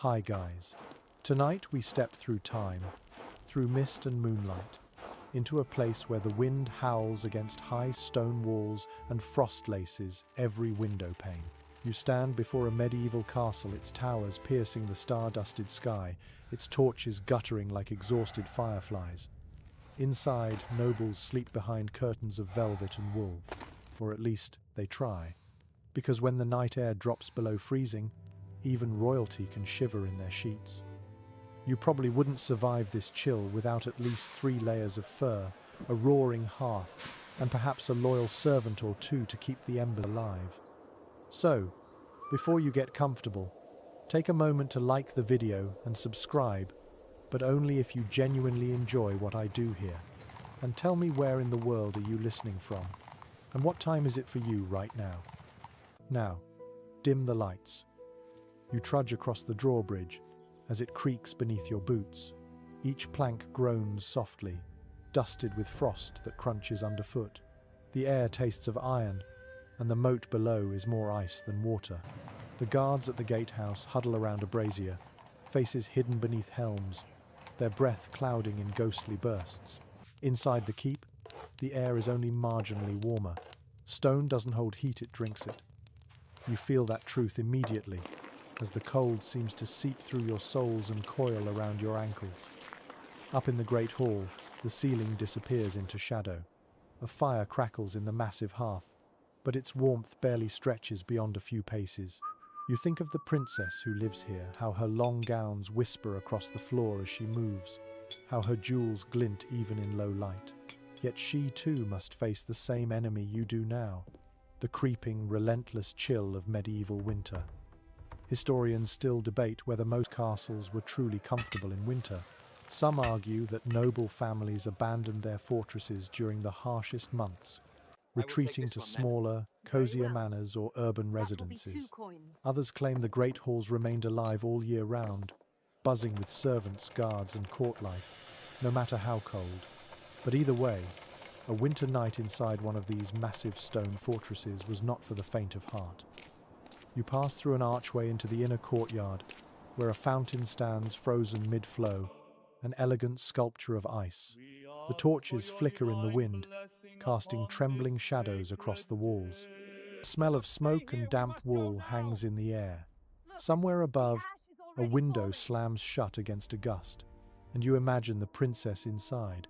Hi guys. Tonight we step through time, through mist and moonlight, into a place where the wind howls against high stone walls and frost laces every window pane. You stand before a medieval castle, its towers piercing the star-dusted sky, its torches guttering like exhausted fireflies. Inside, nobles sleep behind curtains of velvet and wool, or at least they try, because when the night air drops below freezing, even royalty can shiver in their sheets. You probably wouldn't survive this chill without at least 3 layers of fur, a roaring hearth, and perhaps a loyal servant or two to keep the embers alive. So, before you get comfortable, take a moment to like the video and subscribe, but only if you genuinely enjoy what I do here. And tell me, where in the world are you listening from? And what time is it for you right now? Now, dim the lights. You trudge across the drawbridge as it creaks beneath your boots. Each plank groans softly, dusted with frost that crunches underfoot. The air tastes of iron, and the moat below is more ice than water. The guards at the gatehouse huddle around a brazier, faces hidden beneath helms, their breath clouding in ghostly bursts. Inside the keep, the air is only marginally warmer. Stone doesn't hold heat, it drinks it. You feel that truth immediately, as the cold seems to seep through your soles and coil around your ankles. Up in the great hall, the ceiling disappears into shadow. A fire crackles in the massive hearth, but its warmth barely stretches beyond a few paces. You think of the princess who lives here, how her long gowns whisper across the floor as she moves, how her jewels glint even in low light. Yet she too must face the same enemy you do now, the creeping, relentless chill of medieval winter. Historians still debate whether most castles were truly comfortable in winter. Some argue that noble families abandoned their fortresses during the harshest months, retreating to smaller, cozier manors or urban residences. Others claim the great halls remained alive all year round, buzzing with servants, guards, and court life, no matter how cold. But either way, a winter night inside one of these massive stone fortresses was not for the faint of heart. You pass through an archway into the inner courtyard, where a fountain stands frozen mid-flow, an elegant sculpture of ice. The torches flicker in the wind, casting trembling shadows across the walls. The smell of smoke and damp wool hangs in the air. Somewhere above, a window slams shut against a gust, and you imagine the princess inside,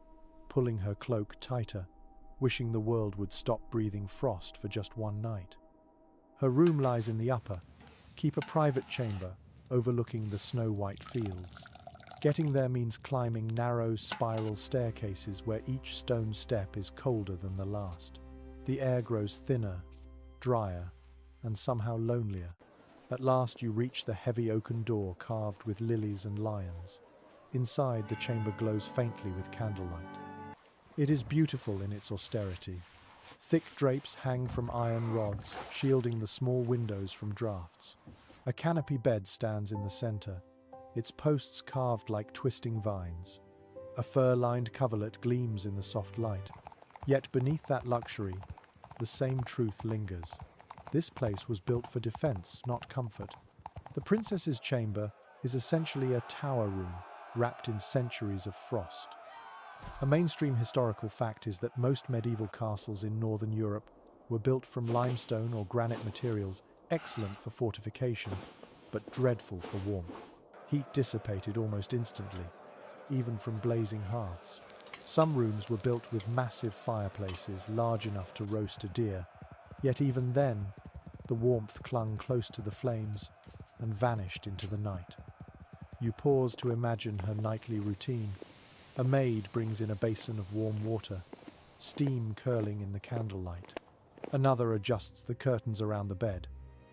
pulling her cloak tighter, wishing the world would stop breathing frost for just one night. Her room lies in the upper, keep a private chamber overlooking the snow-white fields. Getting there means climbing narrow spiral staircases where each stone step is colder than the last. The air grows thinner, drier, and somehow lonelier. At last you reach the heavy oaken door carved with lilies and lions. Inside, the chamber glows faintly with candlelight. It is beautiful in its austerity. Thick drapes hang from iron rods, shielding the small windows from drafts. A canopy bed stands in the center, its posts carved like twisting vines. A fur-lined coverlet gleams in the soft light. Yet beneath that luxury, the same truth lingers. This place was built for defense, not comfort. The princess's chamber is essentially a tower room, wrapped in centuries of frost. A mainstream historical fact is that most medieval castles in northern Europe were built from limestone or granite materials, excellent for fortification, but dreadful for warmth. Heat dissipated almost instantly, even from blazing hearths. Some rooms were built with massive fireplaces large enough to roast a deer, yet even then, the warmth clung close to the flames and vanished into the night. You pause to imagine her nightly routine. A maid brings in a basin of warm water, steam curling in the candlelight. Another adjusts the curtains around the bed,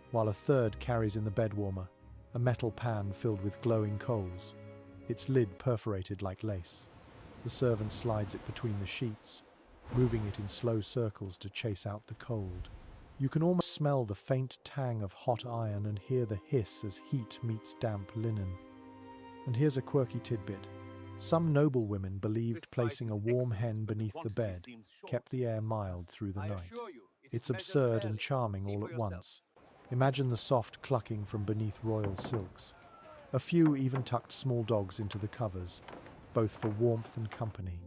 while a third carries in the bed warmer, a metal pan filled with glowing coals, its lid perforated like lace. The servant slides it between the sheets, moving it in slow circles to chase out the cold. You can almost smell the faint tang of hot iron and hear the hiss as heat meets damp linen. And here's a quirky tidbit. Some noblewomen believed placing a warm hen beneath the bed kept the air mild through the night. It's absurd and charming all at once. Imagine the soft clucking from beneath royal silks. A few even tucked small dogs into the covers, both for warmth and company.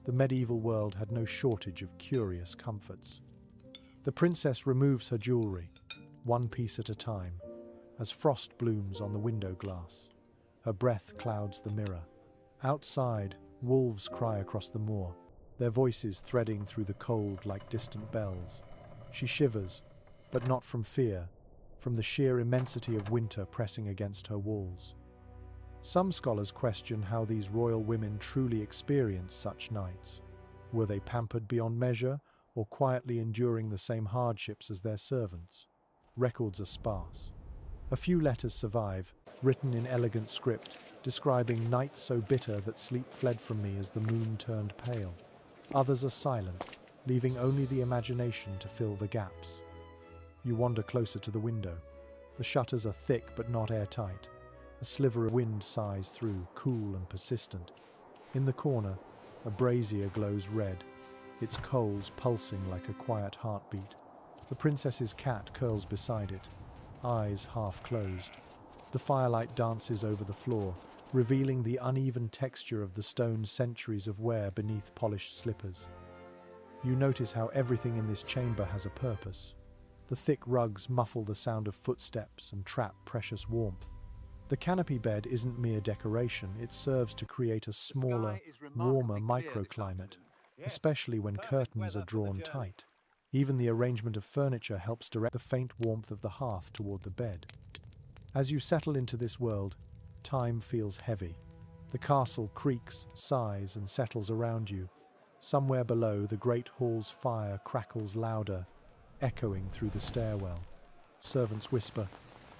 The medieval world had no shortage of curious comforts. The princess removes her jewelry, one piece at a time, as frost blooms on the window glass. Her breath clouds the mirror. Outside, wolves cry across the moor, their voices threading through the cold like distant bells. She shivers, but not from fear, from the sheer immensity of winter pressing against her walls. Some scholars question how these royal women truly experienced such nights. Were they pampered beyond measure, or quietly enduring the same hardships as their servants? Records are sparse. A few letters survive, written in elegant script, describing nights so bitter that sleep fled from me as the moon turned pale. Others are silent, leaving only the imagination to fill the gaps. You wander closer to the window. The shutters are thick but not airtight. A sliver of wind sighs through, cool and persistent. In the corner, a brazier glows red, its coals pulsing like a quiet heartbeat. The princess's cat curls beside it, eyes half closed. The firelight dances over the floor, revealing the uneven texture of the stone centuries of wear beneath polished slippers. You notice how everything in this chamber has a purpose. The thick rugs muffle the sound of footsteps and trap precious warmth. The canopy bed isn't mere decoration, it serves to create a smaller, warmer microclimate, especially when curtains are drawn tight. Even the arrangement of furniture helps direct the faint warmth of the hearth toward the bed. As you settle into this world, time feels heavy. The castle creaks, sighs, and settles around you. Somewhere below, the great hall's fire crackles louder, echoing through the stairwell. Servants whisper,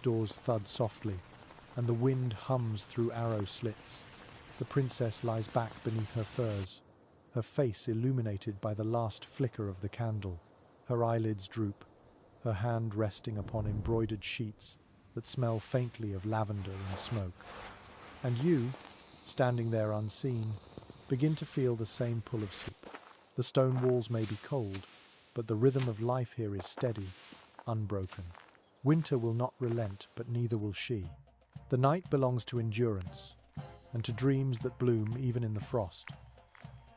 doors thud softly, and the wind hums through arrow slits. The princess lies back beneath her furs, her face illuminated by the last flicker of the candle. Her eyelids droop, her hand resting upon embroidered sheets that smell faintly of lavender and smoke. And you, standing there unseen, begin to feel the same pull of sleep. The stone walls may be cold, but the rhythm of life here is steady, unbroken. Winter will not relent, but neither will she. The night belongs to endurance, and to dreams that bloom even in the frost.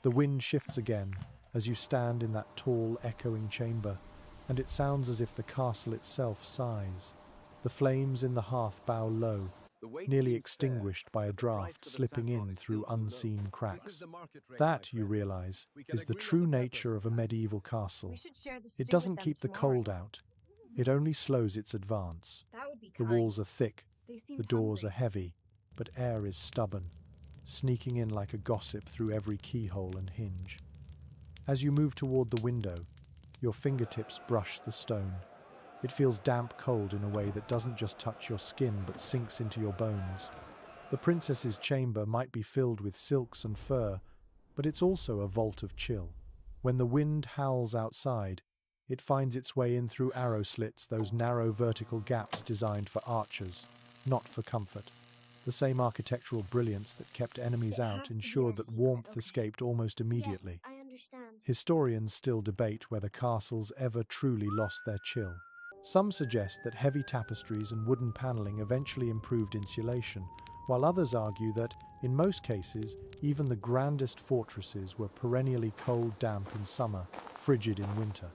The wind shifts again as you stand in that tall, echoing chamber, and it sounds as if the castle itself sighs. The flames in the hearth bow low, nearly extinguished by a draught slipping in through unseen cracks. That, you realize, is the true nature of a medieval castle. It doesn't keep the cold out, it only slows its advance. The walls are thick, the doors are heavy, but air is stubborn, sneaking in like a gossip through every keyhole and hinge. As you move toward the window, your fingertips brush the stone. It feels damp cold in a way that doesn't just touch your skin but sinks into your bones. The princess's chamber might be filled with silks and fur, but it's also a vault of chill. When the wind howls outside, it finds its way in through arrow slits, those narrow vertical gaps designed for archers, not for comfort. The same architectural brilliance that kept enemies out ensured that warmth escaped almost immediately. Yes, I understand. Historians still debate whether castles ever truly lost their chill. Some suggest that heavy tapestries and wooden paneling eventually improved insulation, while others argue that, in most cases, even the grandest fortresses were perennially cold, damp in summer, frigid in winter.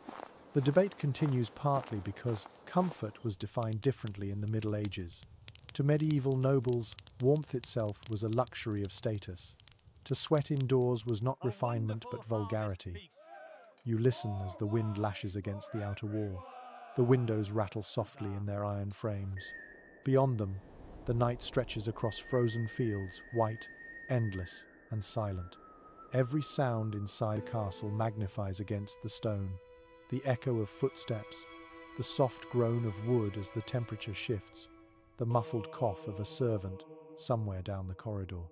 The debate continues partly because comfort was defined differently in the Middle Ages. To medieval nobles, warmth itself was a luxury of status. To sweat indoors was not refinement but vulgarity. You listen as the wind lashes against the outer wall. The windows rattle softly in their iron frames. Beyond them, the night stretches across frozen fields, white, endless, and silent. Every sound inside the castle magnifies against the stone. The echo of footsteps, the soft groan of wood as the temperature shifts, the muffled cough of a servant somewhere down the corridor.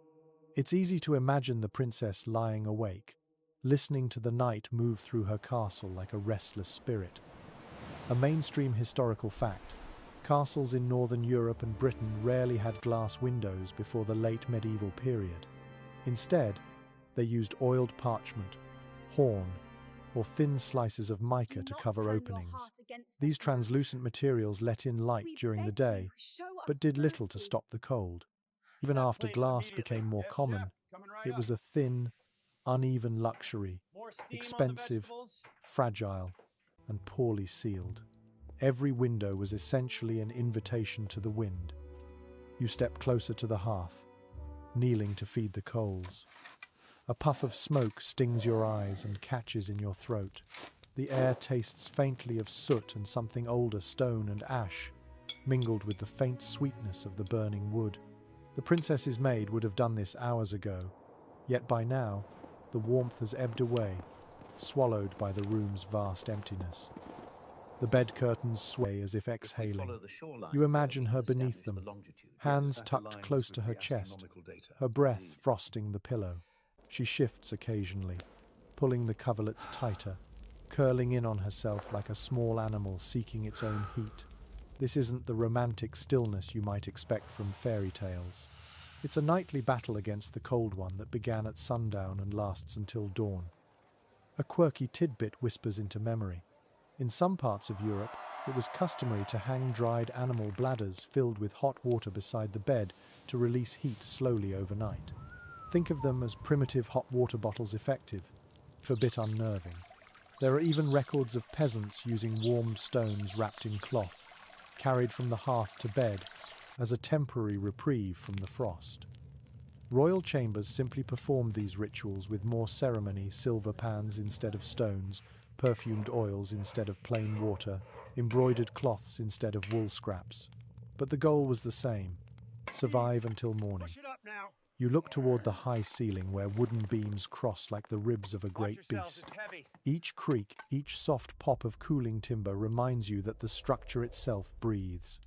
It's easy to imagine the princess lying awake, listening to the night move through her castle like a restless spirit. A mainstream historical fact, castles in northern Europe and Britain rarely had glass windows before the late medieval period. Instead, they used oiled parchment, horn, or thin slices of mica to cover openings. These translucent materials let in light during the day, but did little to stop the cold. Even after glass became more common, it was a thin, uneven luxury, expensive, fragile, and poorly sealed. Every window was essentially an invitation to the wind. You step closer to the hearth, kneeling to feed the coals. A puff of smoke stings your eyes and catches in your throat. The air tastes faintly of soot and something older, stone and ash, mingled with the faint sweetness of the burning wood. The princess's maid would have done this hours ago, yet by now, the warmth has ebbed away, swallowed by the room's vast emptiness. The bed curtains sway as if exhaling. You imagine her beneath them, hands tucked close to her chest, her breath frosting the pillow. She shifts occasionally, pulling the coverlets tighter, curling in on herself like a small animal seeking its own heat. This isn't the romantic stillness you might expect from fairy tales. It's a nightly battle against the cold one that began at sundown and lasts until dawn. A quirky tidbit whispers into memory. In some parts of Europe, it was customary to hang dried animal bladders filled with hot water beside the bed to release heat slowly overnight. Think of them as primitive hot water bottles, effective, if a bit unnerving. There are even records of peasants using warmed stones wrapped in cloth, carried from the hearth to bed, as a temporary reprieve from the frost. Royal chambers simply performed these rituals with more ceremony: silver pans instead of stones, perfumed oils instead of plain water, embroidered cloths instead of wool scraps. But the goal was the same: survive until morning. You look toward the high ceiling where wooden beams cross like the ribs of a great beast. Each creak, each soft pop of cooling timber reminds you that the structure itself breathes.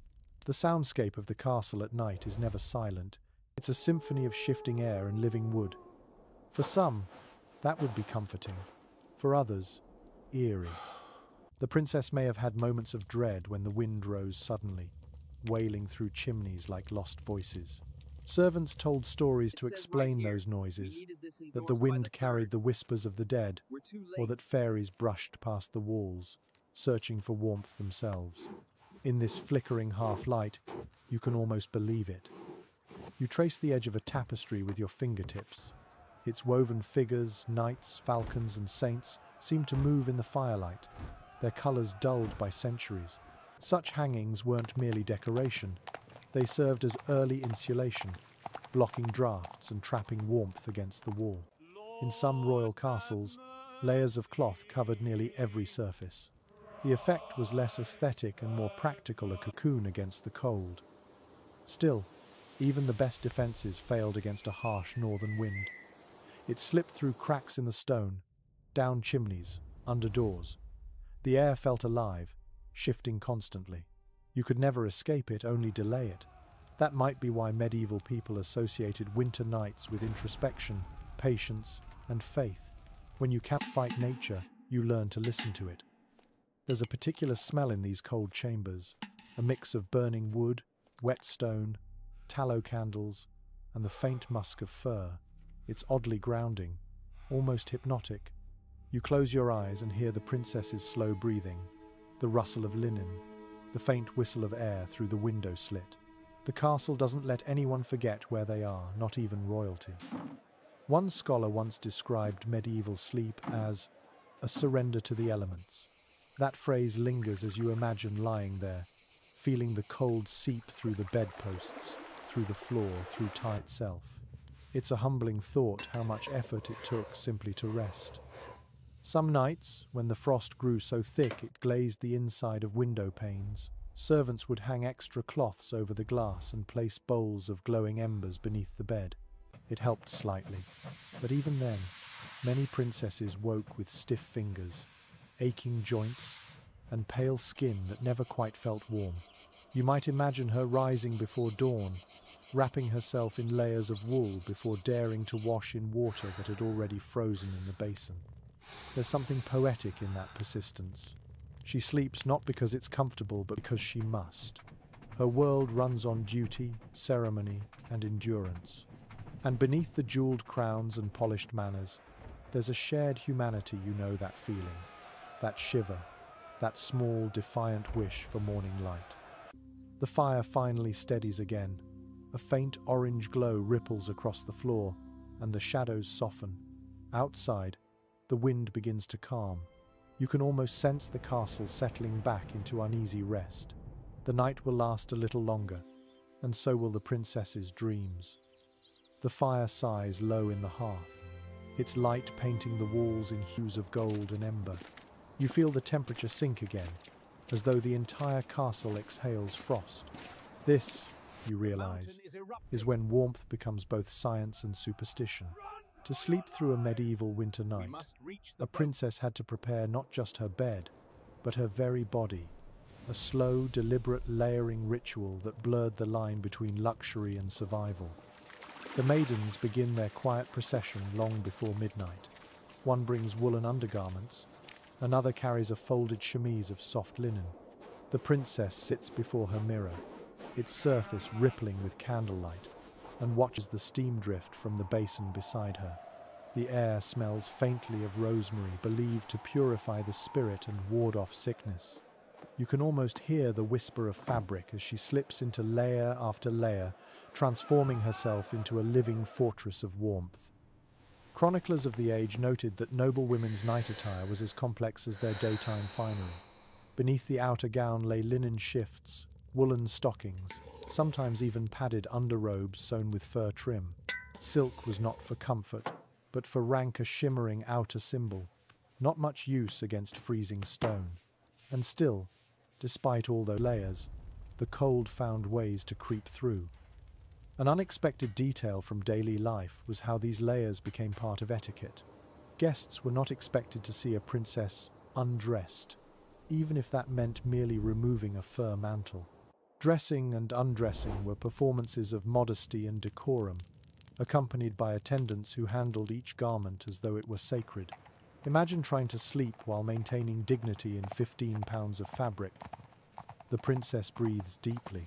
The soundscape of the castle at night is never silent. It's a symphony of shifting air and living wood. For some, that would be comforting. For others, eerie. The princess may have had moments of dread when the wind rose suddenly, wailing through chimneys like lost voices. Servants told stories to explain those noises, that the wind carried the whispers of the dead, or that fairies brushed past the walls, searching for warmth themselves. In this flickering half-light, you can almost believe it. You trace the edge of a tapestry with your fingertips. Its woven figures, knights, falcons, and saints seem to move in the firelight, their colors dulled by centuries. Such hangings weren't merely decoration. They served as early insulation, blocking drafts and trapping warmth against the wall. In some royal castles, layers of cloth covered nearly every surface. The effect was less aesthetic and more practical, a cocoon against the cold. Still, even the best defenses failed against a harsh northern wind. It slipped through cracks in the stone, down chimneys, under doors. The air felt alive, shifting constantly. You could never escape it, only delay it. That might be why medieval people associated winter nights with introspection, patience, and faith. When you can't fight nature, you learn to listen to it. There's a particular smell in these cold chambers, a mix of burning wood, wet stone, tallow candles, and the faint musk of fir. It's oddly grounding, almost hypnotic. You close your eyes and hear the princess's slow breathing, the rustle of linen, the faint whistle of air through the window slit. The castle doesn't let anyone forget where they are, not even royalty. One scholar once described medieval sleep as a surrender to the elements. That phrase lingers as you imagine lying there, feeling the cold seep through the bedposts, through the floor, through time itself. It's a humbling thought how much effort it took simply to rest. Some nights, when the frost grew so thick it glazed the inside of window panes, servants would hang extra cloths over the glass and place bowls of glowing embers beneath the bed. It helped slightly, but even then, many princesses woke with stiff fingers, aching joints, and pale skin that never quite felt warm. You might imagine her rising before dawn, wrapping herself in layers of wool before daring to wash in water that had already frozen in the basin. There's something poetic in that persistence. She sleeps not because it's comfortable, but because she must. Her world runs on duty, ceremony, and endurance. And beneath the jeweled crowns and polished manners, there's a shared humanity, that feeling, that shiver, that small, defiant wish for morning light. The fire finally steadies again, a A faint orange glow ripples across the floor, and the shadows soften. Outside, the wind begins to calm. You can almost sense the castle settling back into uneasy rest. The night will last a little longer, and so will the princess's dreams. The fire sighs low in the hearth, its light painting the walls in hues of gold and ember. You feel the temperature sink again, as though the entire castle exhales frost. This, you realize, is when warmth becomes both science and superstition. To sleep through a medieval winter night, a princess had to prepare not just her bed, but her very body, a slow, deliberate layering ritual that blurred the line between luxury and survival. The maidens begin their quiet procession long before midnight. One brings woolen undergarments, another carries a folded chemise of soft linen. The princess sits before her mirror, its surface rippling with candlelight, and watches the steam drift from the basin beside her. The air smells faintly of rosemary, believed to purify the spirit and ward off sickness. You can almost hear the whisper of fabric as she slips into layer after layer, transforming herself into a living fortress of warmth. Chroniclers of the age noted that noble women's night attire was as complex as their daytime finery. Beneath the outer gown lay linen shifts, woolen stockings, sometimes even padded underrobes sewn with fur trim. Silk was not for comfort, but for rank a shimmering outer symbol, not much use against freezing stone. And still, despite all those layers, the cold found ways to creep through. An unexpected detail from daily life was how these layers became part of etiquette. Guests were not expected to see a princess undressed, even if that meant merely removing a fur mantle. Dressing and undressing were performances of modesty and decorum, accompanied by attendants who handled each garment as though it were sacred. Imagine trying to sleep while maintaining dignity in 15 pounds of fabric. The princess breathes deeply,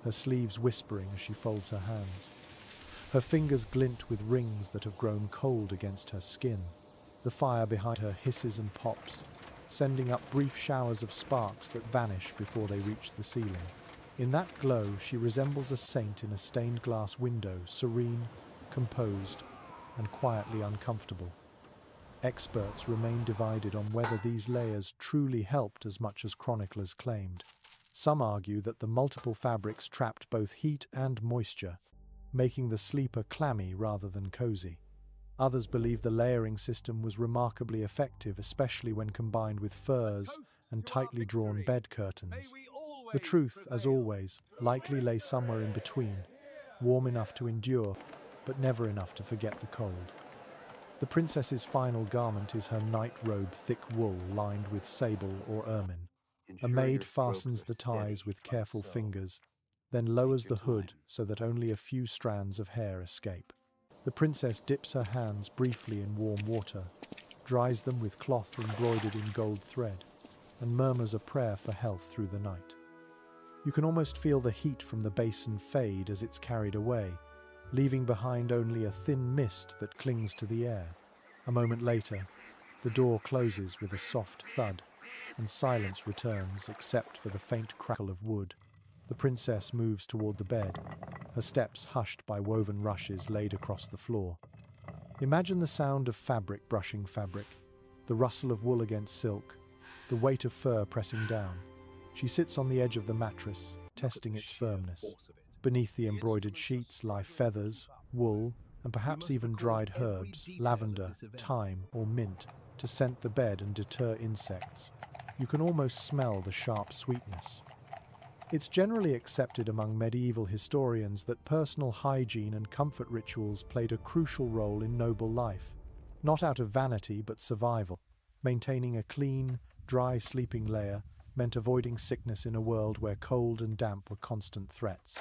her sleeves whispering as she folds her hands. Her fingers glint with rings that have grown cold against her skin. The fire behind her hisses and pops, sending up brief showers of sparks that vanish before they reach the ceiling. In that glow, she resembles a saint in a stained glass window, serene, composed, and quietly uncomfortable. Experts remain divided on whether these layers truly helped as much as chroniclers claimed. Some argue that the multiple fabrics trapped both heat and moisture, making the sleeper clammy rather than cozy. Others believe the layering system was remarkably effective, especially when combined with furs and tightly drawn bed curtains. The truth, as always, likely lay somewhere in between, warm enough to endure, but never enough to forget the cold. The princess's final garment is her night robe, thick wool lined with sable or ermine. A maid fastens the ties with careful fingers, then lowers the hood so that only a few strands of hair escape. The princess dips her hands briefly in warm water, dries them with cloth embroidered in gold thread, and murmurs a prayer for health through the night. You can almost feel the heat from the basin fade as it's carried away, leaving behind only a thin mist that clings to the air. A moment later, the door closes with a soft thud, and silence returns except for the faint crackle of wood. The princess moves toward the bed, her steps hushed by woven rushes laid across the floor. Imagine the sound of fabric brushing fabric, the rustle of wool against silk, the weight of fur pressing down. She sits on the edge of the mattress, testing its firmness. Beneath the embroidered sheets lie feathers, wool, and perhaps even dried herbs, lavender, thyme, or mint, to scent the bed and deter insects. You can almost smell the sharp sweetness. It's generally accepted among medieval historians that personal hygiene and comfort rituals played a crucial role in noble life, not out of vanity but survival. Maintaining a clean, dry sleeping layer meant avoiding sickness in a world where cold and damp were constant threats.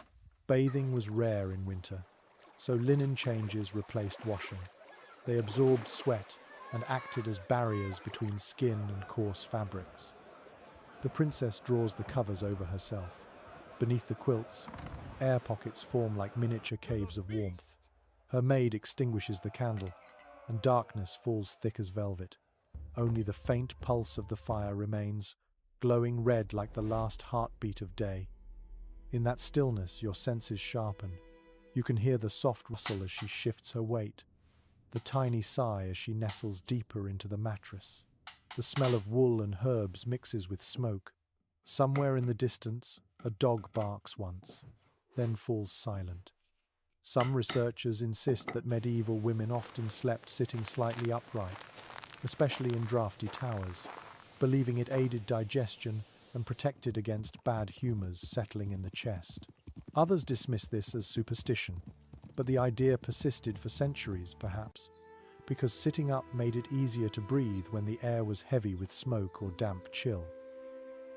Bathing was rare in winter, so linen changes replaced washing. They absorbed sweat and acted as barriers between skin and coarse fabrics. The princess draws the covers over herself. Beneath the quilts, air pockets form like miniature caves of warmth. Her maid extinguishes the candle, and darkness falls thick as velvet. Only the faint pulse of the fire remains, glowing red like the last heartbeat of day. In that stillness, your senses sharpen. You can hear the soft rustle as she shifts her weight, the tiny sigh as she nestles deeper into the mattress. The smell of wool and herbs mixes with smoke. Somewhere in the distance, a dog barks once, then falls silent. Some researchers insist that medieval women often slept sitting slightly upright, especially in drafty towers, believing it aided digestion and protected against bad humors settling in the chest. Others dismiss this as superstition, but the idea persisted for centuries, perhaps, because sitting up made it easier to breathe when the air was heavy with smoke or damp chill.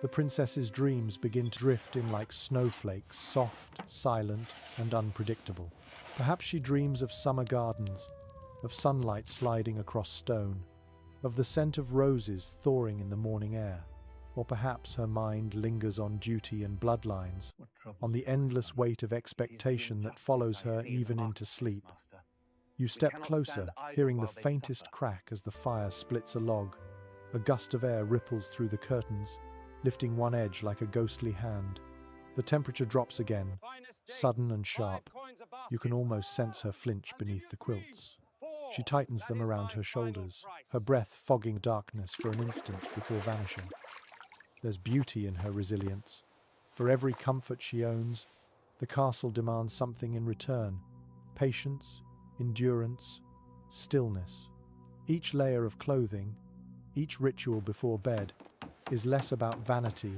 The princess's dreams begin to drift in like snowflakes, soft, silent, and unpredictable. Perhaps she dreams of summer gardens, of sunlight sliding across stone, of the scent of roses thawing in the morning air. Or perhaps her mind lingers on duty and bloodlines, on the endless weight of expectation that follows her even into sleep. You step closer, hearing the faintest crack as the fire splits a log. A gust of air ripples through the curtains, lifting one edge like a ghostly hand. The temperature drops again, sudden and sharp. You can almost sense her flinch beneath the quilts. She tightens them around her shoulders, her breath fogging darkness for an instant before vanishing. There's beauty in her resilience. For every comfort she owns, the castle demands something in return: patience, endurance, stillness. Each layer of clothing, each ritual before bed, is less about vanity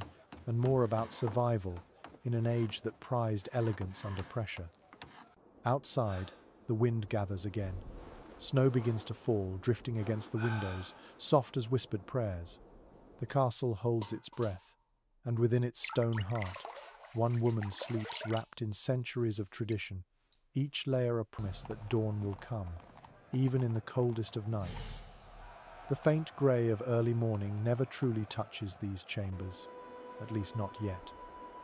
and more about survival in an age that prized elegance under pressure. Outside, the wind gathers again. Snow begins to fall, drifting against the windows, soft as whispered prayers. The castle holds its breath, and within its stone heart, one woman sleeps wrapped in centuries of tradition, each layer a promise that dawn will come, even in the coldest of nights. The faint grey of early morning never truly touches these chambers, at least not yet.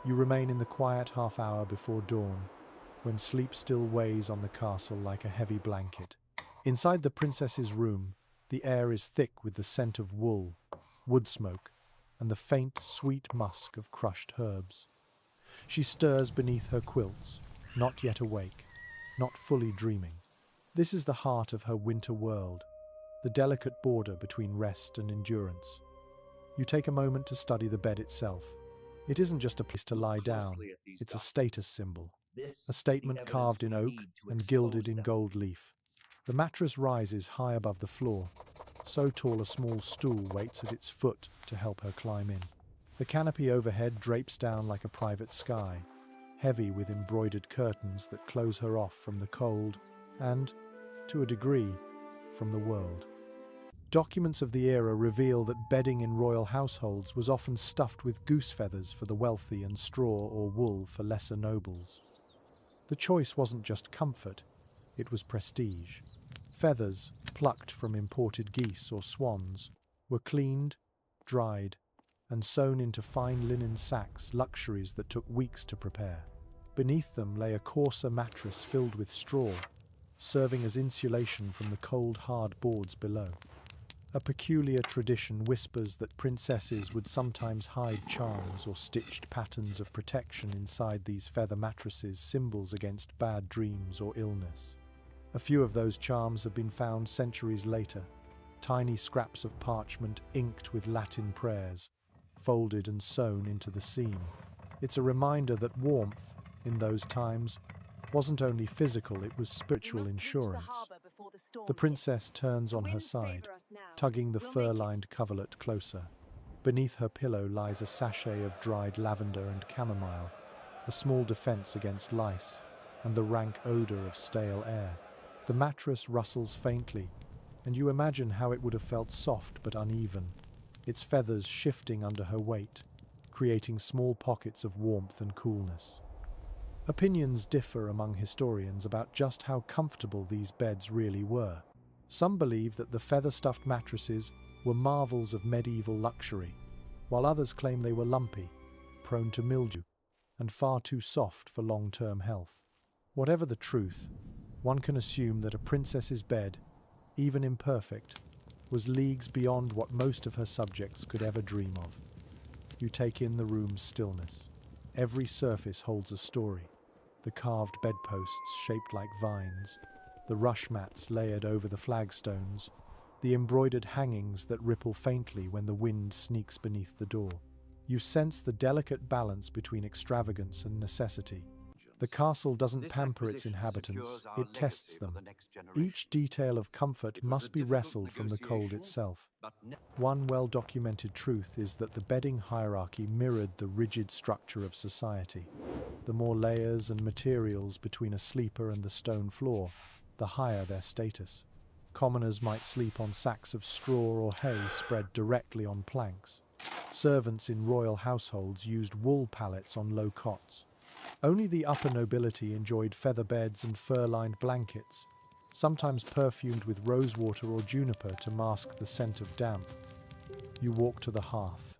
You remain in the quiet half hour before dawn, when sleep still weighs on the castle like a heavy blanket. Inside the princess's room, the air is thick with the scent of wool, wood smoke, and the faint, sweet musk of crushed herbs. She stirs beneath her quilts, not yet awake, not fully dreaming. This is the heart of her winter world, the delicate border between rest and endurance. You take a moment to study the bed itself. It isn't just a place to lie down, it's a status symbol, a statement carved in oak and gilded in gold leaf. The mattress rises high above the floor, so tall a small stool waits at its foot to help her climb in. The canopy overhead drapes down like a private sky, heavy with embroidered curtains that close her off from the cold and, to a degree, from the world. Documents of the era reveal that bedding in royal households was often stuffed with goose feathers for the wealthy and straw or wool for lesser nobles. The choice wasn't just comfort, it was prestige. Feathers, plucked from imported geese or swans, were cleaned, dried, and sewn into fine linen sacks, luxuries that took weeks to prepare. Beneath them lay a coarser mattress filled with straw, serving as insulation from the cold, hard boards below. A peculiar tradition whispers that princesses would sometimes hide charms or stitched patterns of protection inside these feather mattresses, symbols against bad dreams or illness. A few of those charms have been found centuries later, tiny scraps of parchment inked with Latin prayers, folded and sewn into the seam. It's a reminder that warmth, in those times, wasn't only physical, it was spiritual insurance. The princess turns on her side, tugging the fur-lined coverlet closer. Beneath her pillow lies a sachet of dried lavender and chamomile, a small defense against lice and the rank odor of stale air. The mattress rustles faintly, and you imagine how it would have felt soft but uneven, its feathers shifting under her weight, creating small pockets of warmth and coolness. Opinions differ among historians about just how comfortable these beds really were. Some believe that the feather-stuffed mattresses were marvels of medieval luxury, while others claim they were lumpy, prone to mildew, and far too soft for long-term health. Whatever the truth, one can assume that a princess's bed, even imperfect, was leagues beyond what most of her subjects could ever dream of. You take in the room's stillness. Every surface holds a story. the carved bedposts shaped like vines, the rush mats layered over the flagstones, the embroidered hangings that ripple faintly when the wind sneaks beneath the door. You sense the delicate balance between extravagance and necessity. The castle doesn't pamper its inhabitants, it tests them. Each detail of comfort must be wrestled from the cold itself. One well-documented truth is that the bedding hierarchy mirrored the rigid structure of society. The more layers and materials between a sleeper and the stone floor, the higher their status. Commoners might sleep on sacks of straw or hay spread directly on planks. Servants in royal households used wool pallets on low cots. Only the upper nobility enjoyed feather beds and fur-lined blankets, sometimes perfumed with rosewater or juniper to mask the scent of damp. You walk to the hearth,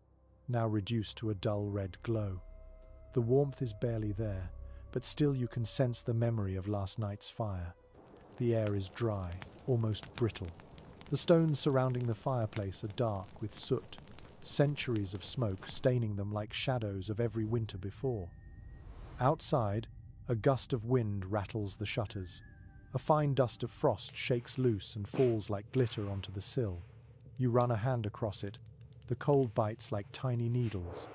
now reduced to a dull red glow. The warmth is barely there, but still you can sense the memory of last night's fire. The air is dry, almost brittle. The stones surrounding the fireplace are dark with soot, centuries of smoke staining them like shadows of every winter before. Outside, a gust of wind rattles the shutters. A fine dust of frost shakes loose and falls like glitter onto the sill. You run a hand across it. The cold bites like tiny needles.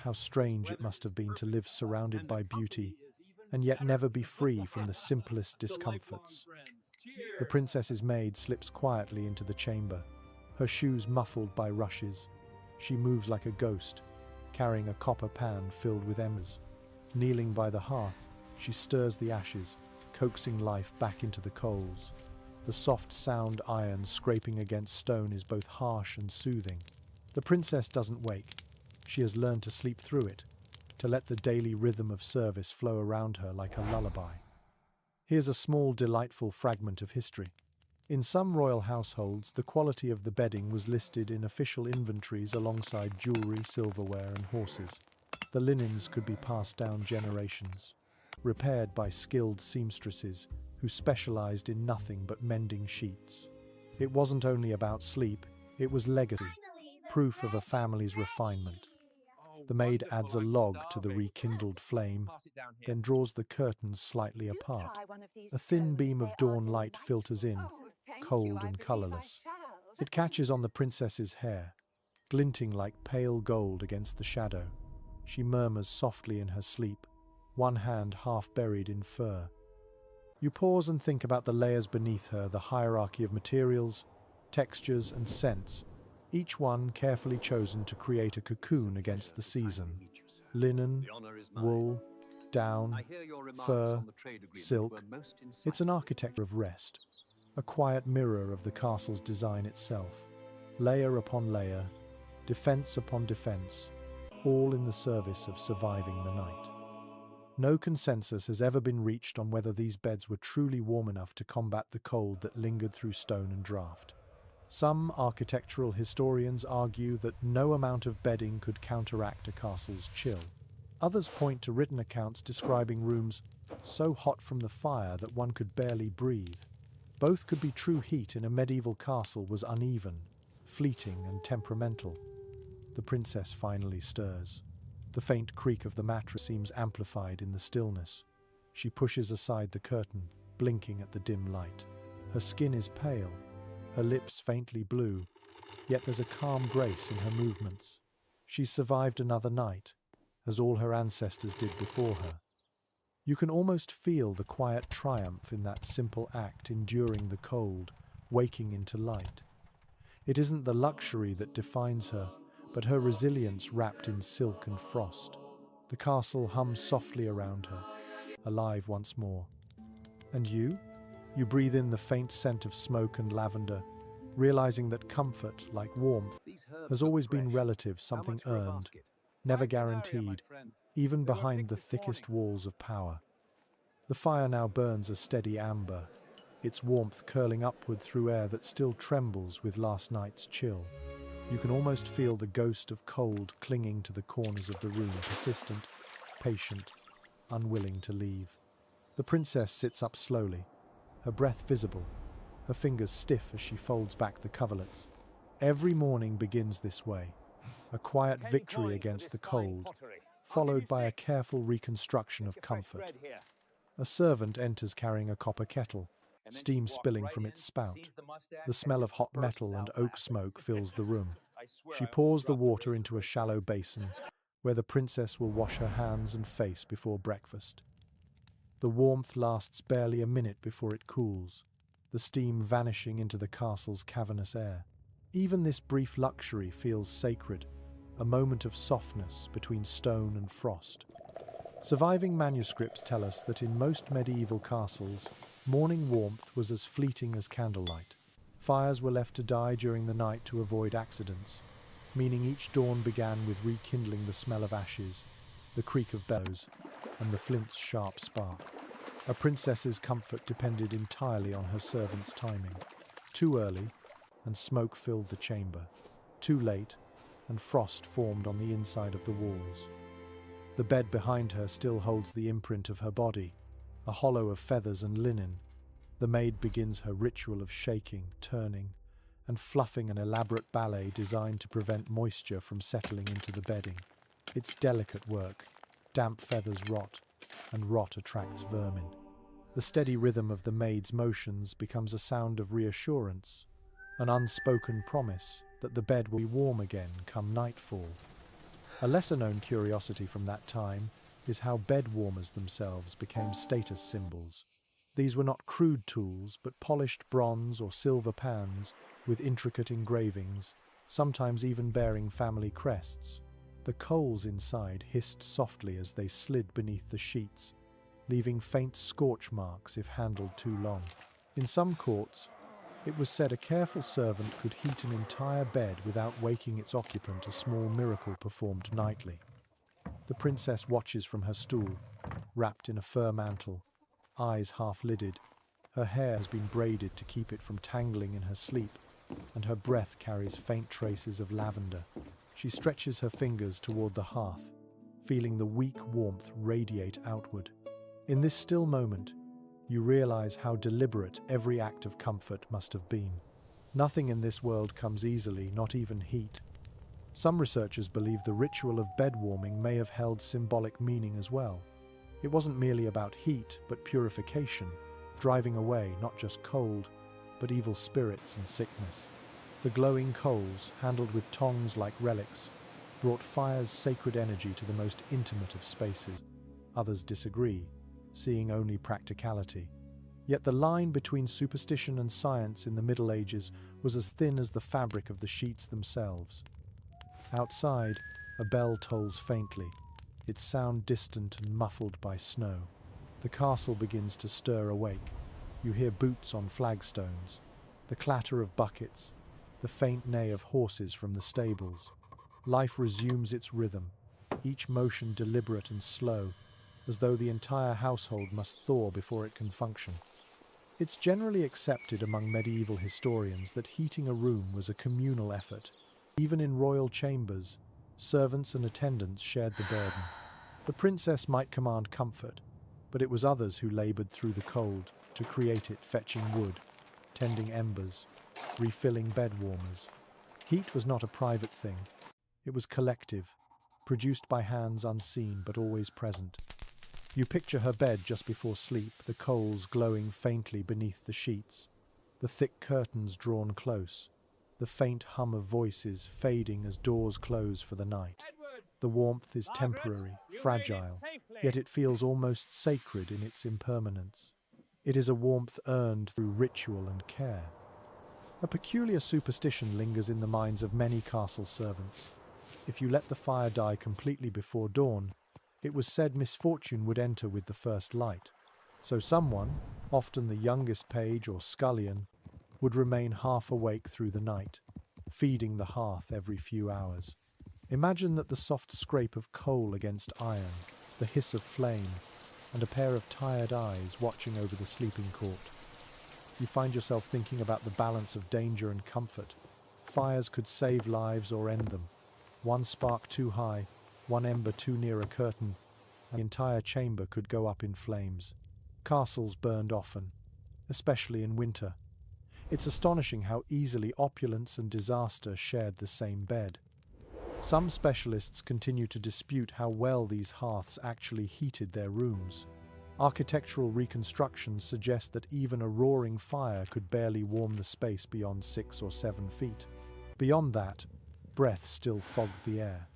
How strange it must have been to live surrounded by beauty, and yet never be free from the simplest discomforts. The princess's maid slips quietly into the chamber, her shoes muffled by rushes. She moves like a ghost, carrying a copper pan filled with embers. Kneeling by the hearth, she stirs the ashes, coaxing life back into the coals. The soft sound iron scraping against stone is both harsh and soothing. The princess doesn't wake. She has learned to sleep through it, to let the daily rhythm of service flow around her like a lullaby. Here's a small, delightful fragment of history. In some royal households, the quality of the bedding was listed in official inventories alongside jewelry, silverware, and horses. The linens could be passed down generations, repaired by skilled seamstresses who specialized in nothing but mending sheets. It wasn't only about sleep, it was legacy, proof of a family's refinement. The maid adds a log to the rekindled flame, then draws the curtains slightly apart. A thin beam of dawn light filters in, cold and colorless. It catches on the princess's hair, glinting like pale gold against the shadow. She murmurs softly in her sleep, one hand half buried in fur. You pause and think about the layers beneath her, the hierarchy of materials, textures, and scents, each one carefully chosen to create a cocoon against the season. Linen, wool, down, fur, silk. It's an architecture of rest, a quiet mirror of the castle's design itself. Layer upon layer, defense upon defense, all in the service of surviving the night. No consensus has ever been reached on whether these beds were truly warm enough to combat the cold that lingered through stone and draught. Some architectural historians argue that no amount of bedding could counteract a castle's chill. Others point to written accounts describing rooms so hot from the fire that one could barely breathe. Both could be true. Heat in a medieval castle was uneven, fleeting and temperamental. The princess finally stirs. The faint creak of the mattress seems amplified in the stillness. She pushes aside the curtain, blinking at the dim light. Her skin is pale, her lips faintly blue, yet there's a calm grace in her movements. She's survived another night, as all her ancestors did before her. You can almost feel the quiet triumph in that simple act, enduring the cold, waking into light. It isn't the luxury that defines her, but her resilience wrapped in silk and frost. The castle hums softly around her, alive once more. And you? You breathe in the faint scent of smoke and lavender, realizing that comfort, like warmth, has always been relative, something earned, never guaranteed, even behind the thickest walls of power. The fire now burns a steady amber, its warmth curling upward through air that still trembles with last night's chill. You can almost feel the ghost of cold clinging to the corners of the room, persistent, patient, unwilling to leave. The princess sits up slowly, her breath visible, her fingers stiff as she folds back the coverlets. Every morning begins this way, a quiet victory against the cold, followed by a careful reconstruction of comfort. A servant enters carrying a copper kettle, steam spilling from its spout. The smell of hot metal and oak smoke fills the room. She pours the water into a shallow basin, where the princess will wash her hands and face before breakfast. The warmth lasts barely a minute before it cools, the steam vanishing into the castle's cavernous air. Even this brief luxury feels sacred, a moment of softness between stone and frost. Surviving manuscripts tell us that in most medieval castles, morning warmth was as fleeting as candlelight. Fires were left to die during the night to avoid accidents, meaning each dawn began with rekindling the smell of ashes, the creak of bellows, and the flint's sharp spark. A princess's comfort depended entirely on her servant's timing. Too early, and smoke filled the chamber. Too late, and frost formed on the inside of the walls. The bed behind her still holds the imprint of her body, a hollow of feathers and linen. The maid begins her ritual of shaking, turning, and fluffing an elaborate ballet designed to prevent moisture from settling into the bedding. It's delicate work. Damp feathers rot, and rot attracts vermin. The steady rhythm of the maid's motions becomes a sound of reassurance, an unspoken promise that the bed will be warm again come nightfall. A lesser-known curiosity from that time is how bed warmers themselves became status symbols. These were not crude tools, but polished bronze or silver pans with intricate engravings, sometimes even bearing family crests. The coals inside hissed softly as they slid beneath the sheets, leaving faint scorch marks if handled too long. In some courts, it was said a careful servant could heat an entire bed without waking its occupant, a small miracle performed nightly. The princess watches from her stool, wrapped in a fur mantle, eyes half-lidded. Her hair has been braided to keep it from tangling in her sleep, and her breath carries faint traces of lavender. She stretches her fingers toward the hearth, feeling the weak warmth radiate outward. In this still moment, you realize how deliberate every act of comfort must have been. Nothing in this world comes easily, not even heat. Some researchers believe the ritual of bed warming may have held symbolic meaning as well. It wasn't merely about heat, but purification, driving away not just cold, but evil spirits and sickness. The glowing coals, handled with tongs like relics, brought fire's sacred energy to the most intimate of spaces. Others disagree, seeing only practicality. Yet the line between superstition and science in the Middle Ages was as thin as the fabric of the sheets themselves. Outside, a bell tolls faintly, its sound distant and muffled by snow. The castle begins to stir awake. You hear boots on flagstones, the clatter of buckets, the faint neigh of horses from the stables. Life resumes its rhythm, each motion deliberate and slow, as though the entire household must thaw before it can function. It's generally accepted among medieval historians that heating a room was a communal effort. Even in royal chambers, servants and attendants shared the burden. The princess might command comfort, but it was others who labored through the cold to create it, fetching wood, tending embers, refilling bed warmers. Heat was not a private thing. It was collective, produced by hands unseen but always present. You picture her bed just before sleep, the coals glowing faintly beneath the sheets, the thick curtains drawn close, the faint hum of voices fading as doors close for the night. The warmth is temporary, fragile, yet it feels almost sacred in its impermanence. It is a warmth earned through ritual and care. A peculiar superstition lingers in the minds of many castle servants. If you let the fire die completely before dawn, it was said misfortune would enter with the first light. So someone, often the youngest page or scullion, would remain half awake through the night, feeding the hearth every few hours. Imagine that the soft scrape of coal against iron, the hiss of flame, and a pair of tired eyes watching over the sleeping court. You find yourself thinking about the balance of danger and comfort. Fires could save lives or end them. One spark too high, one ember too near a curtain, and the entire chamber could go up in flames. Castles burned often, especially in winter. It's astonishing how easily opulence and disaster shared the same bed. Some specialists continue to dispute how well these hearths actually heated their rooms. Architectural reconstructions suggest that even a roaring fire could barely warm the space beyond 6 or 7 feet. Beyond that, breath still fogged the air.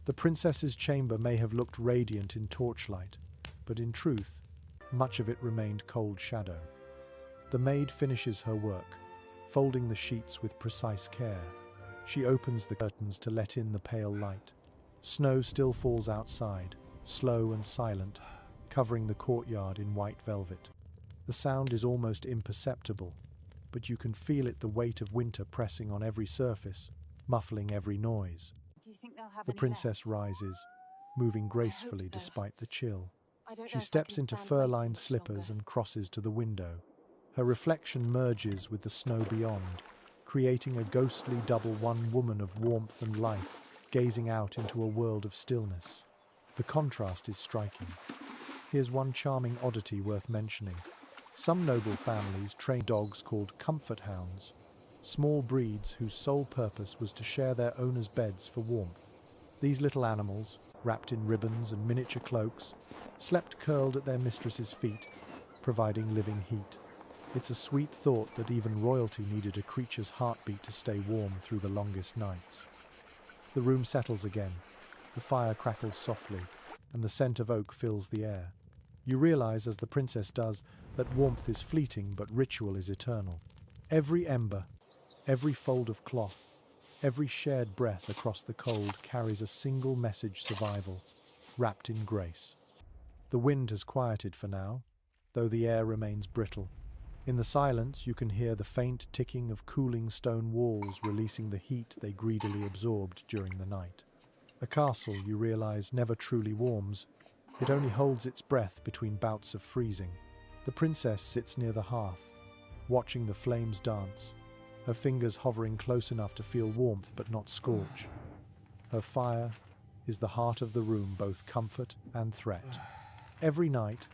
The princess's chamber may have looked radiant in torchlight, but in truth, much of it remained cold shadow. The maid finishes her work, folding the sheets with precise care. She opens the curtains to let in the pale light. Snow still falls outside, slow and silent, covering the courtyard in white velvet. The sound is almost imperceptible, but you can feel it, the weight of winter pressing on every surface, muffling every noise. Do you think they'll have The any princess left? rises, moving gracefully so. despite the chill. I don't She know if I steps can into stand fur-lined waiting much slippers longer. and crosses to the window. Her reflection merges with the snow beyond, creating a ghostly double, one woman of warmth and life, gazing out into a world of stillness. The contrast is striking. Here's one charming oddity worth mentioning. Some noble families train dogs called comfort hounds, small breeds whose sole purpose was to share their owners' beds for warmth. These little animals, wrapped in ribbons and miniature cloaks, slept curled at their mistress's feet, providing living heat. It's a sweet thought that even royalty needed a creature's heartbeat to stay warm through the longest nights. The room settles again. The fire crackles softly, and the scent of oak fills the air. You realize, as the princess does, that warmth is fleeting but ritual is eternal. Every ember, every fold of cloth, every shared breath across the cold carries a single message: survival, wrapped in grace. The wind has quieted for now, though the air remains brittle. In the silence, you can hear the faint ticking of cooling stone walls releasing the heat they greedily absorbed during the night. A castle, you realize, never truly warms. It only holds its breath between bouts of freezing. The princess sits near the hearth, watching the flames dance, her fingers hovering close enough to feel warmth but not scorch. Her fire is the heart of the room, both comfort and threat. Every night,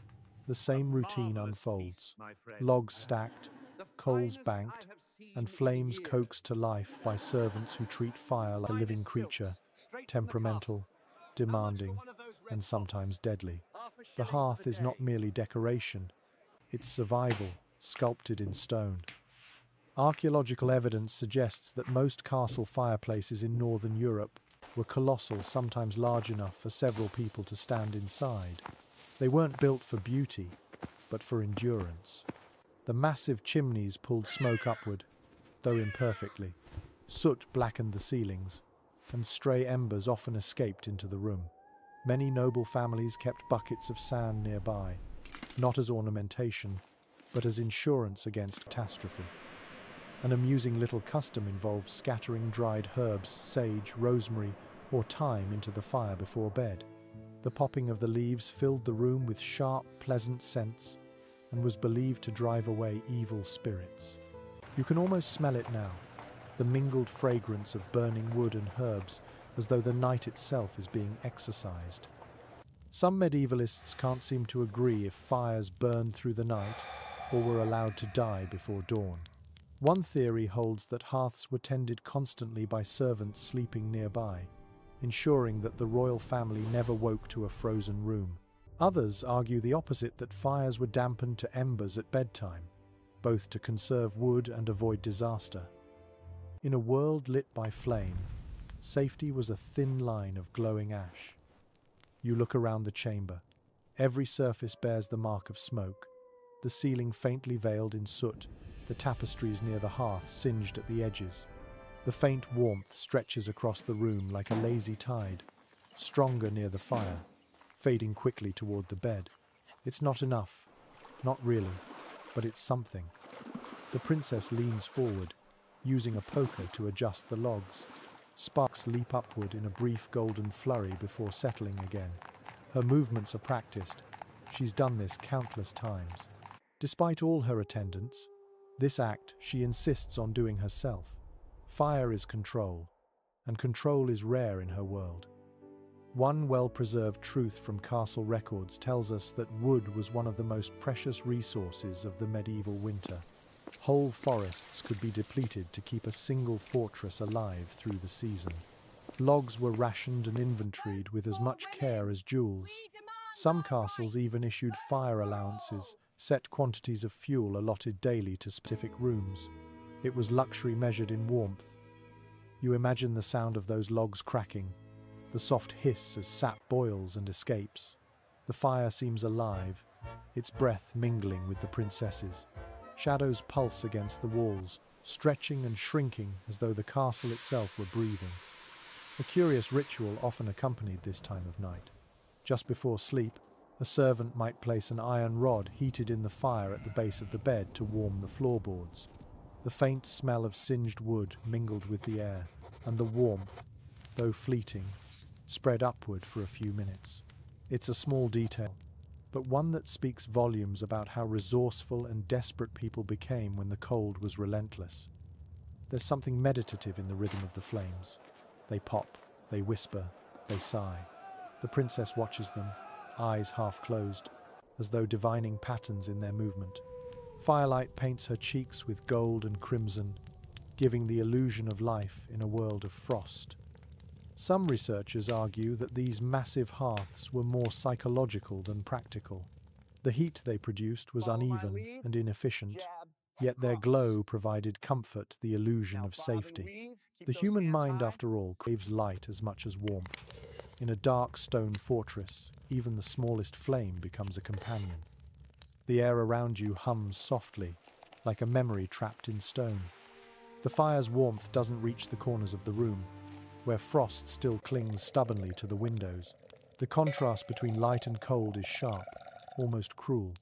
the same routine unfolds. Logs stacked, coals banked, and flames coaxed to life by servants who treat fire like a living creature, temperamental, demanding, and sometimes deadly. The hearth is not merely decoration, it's survival, sculpted in stone. Archaeological evidence suggests that most castle fireplaces in northern Europe were colossal, sometimes large enough for several people to stand inside. They weren't built for beauty, but for endurance. The massive chimneys pulled smoke upward, though imperfectly. Soot blackened the ceilings, and stray embers often escaped into the room. Many noble families kept buckets of sand nearby, not as ornamentation, but as insurance against catastrophe. An amusing little custom involved scattering dried herbs, sage, rosemary, or thyme into the fire before bed. The popping of the leaves filled the room with sharp, pleasant scents and was believed to drive away evil spirits. You can almost smell it now, the mingled fragrance of burning wood and herbs, as though the night itself is being exorcised. Some medievalists can't seem to agree if fires burned through the night or were allowed to die before dawn. One theory holds that hearths were tended constantly by servants sleeping nearby, ensuring that the royal family never woke to a frozen room. Others argue the opposite, that fires were dampened to embers at bedtime, both to conserve wood and avoid disaster. In a world lit by flame, safety was a thin line of glowing ash. You look around the chamber. Every surface bears the mark of smoke, the ceiling faintly veiled in soot, the tapestries near the hearth singed at the edges. The faint warmth stretches across the room like a lazy tide, stronger near the fire, fading quickly toward the bed. It's not enough, not really, but it's something. The princess leans forward, using a poker to adjust the logs. Sparks leap upward in a brief golden flurry before settling again. Her movements are practiced. She's done this countless times. Despite all her attendants, this act she insists on doing herself. Fire is control, and control is rare in her world. One well-preserved truth from castle records tells us that wood was one of the most precious resources of the medieval winter. Whole forests could be depleted to keep a single fortress alive through the season. Logs were rationed and inventoried with as much care as jewels. Some castles even issued fire allowances, set quantities of fuel allotted daily to specific rooms. It was luxury measured in warmth. You imagine the sound of those logs cracking, the soft hiss as sap boils and escapes. The fire seems alive, its breath mingling with the princess's. Shadows pulse against the walls, stretching and shrinking as though the castle itself were breathing. A curious ritual often accompanied this time of night. Just before sleep, a servant might place an iron rod heated in the fire at the base of the bed to warm the floorboards. The faint smell of singed wood mingled with the air, and the warmth, though fleeting, spread upward for a few minutes. It's a small detail, but one that speaks volumes about how resourceful and desperate people became when the cold was relentless. There's something meditative in the rhythm of the flames. They pop, they whisper, they sigh. The princess watches them, eyes half closed, as though divining patterns in their movement. Firelight paints her cheeks with gold and crimson, giving the illusion of life in a world of frost. Some researchers argue that these massive hearths were more psychological than practical. The heat they produced was uneven and inefficient, yet their glow provided comfort, the illusion of safety. The human mind, after all, craves light as much as warmth. In a dark stone fortress, even the smallest flame becomes a companion. The air around you hums softly, like a memory trapped in stone. The fire's warmth doesn't reach the corners of the room, where frost still clings stubbornly to the windows. The contrast between light and cold is sharp, almost cruel.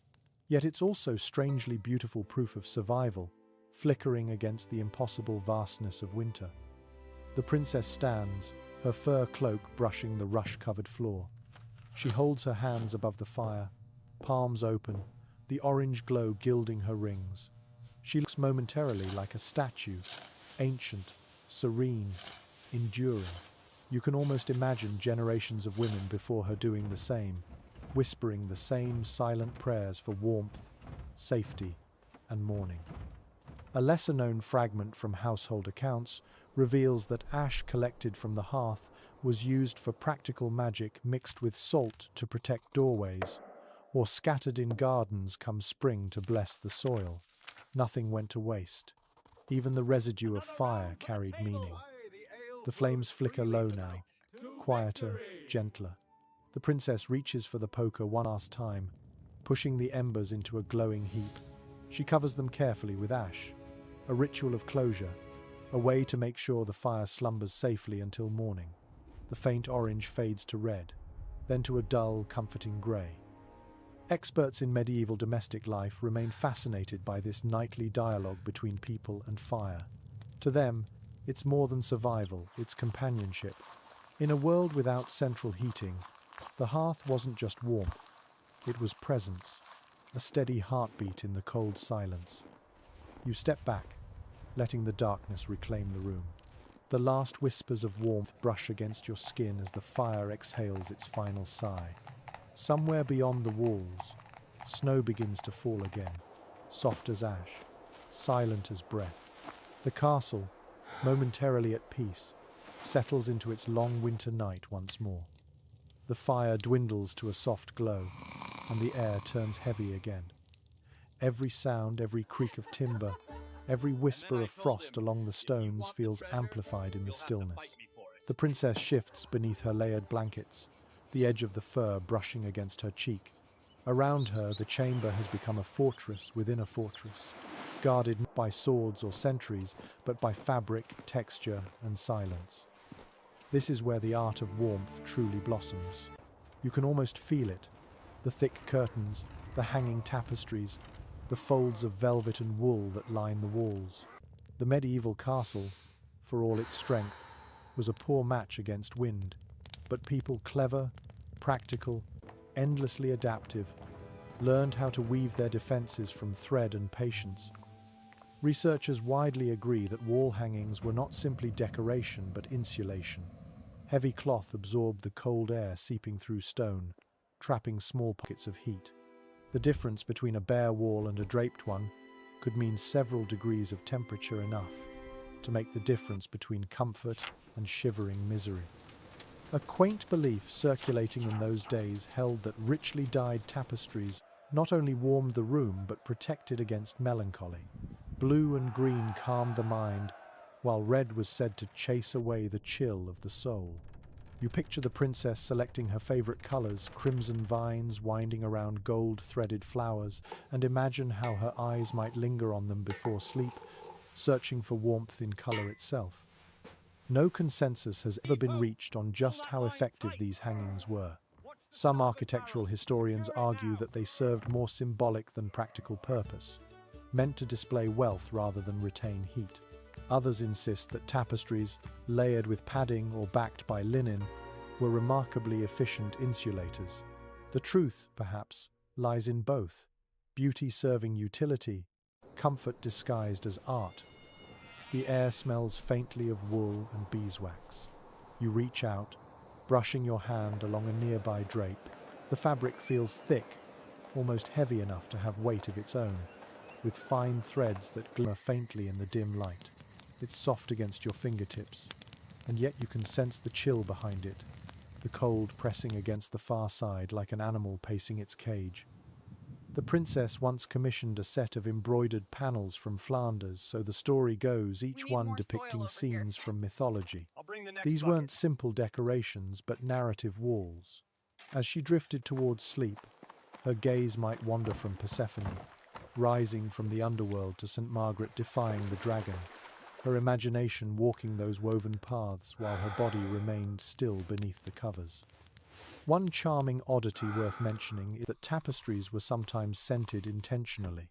Yet it's also strangely beautiful proof of survival, flickering against the impossible vastness of winter. The princess stands, her fur cloak brushing the rush-covered floor. She holds her hands above the fire, palms open, the orange glow gilding her rings. She looks momentarily like a statue, ancient, serene, enduring. You can almost imagine generations of women before her doing the same, whispering the same silent prayers for warmth, safety, and mourning. A lesser-known fragment from household accounts reveals that ash collected from the hearth was used for practical magic mixed with salt to protect doorways, or scattered in gardens come spring to bless the soil. Nothing went to waste. Even the residue of fire carried meaning. The flames flicker low now, quieter, gentler. The princess reaches for the poker one last time, pushing the embers into a glowing heap. She covers them carefully with ash, a ritual of closure, a way to make sure the fire slumbers safely until morning. The faint orange fades to red, then to a dull, comforting grey. Experts in medieval domestic life remain fascinated by this nightly dialogue between people and fire. To them, it's more than survival, it's companionship. In a world without central heating, the hearth wasn't just warmth, it was presence, a steady heartbeat in the cold silence. You step back, letting the darkness reclaim the room. The last whispers of warmth brush against your skin as the fire exhales its final sigh. Somewhere beyond the walls, snow begins to fall again, soft as ash, silent as breath. The castle, momentarily at peace, settles into its long winter night once more. The fire dwindles to a soft glow, and the air turns heavy again. Every sound, every creak of timber, every whisper of frost along the stones feels amplified in the stillness. The princess shifts beneath her layered blankets, the edge of the fur brushing against her cheek. Around her, the chamber has become a fortress within a fortress, guarded not by swords or sentries, but by fabric, texture, and silence. This is where the art of warmth truly blossoms. You can almost feel it. The thick curtains, the hanging tapestries, the folds of velvet and wool that line the walls. The medieval castle, for all its strength, was a poor match against wind, but people clever, practical, endlessly adaptive, learned how to weave their defenses from thread and patience. Researchers widely agree that wall hangings were not simply decoration but insulation. Heavy cloth absorbed the cold air seeping through stone, trapping small pockets of heat. The difference between a bare wall and a draped one could mean several degrees of temperature, enough to make the difference between comfort and shivering misery. A quaint belief circulating in those days held that richly dyed tapestries not only warmed the room but protected against melancholy. Blue and green calmed the mind, while red was said to chase away the chill of the soul. You picture the princess selecting her favorite colors, crimson vines winding around gold-threaded flowers, and imagine how her eyes might linger on them before sleep, searching for warmth in color itself. No consensus has ever been reached on just how effective these hangings were. Some architectural historians argue that they served more symbolic than practical purpose, meant to display wealth rather than retain heat. Others insist that tapestries, layered with padding or backed by linen, were remarkably efficient insulators. The truth, perhaps, lies in both: beauty serving utility, comfort disguised as art. The air smells faintly of wool and beeswax. You reach out, brushing your hand along a nearby drape. The fabric feels thick, almost heavy enough to have weight of its own, with fine threads that glimmer faintly in the dim light. It's soft against your fingertips, and yet you can sense the chill behind it, the cold pressing against the far side like an animal pacing its cage. The princess once commissioned a set of embroidered panels from Flanders, so the story goes, each one depicting scenes from mythology. These weren't simple decorations, but narrative walls. As she drifted towards sleep, her gaze might wander from Persephone, rising from the underworld, to St. Margaret defying the dragon, her imagination walking those woven paths while her body remained still beneath the covers. One charming oddity worth mentioning is that tapestries were sometimes scented intentionally.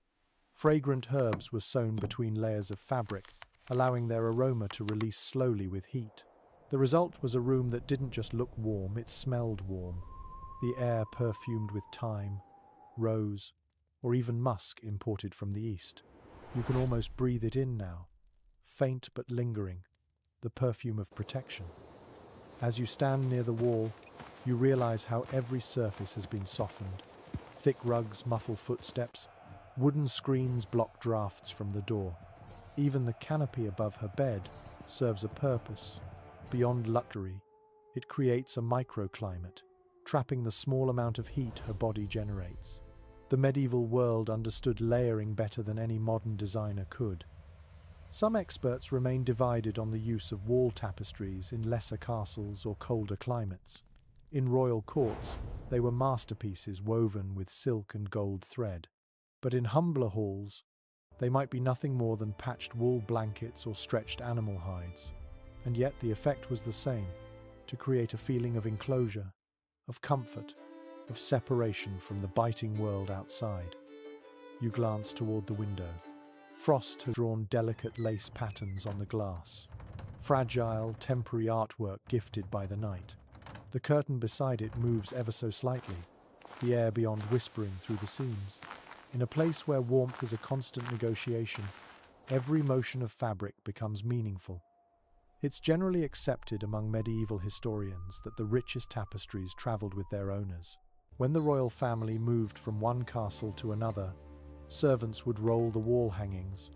Fragrant herbs were sewn between layers of fabric, allowing their aroma to release slowly with heat. The result was a room that didn't just look warm, it smelled warm. The air perfumed with thyme, rose, or even musk imported from the east. You can almost breathe it in now, faint but lingering, the perfume of protection. As you stand near the wall, you realize how every surface has been softened. Thick rugs muffle footsteps, wooden screens block drafts from the door. Even the canopy above her bed serves a purpose. Beyond luxury, it creates a microclimate, trapping the small amount of heat her body generates. The medieval world understood layering better than any modern designer could. Some experts remain divided on the use of wall tapestries in lesser castles or colder climates. In royal courts, they were masterpieces woven with silk and gold thread. But in humbler halls, they might be nothing more than patched wool blankets or stretched animal hides. And yet the effect was the same, to create a feeling of enclosure, of comfort, of separation from the biting world outside. You glance toward the window. Frost has drawn delicate lace patterns on the glass, fragile, temporary artwork gifted by the night. The curtain beside it moves ever so slightly, the air beyond whispering through the seams. In a place where warmth is a constant negotiation, every motion of fabric becomes meaningful. It's generally accepted among medieval historians that the richest tapestries traveled with their owners. When the royal family moved from one castle to another, servants would roll the wall hangings,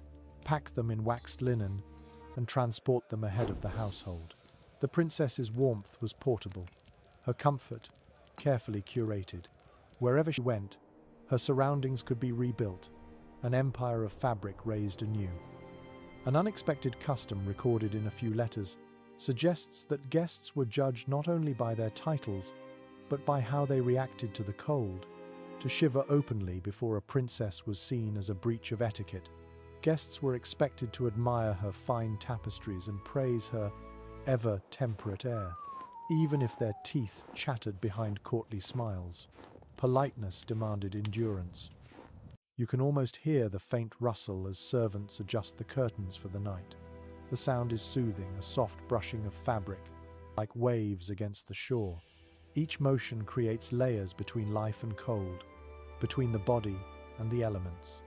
pack them in waxed linen, and transport them ahead of the household. The princess's warmth was portable, her comfort carefully curated. Wherever she went, her surroundings could be rebuilt, an empire of fabric raised anew. An unexpected custom recorded in a few letters suggests that guests were judged not only by their titles, but by how they reacted to the cold. To shiver openly before a princess was seen as a breach of etiquette. Guests were expected to admire her fine tapestries and praise her ever-temperate air, even if their teeth chattered behind courtly smiles. Politeness demanded endurance. You can almost hear the faint rustle as servants adjust the curtains for the night. The sound is soothing, a soft brushing of fabric, like waves against the shore. Each motion creates layers between life and cold, between the body and the elements.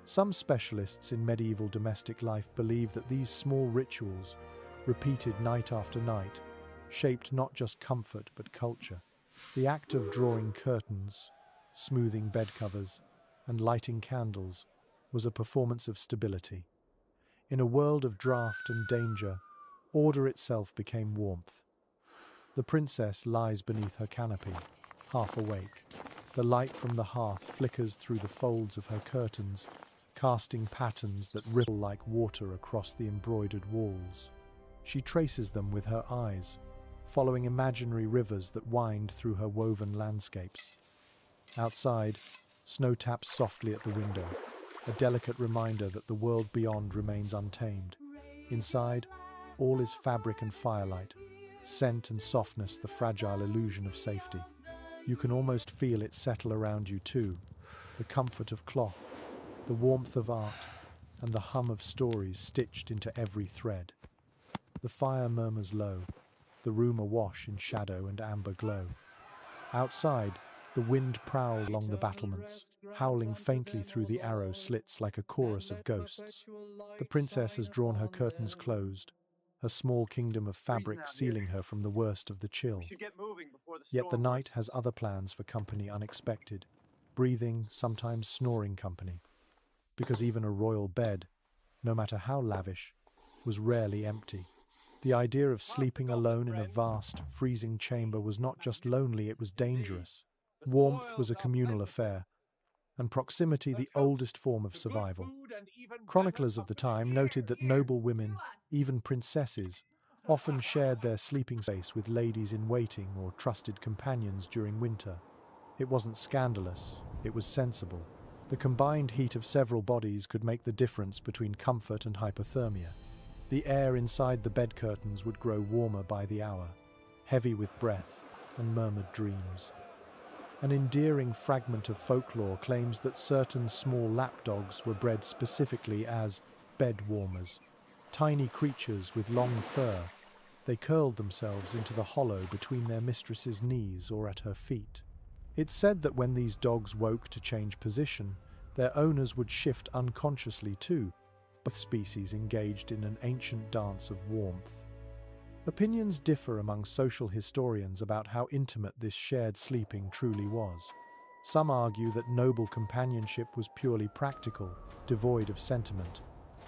Some specialists in medieval domestic life believe that these small rituals, repeated night after night, shaped not just comfort but culture. The act of drawing curtains, smoothing bed covers, and lighting candles was a performance of stability. In a world of draught and danger, order itself became warmth. The princess lies beneath her canopy, half awake. The light from the hearth flickers through the folds of her curtains, casting patterns that ripple like water across the embroidered walls. She traces them with her eyes, following imaginary rivers that wind through her woven landscapes. Outside, snow taps softly at the window, a delicate reminder that the world beyond remains untamed. Inside, all is fabric and firelight, scent and softness, the fragile illusion of safety. You can almost feel it settle around you too, the comfort of cloth, the warmth of art, and the hum of stories stitched into every thread. The fire murmurs low, the room awash in shadow and amber glow. Outside, the wind prowls along the battlements, howling faintly through the arrow slits like a chorus of ghosts. The princess has drawn her curtains closed, her small kingdom of fabric sealing her from the worst of the chill. Yet the night has other plans for company unexpected, breathing, sometimes snoring company. Because even a royal bed, no matter how lavish, was rarely empty. The idea of sleeping alone in a vast, freezing chamber was not just lonely, it was dangerous. Warmth was a communal affair, and proximity the oldest form of survival. Chroniclers of the time noted that noble women, even princesses, often shared their sleeping space with ladies in waiting or trusted companions during winter. It wasn't scandalous, it was sensible. The combined heat of several bodies could make the difference between comfort and hypothermia. The air inside the bed curtains would grow warmer by the hour, heavy with breath and murmured dreams. An endearing fragment of folklore claims that certain small lapdogs were bred specifically as bed warmers. Tiny creatures with long fur, they curled themselves into the hollow between their mistress's knees or at her feet. It's said that when these dogs woke to change position, their owners would shift unconsciously too. Both species engaged in an ancient dance of warmth. Opinions differ among social historians about how intimate this shared sleeping truly was. Some argue that noble companionship was purely practical, devoid of sentiment.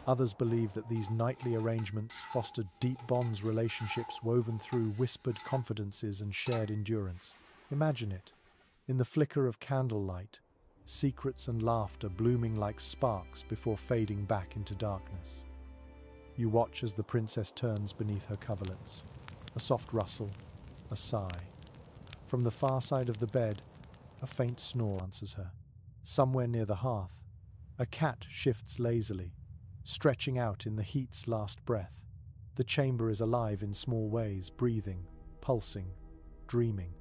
Others believe that these nightly arrangements fostered deep bonds, relationships woven through whispered confidences and shared endurance. Imagine it, in the flicker of candlelight, secrets and laughter blooming like sparks before fading back into darkness. You watch as the princess turns beneath her coverlets. A soft rustle, a sigh. From the far side of the bed, a faint snore answers her. Somewhere near the hearth, a cat shifts lazily, stretching out in the heat's last breath. The chamber is alive in small ways, breathing, pulsing, dreaming.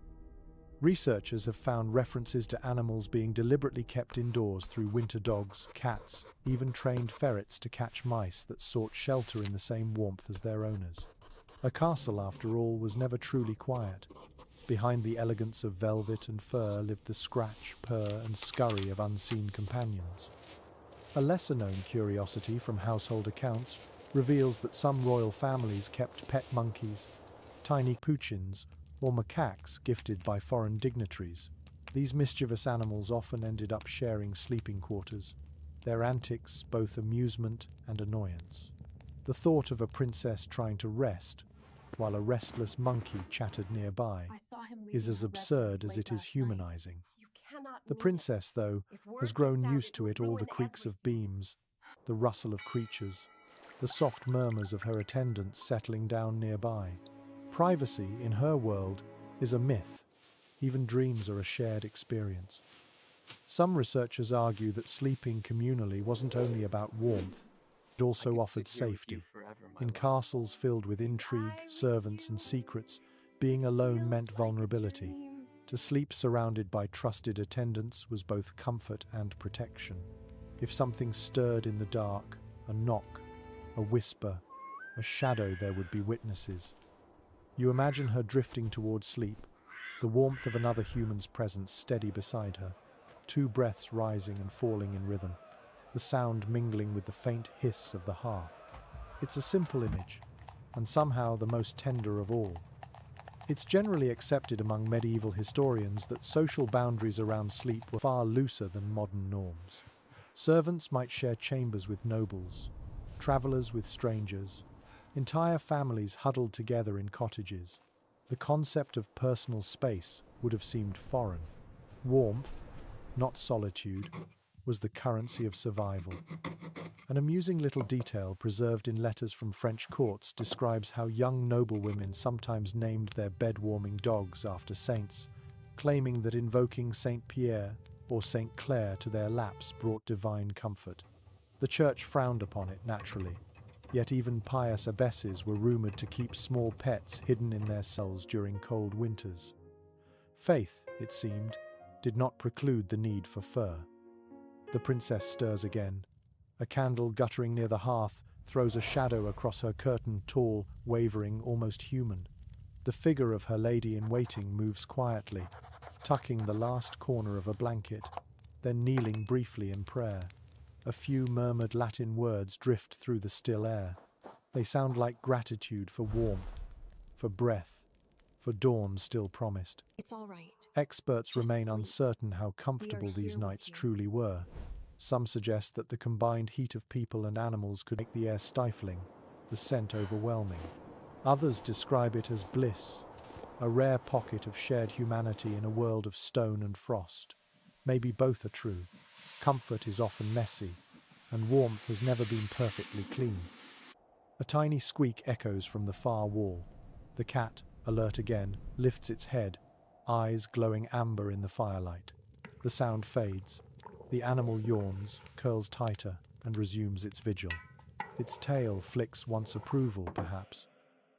Researchers have found references to animals being deliberately kept indoors through winter dogs, cats, even trained ferrets to catch mice that sought shelter in the same warmth as their owners. A castle, after all, was never truly quiet. Behind the elegance of velvet and fur lived the scratch, purr, and scurry of unseen companions. A lesser-known curiosity from household accounts reveals that some royal families kept pet monkeys, tiny pouchins, or macaques gifted by foreign dignitaries. These mischievous animals often ended up sharing sleeping quarters, their antics both amusement and annoyance. The thought of a princess trying to rest, while a restless monkey chattered nearby, is as absurd as it is humanizing. The princess, though, has grown used to it, all the creaks of beams, the rustle of creatures, the soft murmurs of her attendants settling down nearby. Privacy, in her world, is a myth. Even dreams are a shared experience. Some researchers argue that sleeping communally wasn't only about warmth, it also offered safety. In castles filled with intrigue, servants, and secrets, being alone meant vulnerability. To sleep surrounded by trusted attendants was both comfort and protection. If something stirred in the dark, a knock, a whisper, a shadow, there would be witnesses. You imagine her drifting towards sleep, the warmth of another human's presence steady beside her, two breaths rising and falling in rhythm, the sound mingling with the faint hiss of the hearth. It's a simple image, and somehow the most tender of all. It's generally accepted among medieval historians that social boundaries around sleep were far looser than modern norms. Servants might share chambers with nobles, travelers with strangers, entire families huddled together in cottages. The concept of personal space would have seemed foreign. Warmth, not solitude, was the currency of survival. An amusing little detail preserved in letters from French courts describes how young noblewomen sometimes named their bed-warming dogs after saints, claiming that invoking Saint Pierre or Saint Claire to their laps brought divine comfort. The church frowned upon it naturally, yet even pious abbesses were rumoured to keep small pets hidden in their cells during cold winters. Faith, it seemed, did not preclude the need for fur. The princess stirs again. A candle guttering near the hearth throws a shadow across her curtain, tall, wavering, almost human. The figure of her lady-in-waiting moves quietly, tucking the last corner of a blanket, then kneeling briefly in prayer. A few murmured Latin words drift through the still air. They sound like gratitude for warmth, for breath, for dawn still promised. It's all right. Experts Just remain sleep. uncertain how comfortable these here with nights you. truly were. Some suggest that the combined heat of people and animals could make the air stifling, the scent overwhelming. Others describe it as bliss, a rare pocket of shared humanity in a world of stone and frost. Maybe both are true. Comfort is often messy, and warmth has never been perfectly clean. A tiny squeak echoes from the far wall. The cat, alert again, lifts its head, eyes glowing amber in the firelight. The sound fades. The animal yawns, curls tighter, and resumes its vigil. Its tail flicks once approval, perhaps.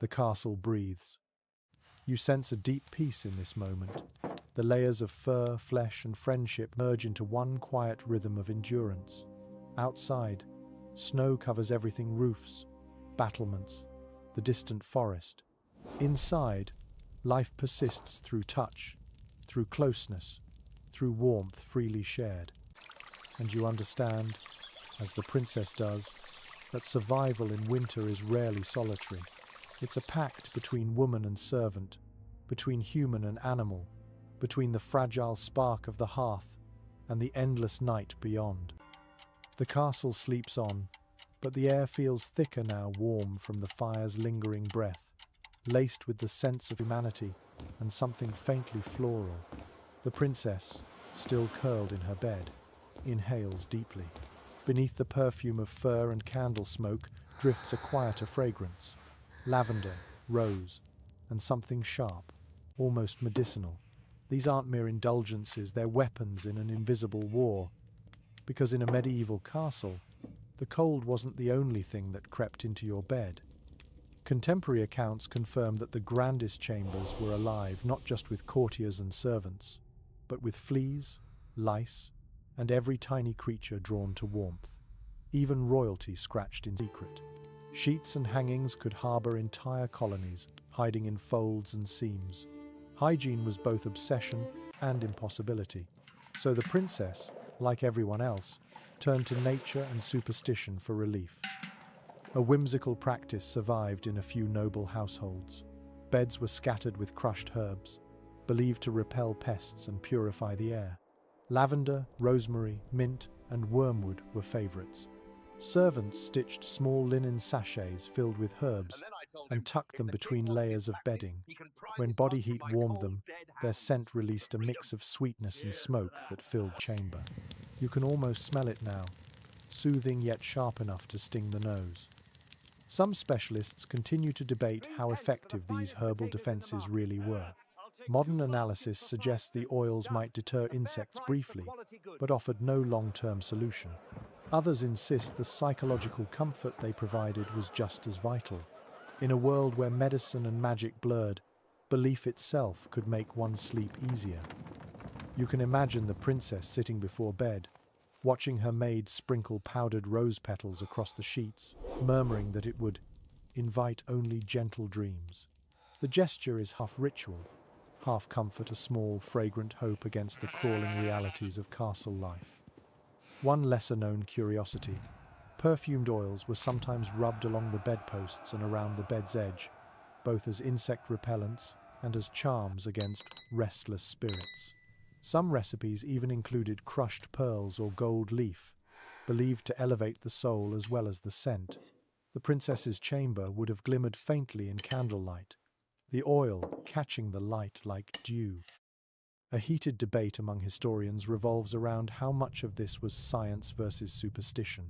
The castle breathes. You sense a deep peace in this moment. The layers of fur, flesh, and friendship merge into one quiet rhythm of endurance. Outside, snow covers everything: roofs, battlements, the distant forest. Inside, life persists through touch, through closeness, through warmth freely shared. And you understand, as the princess does, that survival in winter is rarely solitary. It's a pact between woman and servant, between human and animal, between the fragile spark of the hearth and the endless night beyond. The castle sleeps on, but the air feels thicker now, warm from the fire's lingering breath, laced with the sense of humanity and something faintly floral. The princess, still curled in her bed, inhales deeply. Beneath the perfume of fur and candle smoke drifts a quieter fragrance. Lavender, rose, and something sharp, almost medicinal. These aren't mere indulgences, they're weapons in an invisible war. Because in a medieval castle, the cold wasn't the only thing that crept into your bed. Contemporary accounts confirm that the grandest chambers were alive not just with courtiers and servants, but with fleas, lice, and every tiny creature drawn to warmth. Even royalty scratched in secret. Sheets and hangings could harbour entire colonies, hiding in folds and seams. Hygiene was both obsession and impossibility. So the princess, like everyone else, turned to nature and superstition for relief. A whimsical practice survived in a few noble households. Beds were scattered with crushed herbs, believed to repel pests and purify the air. Lavender, rosemary, mint, and wormwood were favourites. Servants stitched small linen sachets filled with herbs and tucked them between layers of bedding. When body heat warmed them, their scent released a mix of sweetness and smoke that filled the chamber. You can almost smell it now, soothing yet sharp enough to sting the nose. Some specialists continue to debate how effective these herbal defenses really were. Modern analysis suggests the oils might deter insects briefly, but offered no long-term solution. Others insist the psychological comfort they provided was just as vital. In a world where medicine and magic blurred, belief itself could make one's sleep easier. You can imagine the princess sitting before bed, watching her maid sprinkle powdered rose petals across the sheets, murmuring that it would invite only gentle dreams. The gesture is half ritual, half comfort, a small, fragrant hope against the crawling realities of castle life. One lesser-known curiosity: perfumed oils were sometimes rubbed along the bedposts and around the bed's edge, both as insect repellents and as charms against restless spirits. Some recipes even included crushed pearls or gold leaf, believed to elevate the soul as well as the scent. The princess's chamber would have glimmered faintly in candlelight, the oil catching the light like dew. A heated debate among historians revolves around how much of this was science versus superstition.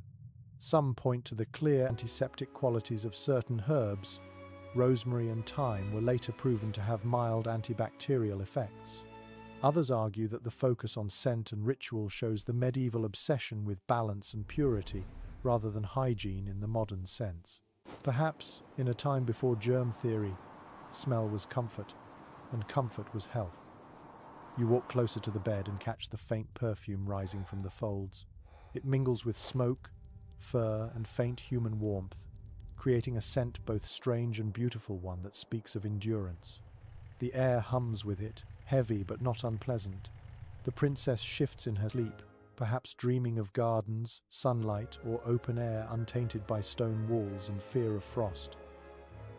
Some point to the clear antiseptic qualities of certain herbs. Rosemary and thyme were later proven to have mild antibacterial effects. Others argue that the focus on scent and ritual shows the medieval obsession with balance and purity, rather than hygiene in the modern sense. Perhaps, in a time before germ theory, smell was comfort, and comfort was health. You walk closer to the bed and catch the faint perfume rising from the folds. It mingles with smoke, fur, and faint human warmth, creating a scent both strange and beautiful one that speaks of endurance. The air hums with it, heavy but not unpleasant. The princess shifts in her sleep, perhaps dreaming of gardens, sunlight, or open air untainted by stone walls and fear of frost.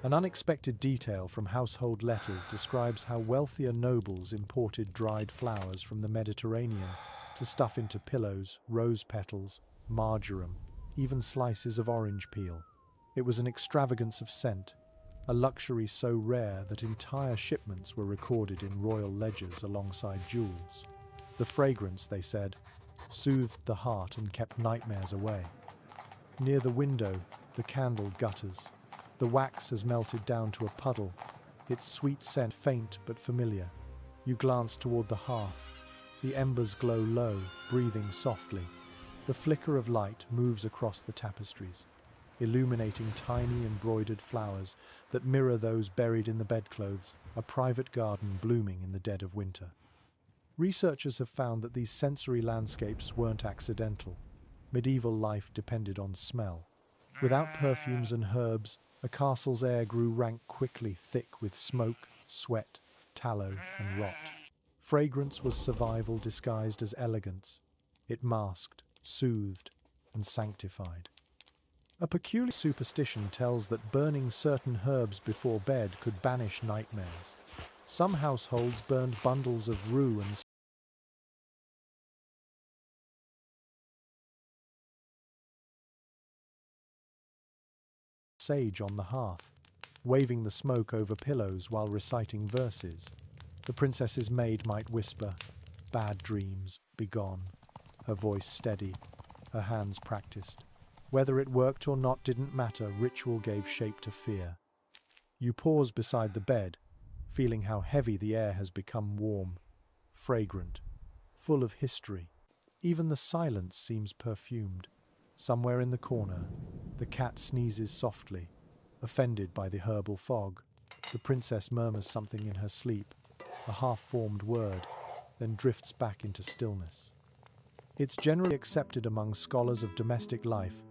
An unexpected detail from household letters describes how wealthier nobles imported dried flowers from the Mediterranean to stuff into pillows, rose petals, marjoram, even slices of orange peel. It was an extravagance of scent, a luxury so rare that entire shipments were recorded in royal ledgers alongside jewels. The fragrance, they said, soothed the heart and kept nightmares away. Near the window, the candle gutters. The wax has melted down to a puddle, its sweet scent faint but familiar. You glance toward the hearth. The embers glow low, breathing softly. The flicker of light moves across the tapestries, illuminating tiny embroidered flowers that mirror those buried in the bedclothes, a private garden blooming in the dead of winter. Researchers have found that these sensory landscapes weren't accidental. Medieval life depended on smell. Without perfumes and herbs, a castle's air grew rank quickly, thick with smoke, sweat, tallow, and rot. Fragrance was survival disguised as elegance. It masked, soothed, and sanctified. A peculiar superstition tells that burning certain herbs before bed could banish nightmares. Some households burned bundles of rue and sage on the hearth, waving the smoke over pillows while reciting verses. The princess's maid might whisper, "Bad dreams, begone," her voice steady, her hands practiced. Whether it worked or not didn't matter, ritual gave shape to fear. You pause beside the bed, feeling how heavy the air has become, warm, fragrant, full of history. Even the silence seems perfumed. Somewhere in the corner, the cat sneezes softly, offended by the herbal fog. The princess murmurs something in her sleep, a half-formed word, then drifts back into stillness. It's generally accepted among scholars of domestic life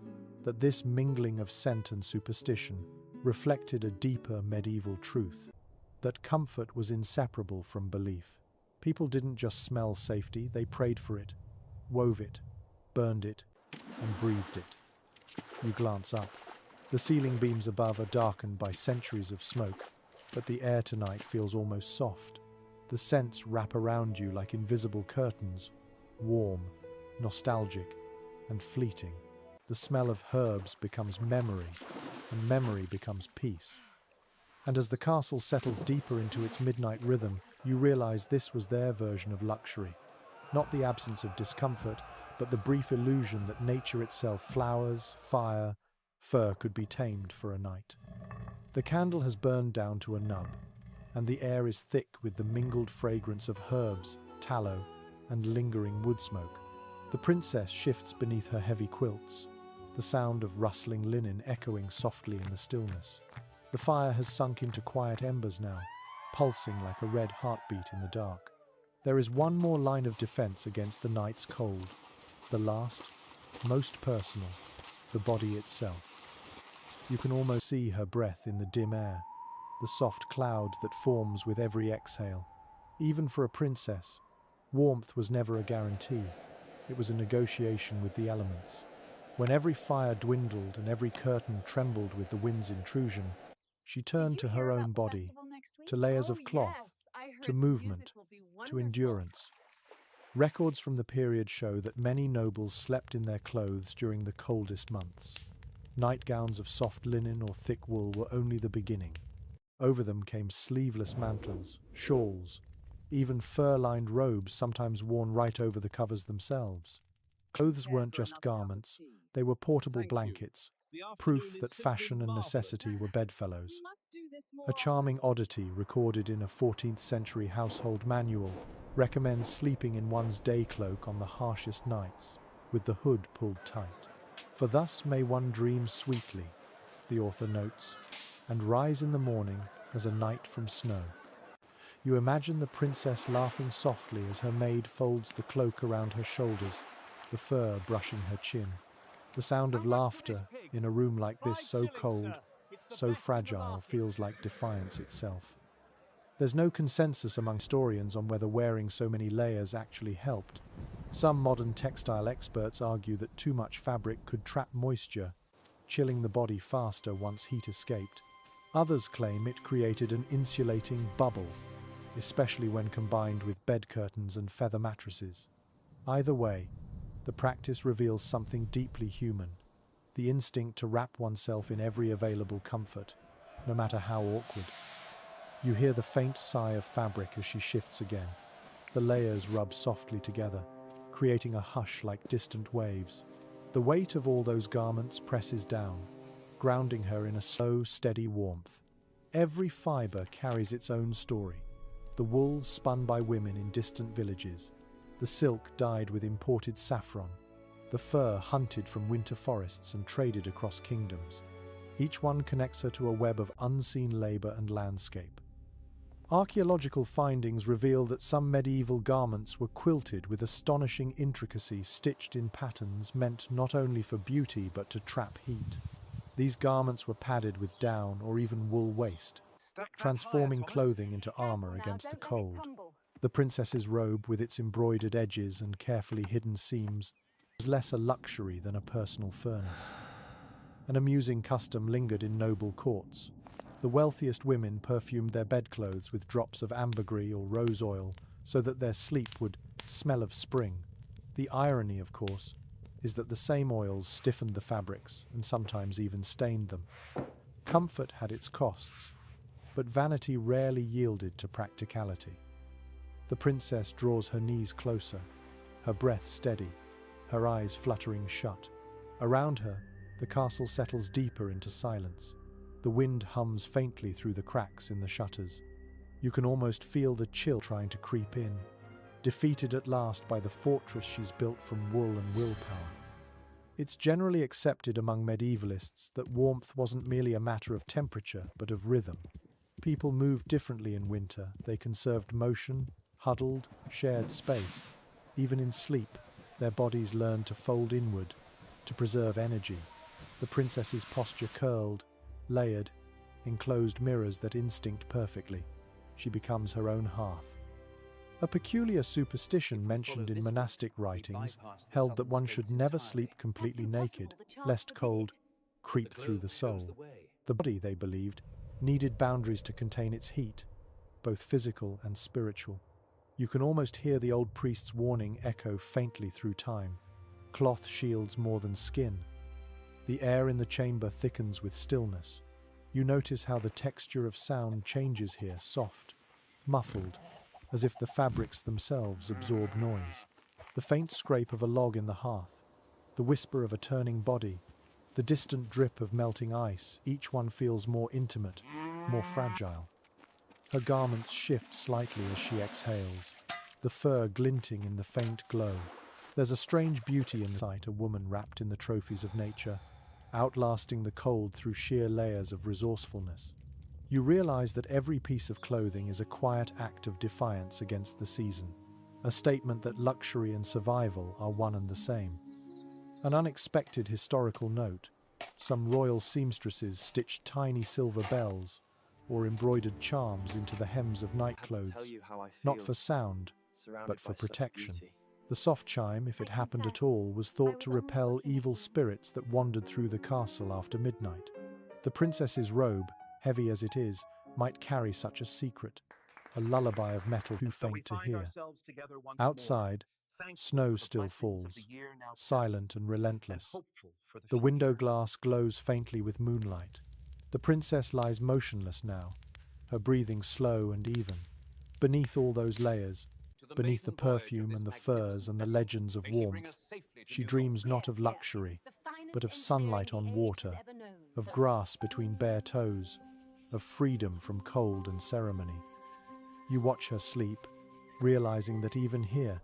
that this mingling of scent and superstition reflected a deeper medieval truth, that comfort was inseparable from belief. People didn't just smell safety, they prayed for it, wove it, burned it, and breathed it. You glance up. The ceiling beams above are darkened by centuries of smoke, but the air tonight feels almost soft. The scents wrap around you like invisible curtains, warm, nostalgic, and fleeting. The smell of herbs becomes memory, and memory becomes peace. And as the castle settles deeper into its midnight rhythm, you realize this was their version of luxury. Not the absence of discomfort, but the brief illusion that nature itself, flowers, fire, fur, could be tamed for a night. The candle has burned down to a nub, and the air is thick with the mingled fragrance of herbs, tallow, and lingering wood smoke. The princess shifts beneath her heavy quilts, the sound of rustling linen echoing softly in the stillness. The fire has sunk into quiet embers now, pulsing like a red heartbeat in the dark. There is one more line of defense against the night's cold. The last, most personal, the body itself. You can almost see her breath in the dim air, the soft cloud that forms with every exhale. Even for a princess, warmth was never a guarantee. It was a negotiation with the elements. When every fire dwindled and every curtain trembled with the wind's intrusion, she turned to her own body, to layers of cloth, to movement, to endurance. Records from the period show that many nobles slept in their clothes during the coldest months. Nightgowns of soft linen or thick wool were only the beginning. Over them came sleeveless mantles, shawls, even fur-lined robes sometimes worn right over the covers themselves. Clothes weren't just garments, they were portable blankets, proof that fashion and necessity were bedfellows. A charming oddity recorded in a 14th century household manual recommends sleeping in one's day cloak on the harshest nights, with the hood pulled tight. For thus may one dream sweetly, the author notes, and rise in the morning as a knight from snow. You imagine the princess laughing softly as her maid folds the cloak around her shoulders, the fur brushing her chin. The sound of laughter in a room like this, so cold, so fragile, feels like defiance itself. There's no consensus among historians on whether wearing so many layers actually helped. Some modern textile experts argue that too much fabric could trap moisture, chilling the body faster once heat escaped. Others claim it created an insulating bubble, especially when combined with bed curtains and feather mattresses. Either way, the practice reveals something deeply human, the instinct to wrap oneself in every available comfort, no matter how awkward. You hear the faint sigh of fabric as she shifts again. The layers rub softly together, creating a hush like distant waves. The weight of all those garments presses down, grounding her in a slow, steady warmth. Every fiber carries its own story. The wool spun by women in distant villages, the silk dyed with imported saffron, the fur hunted from winter forests and traded across kingdoms. Each one connects her to a web of unseen labor and landscape. Archaeological findings reveal that some medieval garments were quilted with astonishing intricacy, stitched in patterns meant not only for beauty but to trap heat. These garments were padded with down or even wool waist, transforming clothing into armor against the cold. The princess's robe, with its embroidered edges and carefully hidden seams, was less a luxury than a personal furnace. An amusing custom lingered in noble courts. The wealthiest women perfumed their bedclothes with drops of ambergris or rose oil so that their sleep would smell of spring. The irony, of course, is that the same oils stiffened the fabrics and sometimes even stained them. Comfort had its costs, but vanity rarely yielded to practicality. The princess draws her knees closer, her breath steady, her eyes fluttering shut. Around her, the castle settles deeper into silence. The wind hums faintly through the cracks in the shutters. You can almost feel the chill trying to creep in, defeated at last by the fortress she's built from wool and willpower. It's generally accepted among medievalists that warmth wasn't merely a matter of temperature, but of rhythm. People moved differently in winter. They conserved motion, huddled, shared space. Even in sleep, their bodies learned to fold inward, to preserve energy. The princess's posture curled, layered, enclosed mirrors that instinct perfectly. She becomes her own hearth. A peculiar superstition mentioned in monastic writings held that one should never sleep completely naked, lest cold creep through the soul. The body, they believed, needed boundaries to contain its heat, both physical and spiritual. You can almost hear the old priest's warning echo faintly through time. Cloth shields more than skin. The air in the chamber thickens with stillness. You notice how the texture of sound changes here, soft, muffled, as if the fabrics themselves absorb noise. The faint scrape of a log in the hearth, the whisper of a turning body, the distant drip of melting ice, each one feels more intimate, more fragile. Her garments shift slightly as she exhales, the fur glinting in the faint glow. There's a strange beauty in the sight, a woman wrapped in the trophies of nature, outlasting the cold through sheer layers of resourcefulness. You realize that every piece of clothing is a quiet act of defiance against the season, a statement that luxury and survival are one and the same. An unexpected historical note: some royal seamstresses stitched tiny silver bells or embroidered charms into the hems of nightclothes, not for sound, but for protection. The soft chime, if it happened at all, was thought to repel evil spirits that wandered through the castle after midnight. The princess's robe, heavy as it is, might carry such a secret, a lullaby of metal too faint to hear. Outside, snow still falls, silent and relentless. The window glass glows faintly with moonlight. The princess lies motionless now, her breathing slow and even. Beneath all those layers, beneath the perfume and the furs and the legends of warmth, she dreams not of luxury, but of sunlight on water, of grass between bare toes, of freedom from cold and ceremony. You watch her sleep, realizing that even here,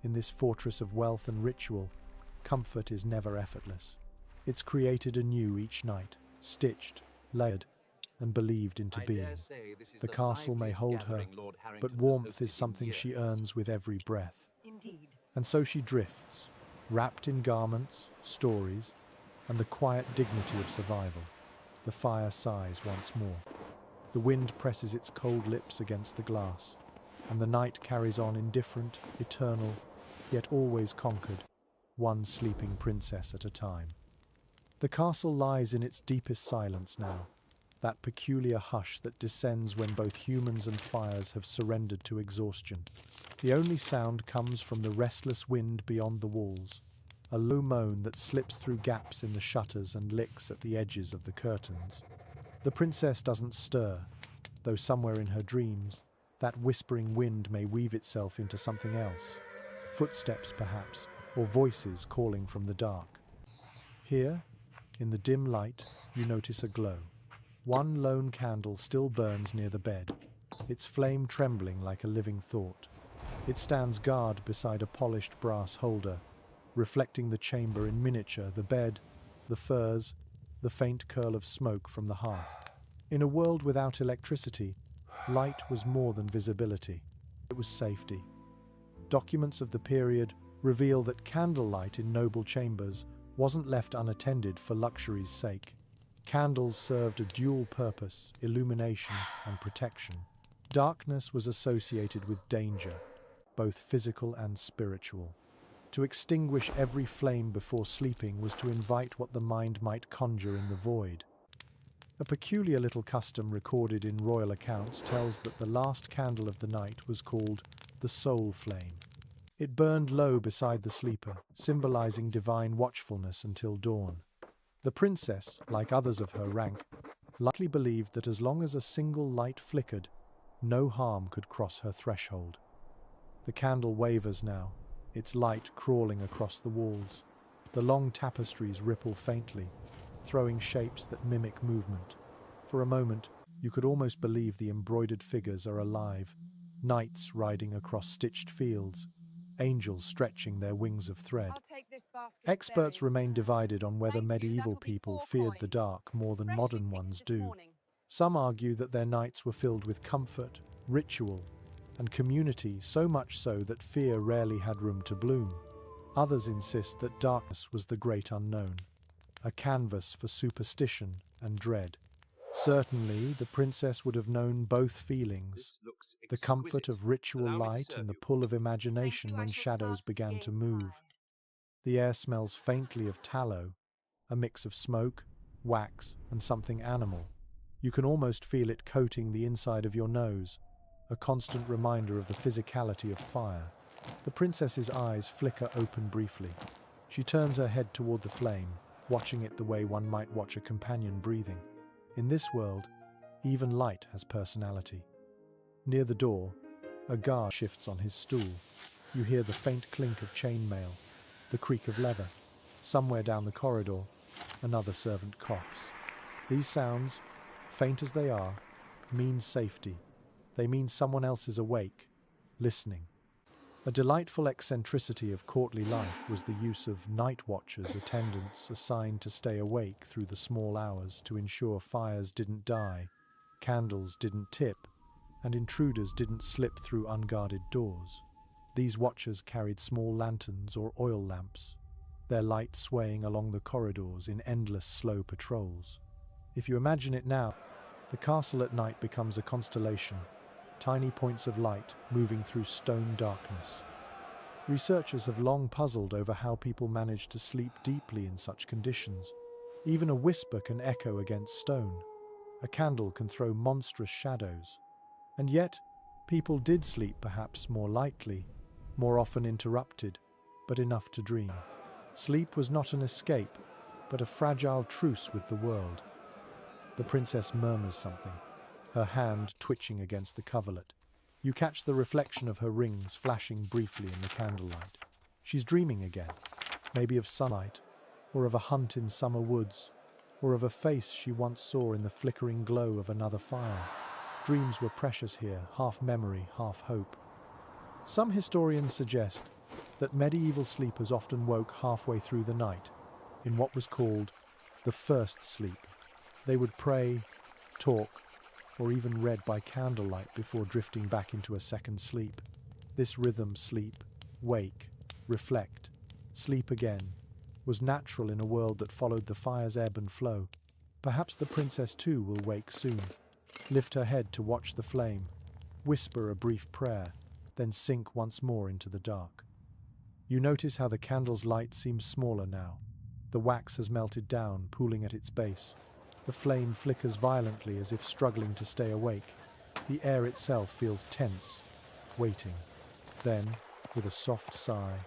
in this fortress of wealth and ritual, comfort is never effortless. It's created anew each night, stitched, layered, and believed into being. The castle may hold her, but warmth is something she earns with every breath. And so she drifts, wrapped in garments, stories, and the quiet dignity of survival. The fire sighs once more. The wind presses its cold lips against the glass, and the night carries on indifferent, eternal, yet always conquered, one sleeping princess at a time. The castle lies in its deepest silence now, that peculiar hush that descends when both humans and fires have surrendered to exhaustion. The only sound comes from the restless wind beyond the walls, a low moan that slips through gaps in the shutters and licks at the edges of the curtains. The princess doesn't stir, though somewhere in her dreams, that whispering wind may weave itself into something else. Footsteps, perhaps, or voices calling from the dark. Here, in the dim light, you notice a glow. One lone candle still burns near the bed, its flame trembling like a living thought. It stands guard beside a polished brass holder, reflecting the chamber in miniature, the bed, the furs, the faint curl of smoke from the hearth. In a world without electricity, light was more than visibility. It was safety. Documents of the period reveal that candlelight in noble chambers wasn't left unattended for luxury's sake. Candles served a dual purpose, illumination and protection. Darkness was associated with danger, both physical and spiritual. To extinguish every flame before sleeping was to invite what the mind might conjure in the void. A peculiar little custom recorded in royal accounts tells that the last candle of the night was called the soul flame. It burned low beside the sleeper, symbolizing divine watchfulness until dawn. The princess, like others of her rank, likely believed that as long as a single light flickered, no harm could cross her threshold. The candle wavers now, its light crawling across the walls. The long tapestries ripple faintly, throwing shapes that mimic movement. For a moment, you could almost believe the embroidered figures are alive, knights riding across stitched fields, angels stretching their wings of thread. Experts remain divided on whether medieval people feared the dark more than modern ones do. Some argue that their nights were filled with comfort, ritual, and community, so much so that fear rarely had room to bloom. Others insist that darkness was the great unknown, a canvas for superstition and dread. Certainly, the princess would have known both feelings, the comfort of ritual light and the pull of imagination when shadows began to move. The air smells faintly of tallow, a mix of smoke, wax, and something animal. You can almost feel it coating the inside of your nose, a constant reminder of the physicality of fire. The princess's eyes flicker open briefly. She turns her head toward the flame, watching it the way one might watch a companion breathing. In this world, even light has personality. Near the door, a guard shifts on his stool. You hear the faint clink of chainmail, the creak of leather. Somewhere down the corridor, another servant coughs. These sounds, faint as they are, mean safety. They mean someone else is awake, listening. A delightful eccentricity of courtly life was the use of night watchers, attendants assigned to stay awake through the small hours to ensure fires didn't die, candles didn't tip, and intruders didn't slip through unguarded doors. These watchers carried small lanterns or oil lamps, their light swaying along the corridors in endless slow patrols. If you imagine it now, the castle at night becomes a constellation, tiny points of light moving through stone darkness. Researchers have long puzzled over how people manage to sleep deeply in such conditions. Even a whisper can echo against stone. A candle can throw monstrous shadows. And yet, people did sleep perhaps more lightly, more often interrupted, but enough to dream. Sleep was not an escape, but a fragile truce with the world. The princess murmurs something. her hand twitching against the coverlet. You catch the reflection of her rings flashing briefly in the candlelight. She's dreaming again, maybe of sunlight, or of a hunt in summer woods, or of a face she once saw in the flickering glow of another fire. Dreams were precious here, half memory, half hope. Some historians suggest that medieval sleepers often woke halfway through the night, in what was called the first sleep. They would pray, talk, or even read by candlelight before drifting back into a second sleep. This rhythm, sleep, wake, reflect, sleep again, was natural in a world that followed the fire's ebb and flow. Perhaps the princess too will wake soon, lift her head to watch the flame, whisper a brief prayer, then sink once more into the dark. You notice how the candle's light seems smaller now. The wax has melted down, pooling at its base. The flame flickers violently as if struggling to stay awake. The air itself feels tense, waiting. Then, with a soft sigh,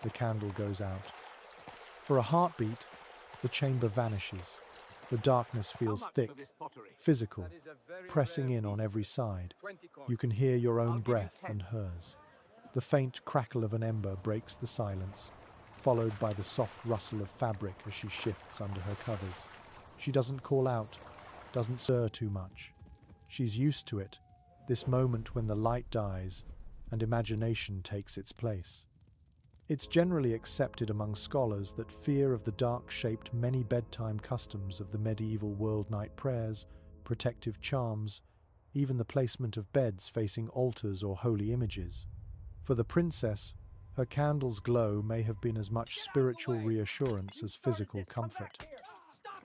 the candle goes out. For a heartbeat, the chamber vanishes. The darkness feels thick, physical, pressing in on every side. You can hear your own breath and hers. The faint crackle of an ember breaks the silence, followed by the soft rustle of fabric as she shifts under her covers. She doesn't call out, doesn't stir too much. She's used to it, this moment when the light dies and imagination takes its place. It's generally accepted among scholars that fear of the dark shaped many bedtime customs of the medieval world: night prayers, protective charms, even the placement of beds facing altars or holy images. For the princess, her candle's glow may have been as much spiritual reassurance as physical comfort.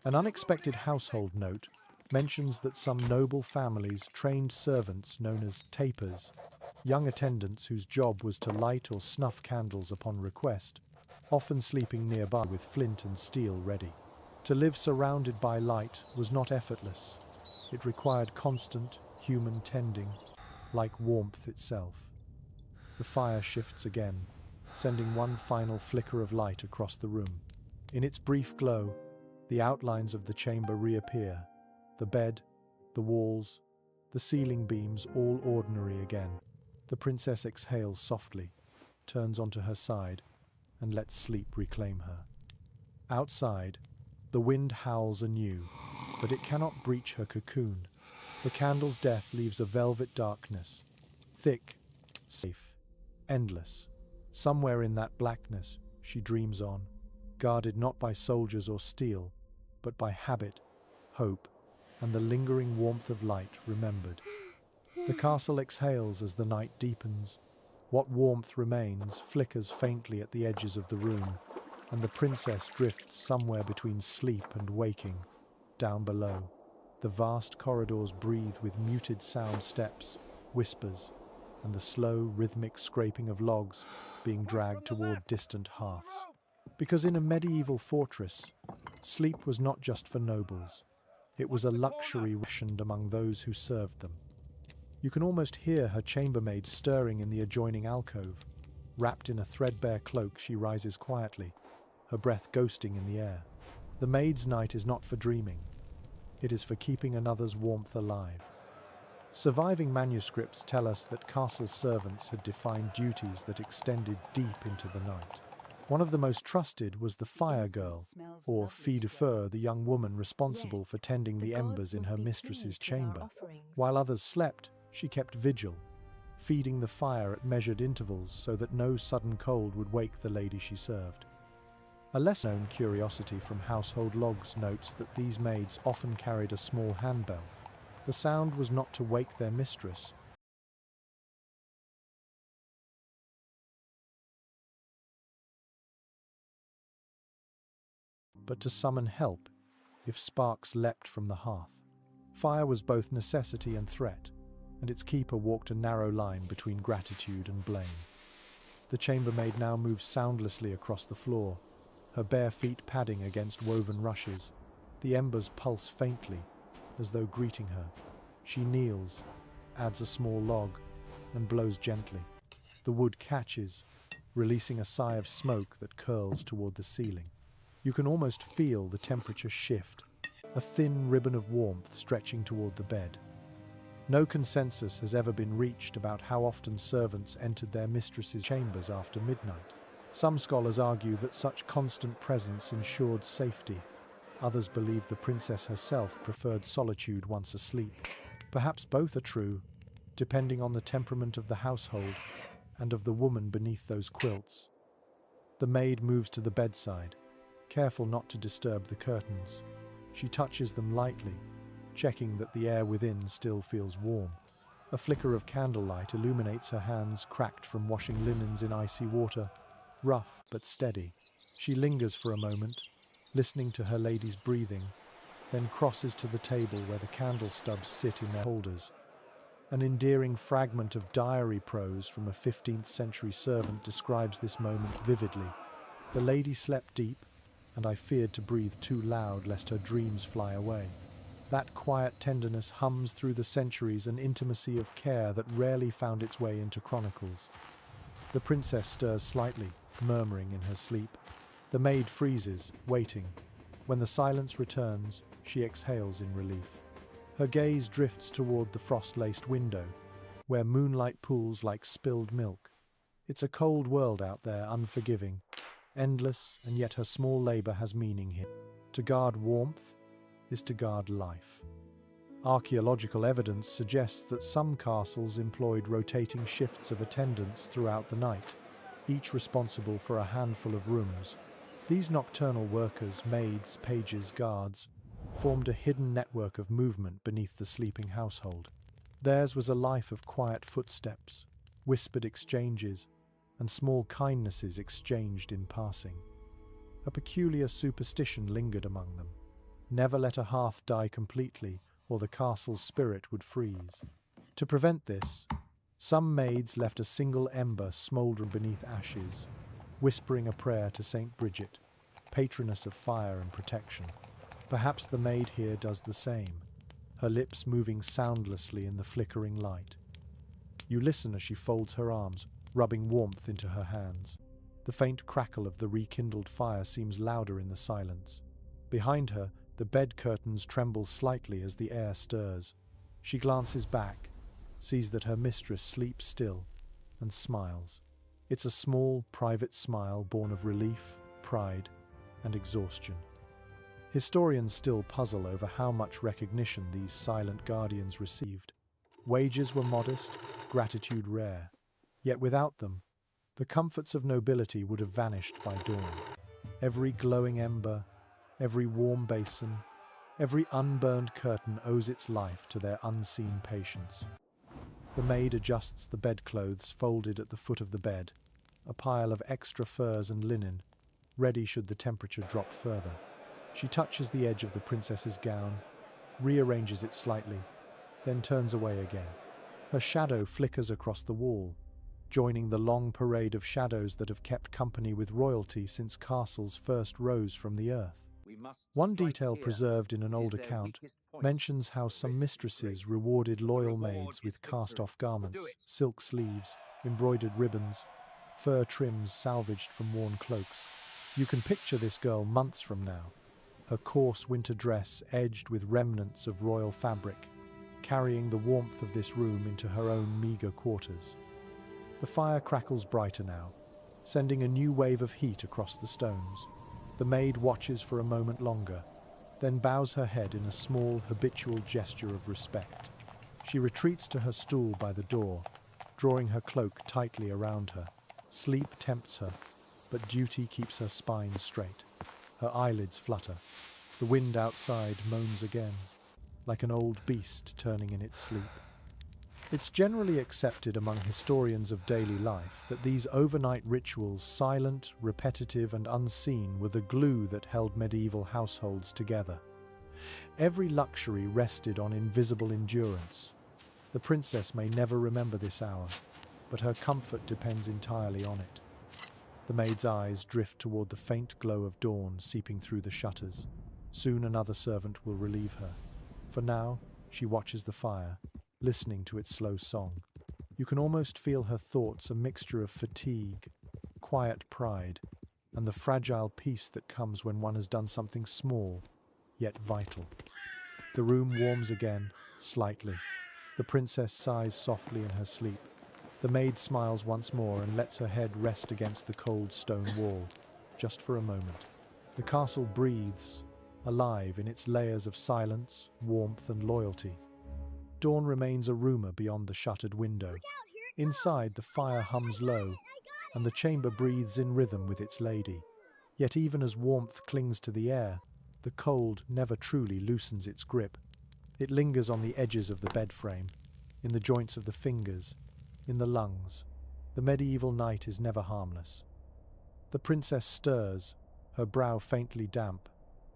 An unexpected household note mentions that some noble families trained servants known as tapers, young attendants whose job was to light or snuff candles upon request, often sleeping nearby with flint and steel ready. To live surrounded by light was not effortless. It required constant, human tending, like warmth itself. The fire shifts again, sending one final flicker of light across the room. In its brief glow, the outlines of the chamber reappear, the bed, the walls, the ceiling beams all ordinary again. The princess exhales softly, turns onto her side, and lets sleep reclaim her. Outside, the wind howls anew, but it cannot breach her cocoon. The candle's death leaves a velvet darkness, thick, safe, endless. Somewhere in that blackness, she dreams on, guarded not by soldiers or steel, but by habit, hope, and the lingering warmth of light remembered. The castle exhales as the night deepens. What warmth remains flickers faintly at the edges of the room, and the princess drifts somewhere between sleep and waking. Down below, the vast corridors breathe with muted sound, steps, whispers, and the slow, rhythmic scraping of logs being dragged toward distant hearths. Because in a medieval fortress, sleep was not just for nobles. It was a luxury rationed among those who served them. You can almost hear her chambermaid stirring in the adjoining alcove. Wrapped in a threadbare cloak, she rises quietly, her breath ghosting in the air. The maid's night is not for dreaming. It is for keeping another's warmth alive. Surviving manuscripts tell us that castle servants had defined duties that extended deep into the night. One of the most trusted was the fire girl, or fille de feu, the young woman responsible for tending the embers in her mistress's chamber. While others slept, she kept vigil, feeding the fire at measured intervals so that no sudden cold would wake the lady she served. A less-known curiosity from household logs notes that these maids often carried a small handbell. The sound was not to wake their mistress, but to summon help if sparks leapt from the hearth. Fire was both necessity and threat, and its keeper walked a narrow line between gratitude and blame. The chambermaid now moves soundlessly across the floor, her bare feet padding against woven rushes. The embers pulse faintly, as though greeting her. She kneels, adds a small log, and blows gently. The wood catches, releasing a sigh of smoke that curls toward the ceiling. You can almost feel the temperature shift, a thin ribbon of warmth stretching toward the bed. No consensus has ever been reached about how often servants entered their mistresses' chambers after midnight. Some scholars argue that such constant presence ensured safety. Others believe the princess herself preferred solitude once asleep. Perhaps both are true, depending on the temperament of the household and of the woman beneath those quilts. The maid moves to the bedside, careful not to disturb the curtains. She touches them lightly, checking that the air within still feels warm. A flicker of candlelight illuminates her hands cracked from washing linens in icy water, rough but steady. She lingers for a moment, listening to her lady's breathing, then crosses to the table where the candle stubs sit in their holders. An endearing fragment of diary prose from a 15th century servant describes this moment vividly. The lady slept deep, and I feared to breathe too loud lest her dreams fly away. That quiet tenderness hums through the centuries, an intimacy of care that rarely found its way into chronicles. The princess stirs slightly, murmuring in her sleep. The maid freezes, waiting. When the silence returns, she exhales in relief. Her gaze drifts toward the frost-laced window, where moonlight pools like spilled milk. It's a cold world out there, unforgiving, endless, and yet her small labor has meaning here. To guard warmth is to guard life. Archaeological evidence suggests that some castles employed rotating shifts of attendants throughout the night, each responsible for a handful of rooms. These nocturnal workers, maids, pages, guards, formed a hidden network of movement beneath the sleeping household. Theirs was a life of quiet footsteps, whispered exchanges, and small kindnesses exchanged in passing. A peculiar superstition lingered among them. Never let a hearth die completely, or the castle's spirit would freeze. To prevent this, some maids left a single ember smouldering beneath ashes, whispering a prayer to Saint Bridget, patroness of fire and protection. Perhaps the maid here does the same, her lips moving soundlessly in the flickering light. You listen as she folds her arms, rubbing warmth into her hands. The faint crackle of the rekindled fire seems louder in the silence. Behind her, the bed curtains tremble slightly as the air stirs. She glances back, sees that her mistress sleeps still, and smiles. It's a small, private smile born of relief, pride, and exhaustion. Historians still puzzle over how much recognition these silent guardians received. Wages were modest, gratitude rare. Yet without them, the comforts of nobility would have vanished by dawn. Every glowing ember, every warm basin, every unburned curtain owes its life to their unseen patience. The maid adjusts the bedclothes folded at the foot of the bed, a pile of extra furs and linen, ready should the temperature drop further. She touches the edge of the princess's gown, rearranges it slightly, then turns away again. Her shadow flickers across the wall, joining the long parade of shadows that have kept company with royalty since castles first rose from the earth. One detail preserved in an old account mentions how some mistresses rewarded loyal maids with cast-off garments, silk sleeves, embroidered ribbons, fur trims salvaged from worn cloaks. You can picture this girl months from now, her coarse winter dress edged with remnants of royal fabric, carrying the warmth of this room into her own meager quarters. The fire crackles brighter now, sending a new wave of heat across the stones. The maid watches for a moment longer, then bows her head in a small, habitual gesture of respect. She retreats to her stool by the door, drawing her cloak tightly around her. Sleep tempts her, but duty keeps her spine straight. Her eyelids flutter. The wind outside moans again, like an old beast turning in its sleep. It's generally accepted among historians of daily life that these overnight rituals, silent, repetitive, and unseen, were the glue that held medieval households together. Every luxury rested on invisible endurance. The princess may never remember this hour, but her comfort depends entirely on it. The maid's eyes drift toward the faint glow of dawn seeping through the shutters. Soon another servant will relieve her. For now, she watches the fire, listening to its slow song. You can almost feel her thoughts, a mixture of fatigue, quiet pride, and the fragile peace that comes when one has done something small, yet vital. The room warms again, slightly. The princess sighs softly in her sleep. The maid smiles once more and lets her head rest against the cold stone wall, just for a moment. The castle breathes, alive in its layers of silence, warmth, and loyalty. Dawn remains a rumor beyond the shuttered window. Inside, the fire hums low, and the chamber breathes in rhythm with its lady. Yet even as warmth clings to the air, the cold never truly loosens its grip. It lingers on the edges of the bed frame, in the joints of the fingers, in the lungs. The medieval night is never harmless. The princess stirs, her brow faintly damp.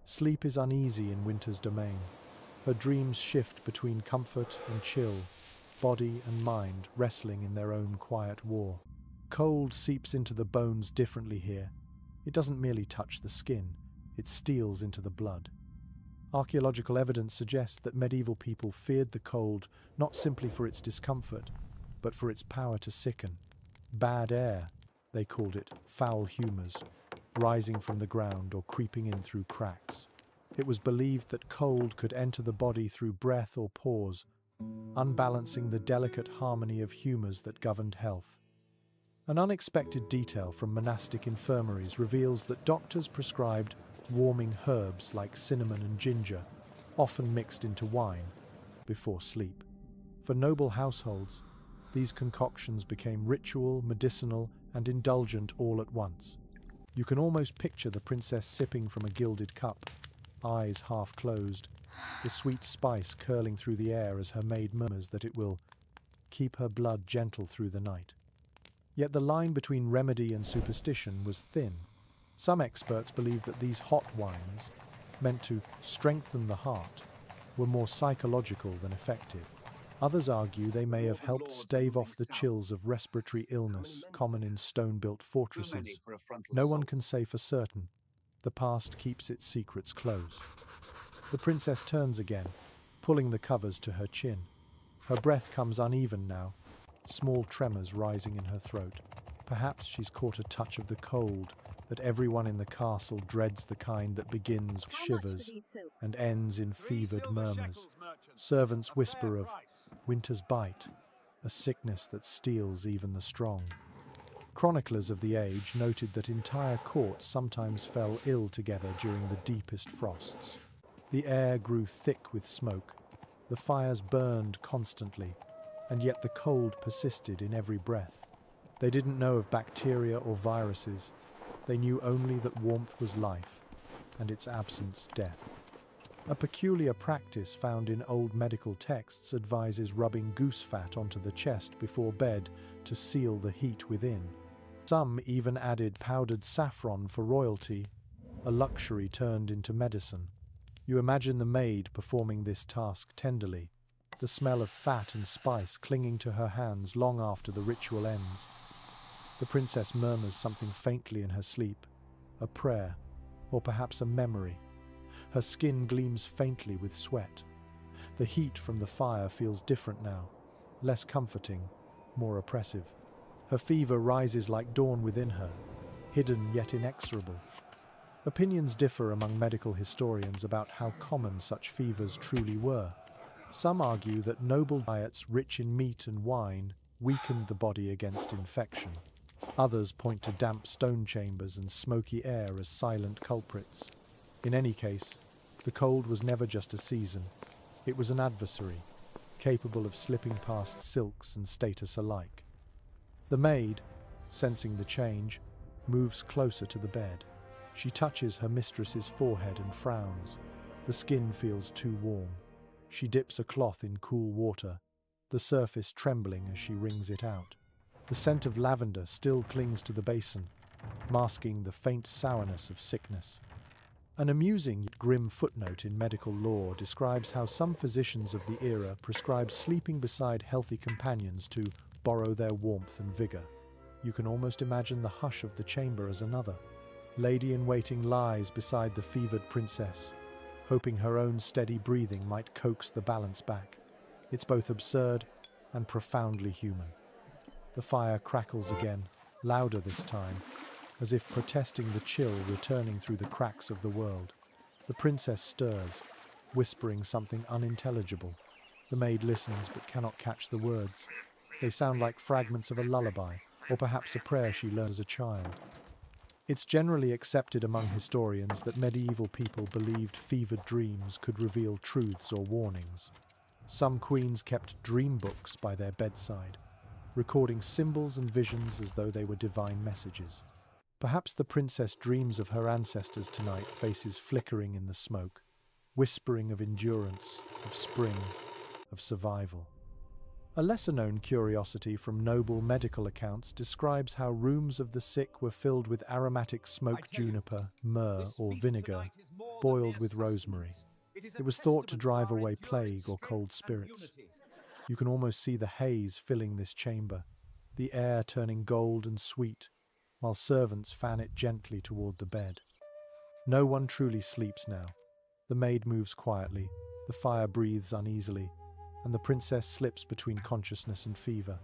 Sleep is uneasy in winter's domain. Her dreams shift between comfort and chill, body and mind wrestling in their own quiet war. Cold seeps into the bones differently here. It doesn't merely touch the skin, it steals into the blood. Archaeological evidence suggests that medieval people feared the cold not simply for its discomfort, but for its power to sicken. Bad air, they called it, foul humours, rising from the ground or creeping in through cracks. It was believed that cold could enter the body through breath or pores, unbalancing the delicate harmony of humours that governed health. An unexpected detail from monastic infirmaries reveals that doctors prescribed warming herbs like cinnamon and ginger, often mixed into wine, before sleep. For noble households, these concoctions became ritual, medicinal, and indulgent all at once. You can almost picture the princess sipping from a gilded cup, eyes half closed, the sweet spice curling through the air as her maid murmurs that it will keep her blood gentle through the night. Yet the line between remedy and superstition was thin. Some experts believe that these hot wines, meant to strengthen the heart, were more psychological than effective. Others argue they may have helped stave off the chills of respiratory illness common in stone-built fortresses. No one can say for certain. The past keeps its secrets close. The princess turns again, pulling the covers to her chin. Her breath comes uneven now, small tremors rising in her throat. Perhaps she's caught a touch of the cold that everyone in the castle dreads, the kind that begins with shivers and ends in fevered murmurs. Servants whisper of winter's bite, a sickness that steals even the strong. Chroniclers of the age noted that entire courts sometimes fell ill together during the deepest frosts. The air grew thick with smoke, the fires burned constantly, and yet the cold persisted in every breath. They didn't know of bacteria or viruses. They knew only that warmth was life, and its absence death. A peculiar practice found in old medical texts advises rubbing goose fat onto the chest before bed to seal the heat within. Some even added powdered saffron for royalty, a luxury turned into medicine. You imagine the maid performing this task tenderly, the smell of fat and spice clinging to her hands long after the ritual ends. The princess murmurs something faintly in her sleep, a prayer, or perhaps a memory. Her skin gleams faintly with sweat. The heat from the fire feels different now, less comforting, more oppressive. Her fever rises like dawn within her, hidden yet inexorable. Opinions differ among medical historians about how common such fevers truly were. Some argue that noble diets rich in meat and wine weakened the body against infection. Others point to damp stone chambers and smoky air as silent culprits. In any case, the cold was never just a season. It was an adversary, capable of slipping past silks and status alike. The maid, sensing the change, moves closer to the bed. She touches her mistress's forehead and frowns. The skin feels too warm. She dips a cloth in cool water, the surface trembling as she wrings it out. The scent of lavender still clings to the basin, masking the faint sourness of sickness. An amusing yet grim footnote in medical lore describes how some physicians of the era prescribed sleeping beside healthy companions to borrow their warmth and vigor. You can almost imagine the hush of the chamber as another. Lady-in-waiting lies beside the fevered princess, hoping her own steady breathing might coax the balance back. It's both absurd and profoundly human. The fire crackles again, louder this time, as if protesting the chill returning through the cracks of the world. The princess stirs, whispering something unintelligible. The maid listens but cannot catch the words. They sound like fragments of a lullaby, or perhaps a prayer she learned as a child. It's generally accepted among historians that medieval people believed fevered dreams could reveal truths or warnings. Some queens kept dream books by their bedside, recording symbols and visions as though they were divine messages. Perhaps the princess dreams of her ancestors tonight, faces flickering in the smoke, whispering of endurance, of spring, of survival. A lesser-known curiosity from noble medical accounts describes how rooms of the sick were filled with aromatic smoked juniper, myrrh, or vinegar, boiled with rosemary. It was thought to drive away plague or cold spirits. You can almost see the haze filling this chamber, the air turning gold and sweet, while servants fan it gently toward the bed. No one truly sleeps now. The maid moves quietly, the fire breathes uneasily, and the princess slips between consciousness and fever.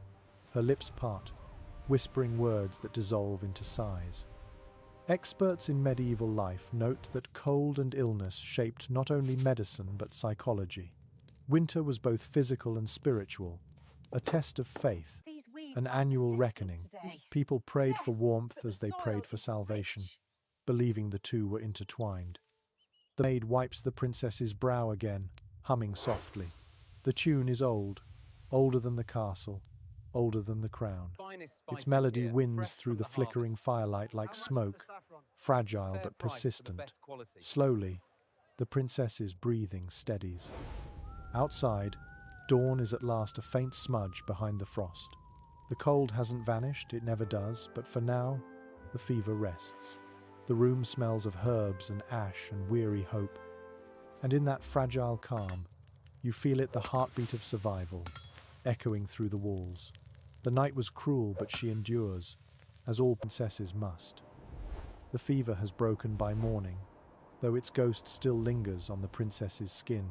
Her lips part, whispering words that dissolve into sighs. Experts in medieval life note that cold and illness shaped not only medicine but psychology. Winter was both physical and spiritual, a test of faith, an annual reckoning. People prayed for warmth as they prayed for salvation, believing the two were intertwined. The maid wipes the princess's brow again, humming softly. The tune is old, older than the castle, older than the crown. Its melody winds through the flickering firelight like smoke, fragile but persistent. Slowly, the princess's breathing steadies. Outside, dawn is at last a faint smudge behind the frost. The cold hasn't vanished, it never does, but for now, the fever rests. The room smells of herbs and ash and weary hope. And in that fragile calm, you feel it, the heartbeat of survival, echoing through the walls. The night was cruel, but she endures, as all princesses must. The fever has broken by morning, though its ghost still lingers on the princess's skin.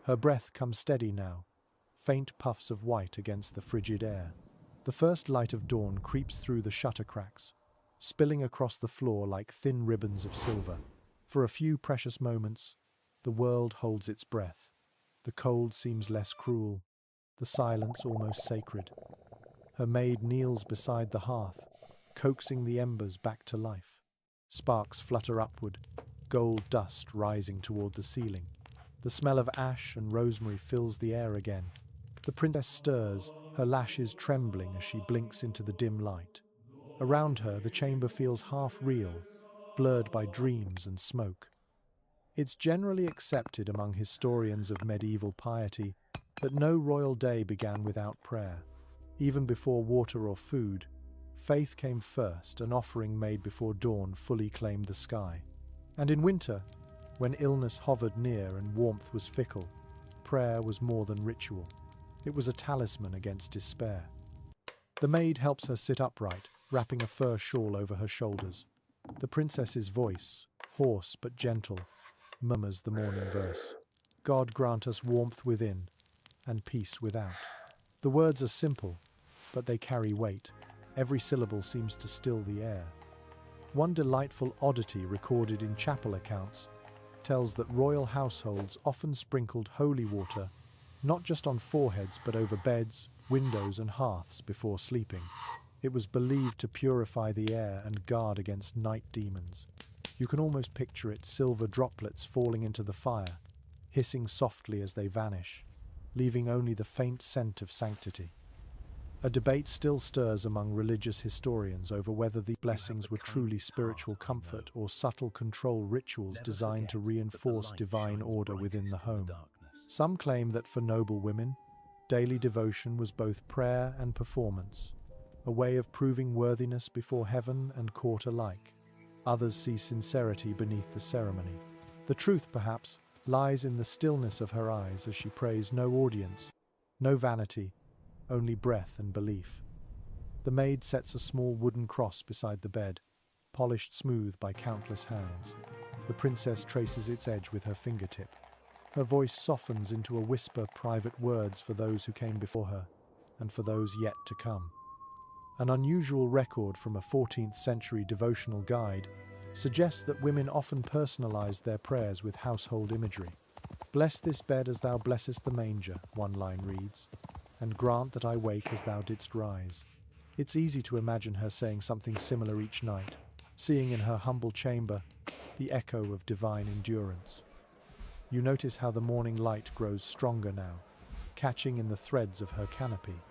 Her breath comes steady now, faint puffs of white against the frigid air. The first light of dawn creeps through the shutter cracks, spilling across the floor like thin ribbons of silver. For a few precious moments, the world holds its breath. The cold seems less cruel, the silence almost sacred. Her maid kneels beside the hearth, coaxing the embers back to life. Sparks flutter upward, gold dust rising toward the ceiling. The smell of ash and rosemary fills the air again. The princess stirs, her lashes trembling as she blinks into the dim light. Around her, the chamber feels half real, blurred by dreams and smoke. It's generally accepted among historians of medieval piety that no royal day began without prayer. Even before water or food, faith came first, an offering made before dawn fully claimed the sky. And in winter, when illness hovered near and warmth was fickle, prayer was more than ritual. It was a talisman against despair. The maid helps her sit upright, wrapping a fur shawl over her shoulders. The princess's voice, hoarse but gentle, murmurs the morning verse. God grant us warmth within and peace without. The words are simple, but they carry weight. Every syllable seems to still the air. One delightful oddity recorded in chapel accounts tells that royal households often sprinkled holy water not just on foreheads but over beds, windows and hearths before sleeping. It was believed to purify the air and guard against night demons. You can almost picture it, silver droplets falling into the fire, hissing softly as they vanish, leaving only the faint scent of sanctity. A debate still stirs among religious historians over whether the blessings were truly spiritual comfort or subtle control rituals designed to reinforce divine order within the home. Some claim that for noble women, daily devotion was both prayer and performance, a way of proving worthiness before heaven and court alike. Others see sincerity beneath the ceremony. The truth, perhaps, lies in the stillness of her eyes as she prays, no audience, no vanity, only breath and belief. The maid sets a small wooden cross beside the bed, polished smooth by countless hands. The princess traces its edge with her fingertip. Her voice softens into a whisper, private words for those who came before her and for those yet to come. An unusual record from a 14th century devotional guide suggests that women often personalized their prayers with household imagery. "Bless this bed as thou blessest the manger," one line reads, "and grant that I wake as thou didst rise." It's easy to imagine her saying something similar each night, seeing in her humble chamber the echo of divine endurance. You notice how the morning light grows stronger now, catching in the threads of her canopy.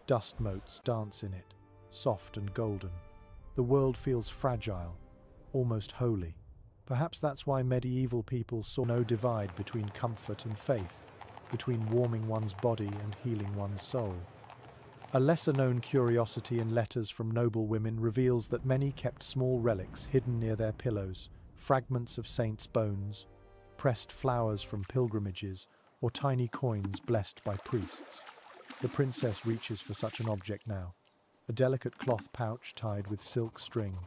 Dust motes dance in it, soft and golden. The world feels fragile, almost holy. Perhaps that's why medieval people saw no divide between comfort and faith, between warming one's body and healing one's soul. A lesser-known curiosity in letters from noble women reveals that many kept small relics hidden near their pillows, fragments of saints' bones, pressed flowers from pilgrimages, or tiny coins blessed by priests. The princess reaches for such an object now, a delicate cloth pouch tied with silk string.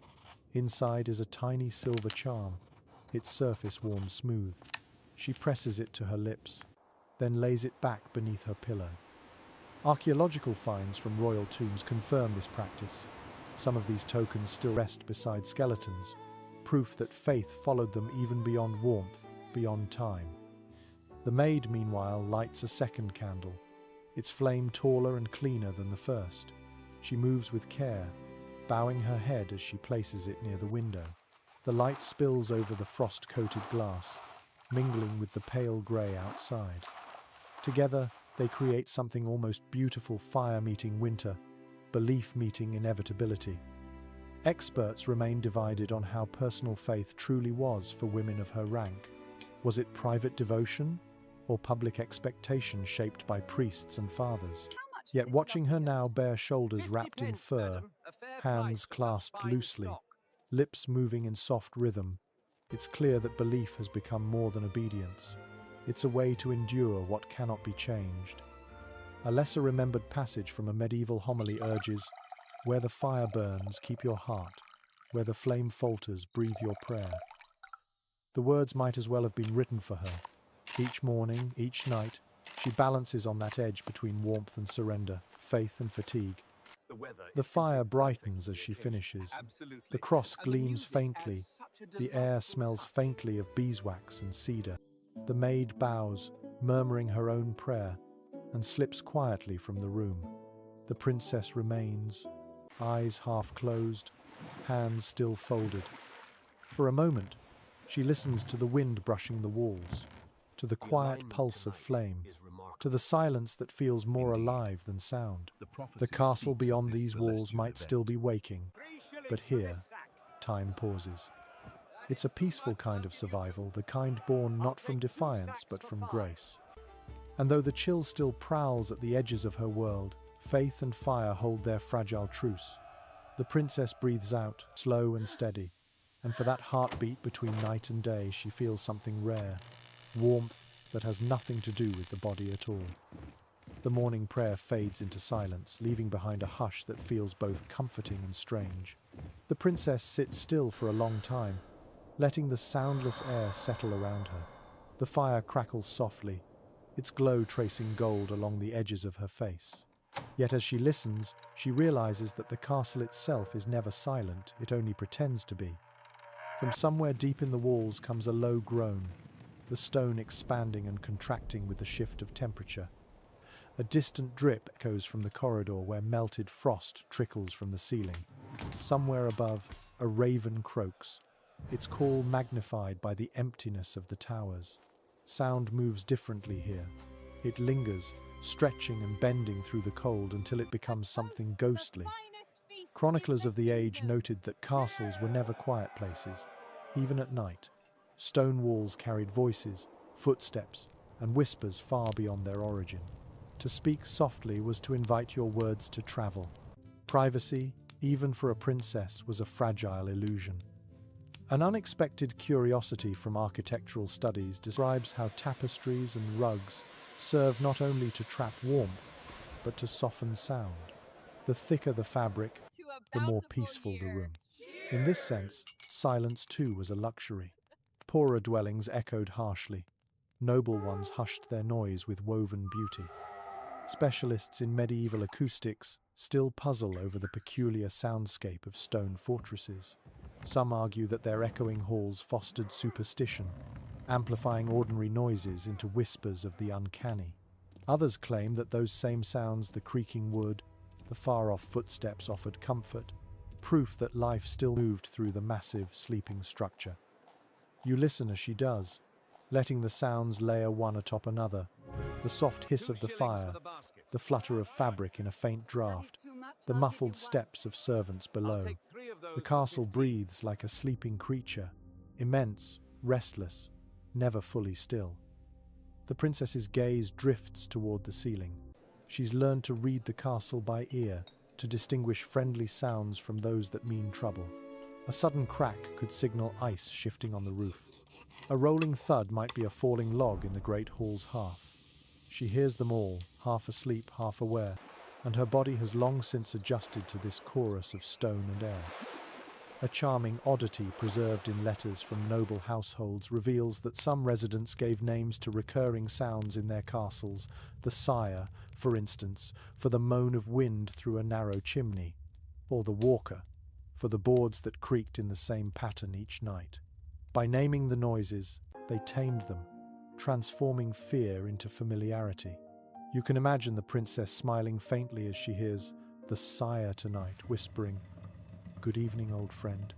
Inside is a tiny silver charm, its surface worn smooth. She presses it to her lips, then lays it back beneath her pillow. Archaeological finds from royal tombs confirm this practice. Some of these tokens still rest beside skeletons, proof that faith followed them even beyond warmth, beyond time. The maid, meanwhile, lights a second candle, its flame taller and cleaner than the first. She moves with care, bowing her head as she places it near the window. The light spills over the frost-coated glass, mingling with the pale grey outside. Together, they create something almost beautiful: fire meeting winter, belief meeting inevitability. Experts remain divided on how personal faith truly was for women of her rank. Was it private devotion or public expectation shaped by priests and fathers? Yet watching her now, bare shoulders wrapped in fur, hands clasped loosely, lips moving in soft rhythm, it's clear that belief has become more than obedience. It's a way to endure what cannot be changed. A lesser-remembered passage from a medieval homily urges, "Where the fire burns, keep your heart. Where the flame falters, breathe your prayer." The words might as well have been written for her. Each morning, each night, she balances on that edge between warmth and surrender, faith and fatigue. The fire brightens as she finishes. The cross gleams faintly. The air smells faintly of beeswax and cedar. The maid bows, murmuring her own prayer, and slips quietly from the room. The princess remains, eyes half closed, hands still folded. For a moment, she listens to the wind brushing the walls, to the quiet pulse of flame, to the silence that feels more alive than sound. The castle beyond these walls might still be waking, but here, time pauses. It's a peaceful kind of survival, the kind born not from defiance but from grace. And though the chill still prowls at the edges of her world, faith and fire hold their fragile truce. The princess breathes out, slow and steady, and for that heartbeat between night and day she feels something rare, warmth that has nothing to do with the body at all. The morning prayer fades into silence, leaving behind a hush that feels both comforting and strange. The princess sits still for a long time, letting the soundless air settle around her. The fire crackles softly, its glow tracing gold along the edges of her face. Yet as she listens, she realizes that the castle itself is never silent, it only pretends to be. From somewhere deep in the walls comes a low groan, the stone expanding and contracting with the shift of temperature. A distant drip echoes from the corridor where melted frost trickles from the ceiling. Somewhere above, a raven croaks, its call magnified by the emptiness of the towers. Sound moves differently here. It lingers, stretching and bending through the cold until it becomes something ghostly. Chroniclers of the age noted that castles were never quiet places, even at night. Stone walls carried voices, footsteps, and whispers far beyond their origin. To speak softly was to invite your words to travel. Privacy, even for a princess, was a fragile illusion. An unexpected curiosity from architectural studies describes how tapestries and rugs serve not only to trap warmth, but to soften sound. The thicker the fabric, the more peaceful the room. In this sense, silence too was a luxury. Poorer dwellings echoed harshly. Noble ones hushed their noise with woven beauty. Specialists in medieval acoustics still puzzle over the peculiar soundscape of stone fortresses. Some argue that their echoing halls fostered superstition, amplifying ordinary noises into whispers of the uncanny. Others claim that those same sounds, the creaking wood, the far-off footsteps, offered comfort, proof that life still moved through the massive, sleeping structure. You listen as she does, letting the sounds layer one atop another, the soft hiss of the fire, the flutter of fabric in a faint draft, the muffled steps of servants below. The castle breathes like a sleeping creature, immense, restless, never fully still. The princess's gaze drifts toward the ceiling. She's learned to read the castle by ear, to distinguish friendly sounds from those that mean trouble. A sudden crack could signal ice shifting on the roof. A rolling thud might be a falling log in the great hall's hearth. She hears them all, half asleep, half aware, and her body has long since adjusted to this chorus of stone and air. A charming oddity preserved in letters from noble households reveals that some residents gave names to recurring sounds in their castles, the sire, for instance, for the moan of wind through a narrow chimney, or the walker, for the boards that creaked in the same pattern each night. By naming the noises, they tamed them, transforming fear into familiarity. You can imagine the princess smiling faintly as she hears the sire tonight whispering, "Good evening, old friend."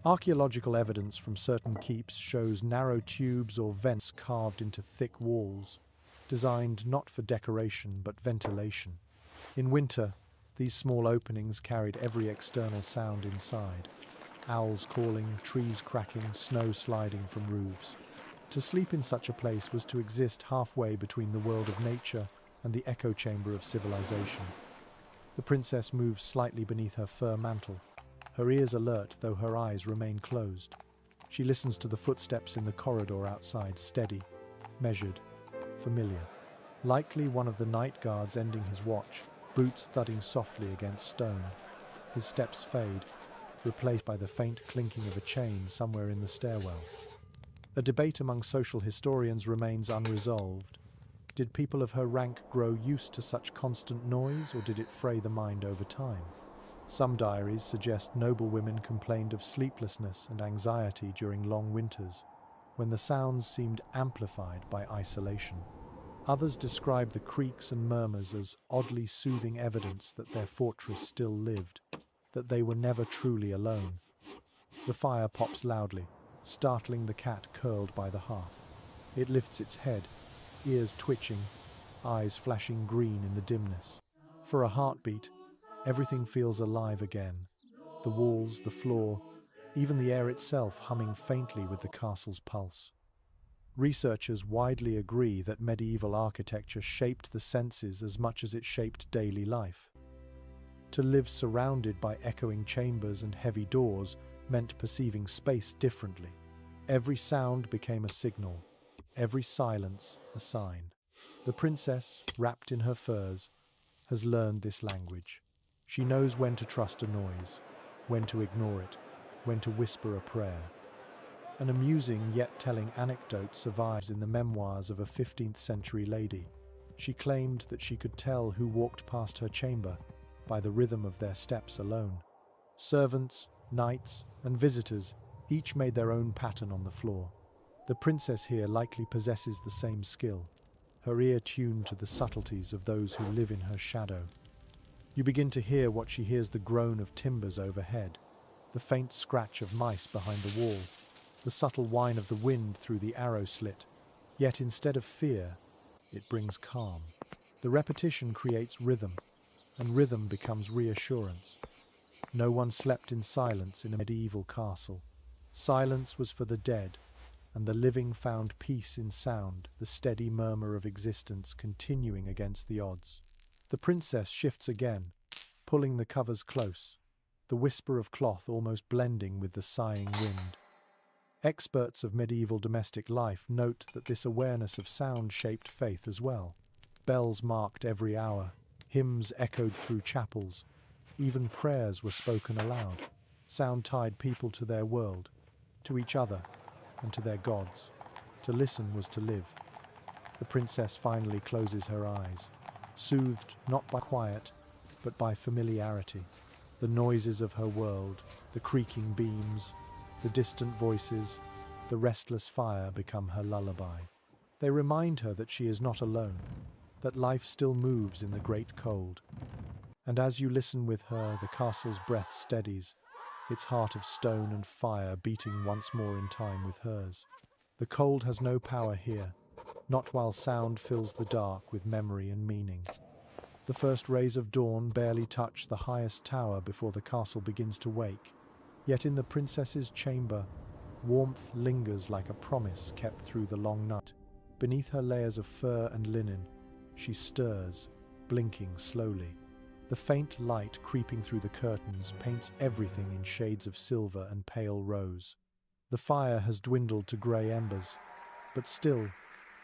Archaeological evidence from certain keeps shows narrow tubes or vents carved into thick walls, designed not for decoration but ventilation. In winter, these small openings carried every external sound inside: owls calling, trees cracking, snow sliding from roofs. To sleep in such a place was to exist halfway between the world of nature and the echo chamber of civilization. The princess moves slightly beneath her fur mantle, her ears alert though her eyes remain closed. She listens to the footsteps in the corridor outside, steady, measured, familiar. Likely one of the night guards ending his watch, boots thudding softly against stone. His steps fade, replaced by the faint clinking of a chain somewhere in the stairwell. A debate among social historians remains unresolved. Did people of her rank grow used to such constant noise, or did it fray the mind over time? Some diaries suggest noble women complained of sleeplessness and anxiety during long winters, when the sounds seemed amplified by isolation. Others describe the creaks and murmurs as oddly soothing evidence that their fortress still lived, that they were never truly alone. The fire pops loudly, startling the cat curled by the hearth. It lifts its head, ears twitching, eyes flashing green in the dimness. For a heartbeat, everything feels alive again. The walls, the floor, even the air itself humming faintly with the castle's pulse. Researchers widely agree that medieval architecture shaped the senses as much as it shaped daily life. To live surrounded by echoing chambers and heavy doors meant perceiving space differently. Every sound became a signal, every silence a sign. The princess, wrapped in her furs, has learned this language. She knows when to trust a noise, when to ignore it, when to whisper a prayer. An amusing yet telling anecdote survives in the memoirs of a 15th century lady. She claimed that she could tell who walked past her chamber by the rhythm of their steps alone. Servants, knights, and visitors each made their own pattern on the floor. The princess here likely possesses the same skill, her ear tuned to the subtleties of those who live in her shadow. You begin to hear what she hears: the groan of timbers overhead, the faint scratch of mice behind the wall, the subtle whine of the wind through the arrow slit. Yet instead of fear, it brings calm. The repetition creates rhythm, and rhythm becomes reassurance. No one slept in silence in a medieval castle. Silence was for the dead, and the living found peace in sound, the steady murmur of existence continuing against the odds. The princess shifts again, pulling the covers close, the whisper of cloth almost blending with the sighing wind. Experts of medieval domestic life note that this awareness of sound shaped faith as well. Bells marked every hour, hymns echoed through chapels, even prayers were spoken aloud. Sound tied people to their world, to each other, and to their gods. To listen was to live. The princess finally closes her eyes, soothed not by quiet, but by familiarity. The noises of her world, the creaking beams, the distant voices, the restless fire become her lullaby. They remind her that she is not alone, that life still moves in the great cold. And as you listen with her, the castle's breath steadies, its heart of stone and fire beating once more in time with hers. The cold has no power here, not while sound fills the dark with memory and meaning. The first rays of dawn barely touch the highest tower before the castle begins to wake. Yet in the princess's chamber, warmth lingers like a promise kept through the long night. Beneath her layers of fur and linen, she stirs, blinking slowly. The faint light creeping through the curtains paints everything in shades of silver and pale rose. The fire has dwindled to grey embers, but still,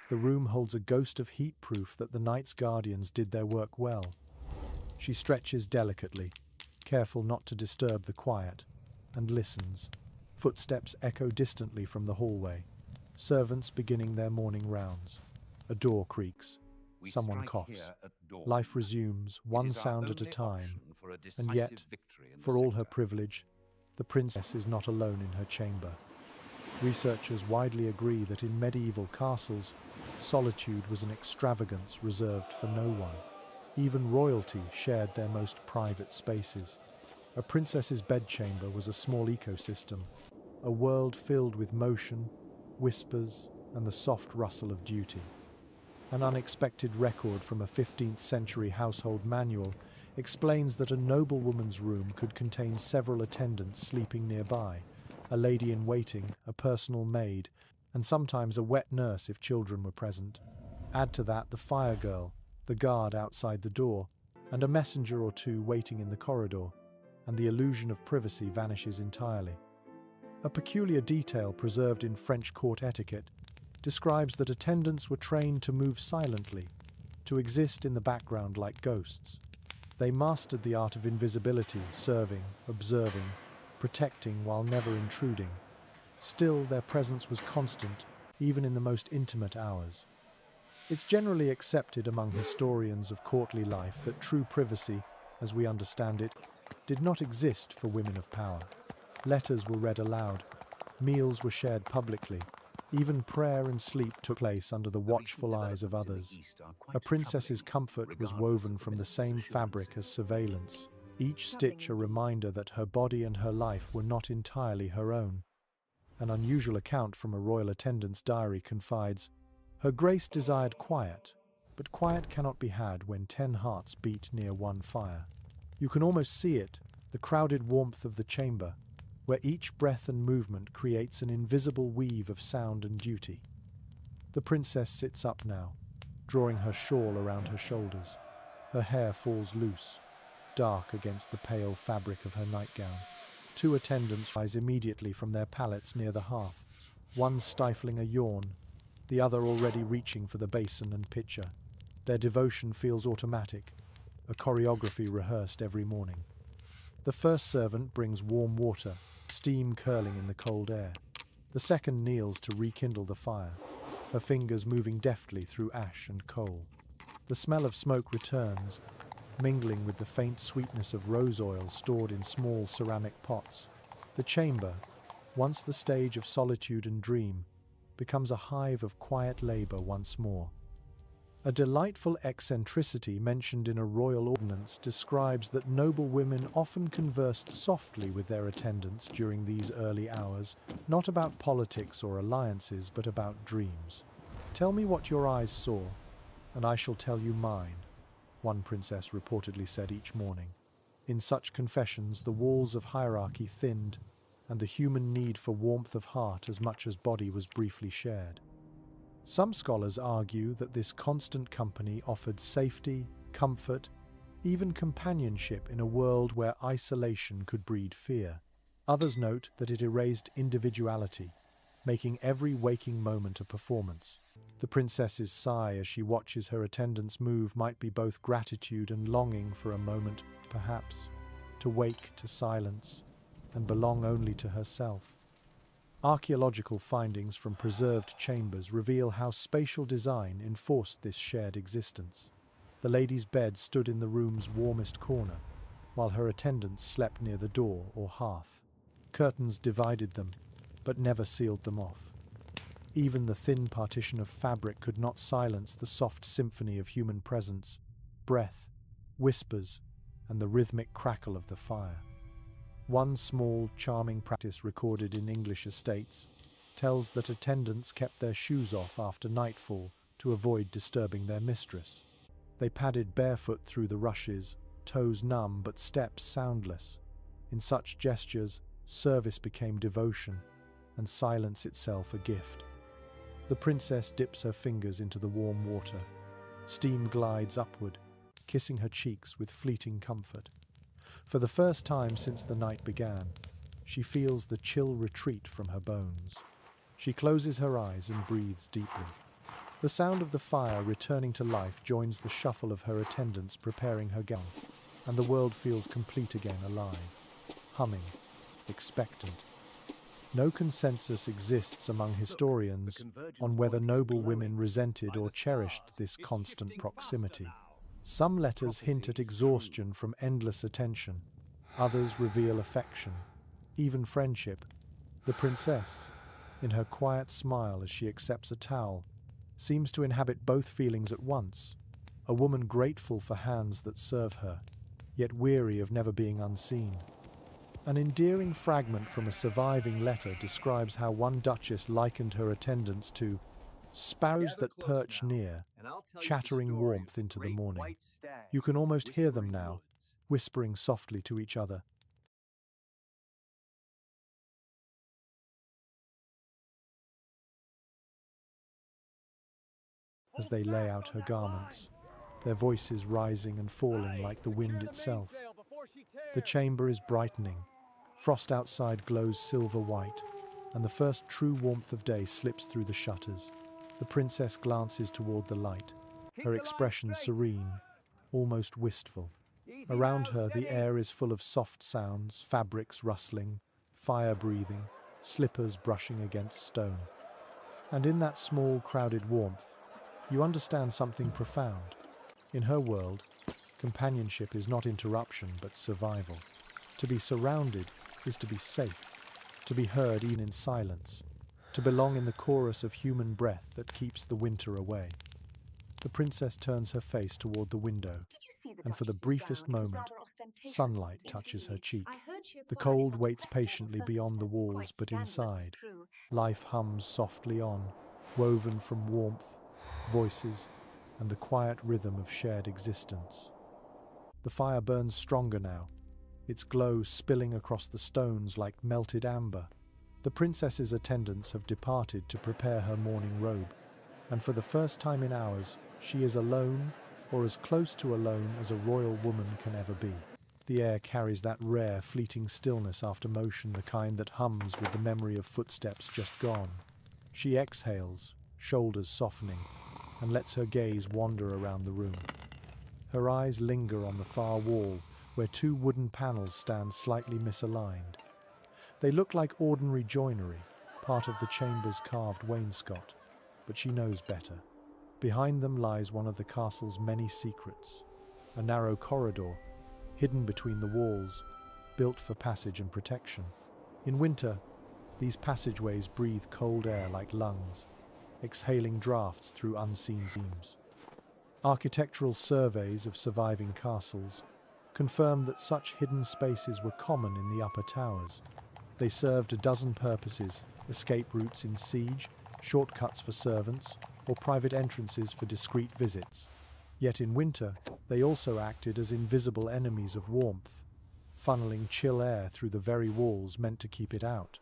the room holds a ghost of heat proof that the night's guardians did their work well. She stretches delicately, careful not to disturb the quiet, and listens. Footsteps echo distantly from the hallway, servants beginning their morning rounds. A door creaks. Someone coughs. Life resumes, one sound at a time, and yet, for all her privilege, the princess is not alone in her chamber. Researchers widely agree that in medieval castles, solitude was an extravagance reserved for no one. Even royalty shared their most private spaces. A princess's bedchamber was a small ecosystem, a world filled with motion, whispers, and the soft rustle of duty. An unexpected record from a 15th century household manual explains that a noblewoman's room could contain several attendants sleeping nearby, a lady in waiting, a personal maid, and sometimes a wet nurse if children were present. Add to that the fire girl, the guard outside the door, and a messenger or two waiting in the corridor, and the illusion of privacy vanishes entirely. A peculiar detail preserved in French court etiquette describes that attendants were trained to move silently, to exist in the background like ghosts. They mastered the art of invisibility, serving, observing, protecting while never intruding. Still, their presence was constant, even in the most intimate hours. It's generally accepted among historians of courtly life that true privacy, as we understand it, did not exist for women of power. Letters were read aloud, meals were shared publicly, even prayer and sleep took place under the watchful eyes of others. A princess's comfort was woven from the same fabric as surveillance, each stitch a reminder that her body and her life were not entirely her own. An unusual account from a royal attendant's diary confides, "Her Grace desired quiet, but quiet cannot be had when 10 hearts beat near one fire." You can almost see it, the crowded warmth of the chamber, where each breath and movement creates an invisible weave of sound and duty. The princess sits up now, drawing her shawl around her shoulders. Her hair falls loose, dark against the pale fabric of her nightgown. 2 attendants rise immediately from their pallets near the hearth, one stifling a yawn, the other already reaching for the basin and pitcher. Their devotion feels automatic, a choreography rehearsed every morning. The first servant brings warm water, steam curling in the cold air. The second kneels to rekindle the fire, her fingers moving deftly through ash and coal. The smell of smoke returns, mingling with the faint sweetness of rose oil stored in small ceramic pots. The chamber, once the stage of solitude and dream, becomes a hive of quiet labor once more. A delightful eccentricity mentioned in a royal ordinance describes that noble women often conversed softly with their attendants during these early hours, not about politics or alliances, but about dreams. "Tell me what your eyes saw, and I shall tell you mine," one princess reportedly said each morning. In such confessions, the walls of hierarchy thinned, and the human need for warmth of heart as much as body was briefly shared. Some scholars argue that this constant company offered safety, comfort, even companionship in a world where isolation could breed fear. Others note that it erased individuality, making every waking moment a performance. The princess's sigh as she watches her attendants move might be both gratitude and longing for a moment, perhaps, to wake to silence and belong only to herself. Archaeological findings from preserved chambers reveal how spatial design enforced this shared existence. The lady's bed stood in the room's warmest corner, while her attendants slept near the door or hearth. Curtains divided them, but never sealed them off. Even the thin partition of fabric could not silence the soft symphony of human presence, breath, whispers, and the rhythmic crackle of the fire. One small, charming practice recorded in English estates tells that attendants kept their shoes off after nightfall to avoid disturbing their mistress. They padded barefoot through the rushes, toes numb but steps soundless. In such gestures, service became devotion, and silence itself a gift. The princess dips her fingers into the warm water. Steam glides upward, kissing her cheeks with fleeting comfort. For the first time since the night began, she feels the chill retreat from her bones. She closes her eyes and breathes deeply. The sound of the fire returning to life joins the shuffle of her attendants preparing her gown, and the world feels complete again, alive, humming, expectant. No consensus exists among historians on whether noble women resented or cherished this constant proximity. Some letters hint at exhaustion from endless attention, others reveal affection, even friendship. The princess, in her quiet smile as she accepts a towel, seems to inhabit both feelings at once, a woman grateful for hands that serve her, yet weary of never being unseen. An endearing fragment from a surviving letter describes how one duchess likened her attendants to sparrows that perch near, chattering warmth into the morning. You can almost hear them now, whispering softly to each other. As they lay out her garments, their voices rising and falling like the wind itself. The chamber is brightening. Frost outside glows silver white, and the first true warmth of day slips through the shutters. The princess glances toward the light, her expression serene, almost wistful. Around her, the air is full of soft sounds, fabrics rustling, fire breathing, slippers brushing against stone. And in that small, crowded warmth, you understand something profound. In her world, companionship is not interruption but survival. To be surrounded is to be safe, to be heard even in silence, to belong in the chorus of human breath that keeps the winter away. The princess turns her face toward the window, and for the briefest moment, sunlight touches her cheek. The cold waits patiently beyond the walls, but inside, life hums softly on, woven from warmth, voices, and the quiet rhythm of shared existence. The fire burns stronger now, its glow spilling across the stones like melted amber. The princess's attendants have departed to prepare her morning robe, and for the first time in hours, she is alone, or as close to alone as a royal woman can ever be. The air carries that rare, fleeting stillness after motion, the kind that hums with the memory of footsteps just gone. She exhales, shoulders softening, and lets her gaze wander around the room. Her eyes linger on the far wall, where two wooden panels stand slightly misaligned. They look like ordinary joinery, part of the chamber's carved wainscot, but she knows better. Behind them lies one of the castle's many secrets, a narrow corridor, hidden between the walls, built for passage and protection. In winter, these passageways breathe cold air like lungs, exhaling drafts through unseen seams. Architectural surveys of surviving castles confirm that such hidden spaces were common in the upper towers. They served a dozen purposes: escape routes in siege, shortcuts for servants, or private entrances for discreet visits. Yet in winter, they also acted as invisible enemies of warmth, funneling chill air through the very walls meant to keep it out.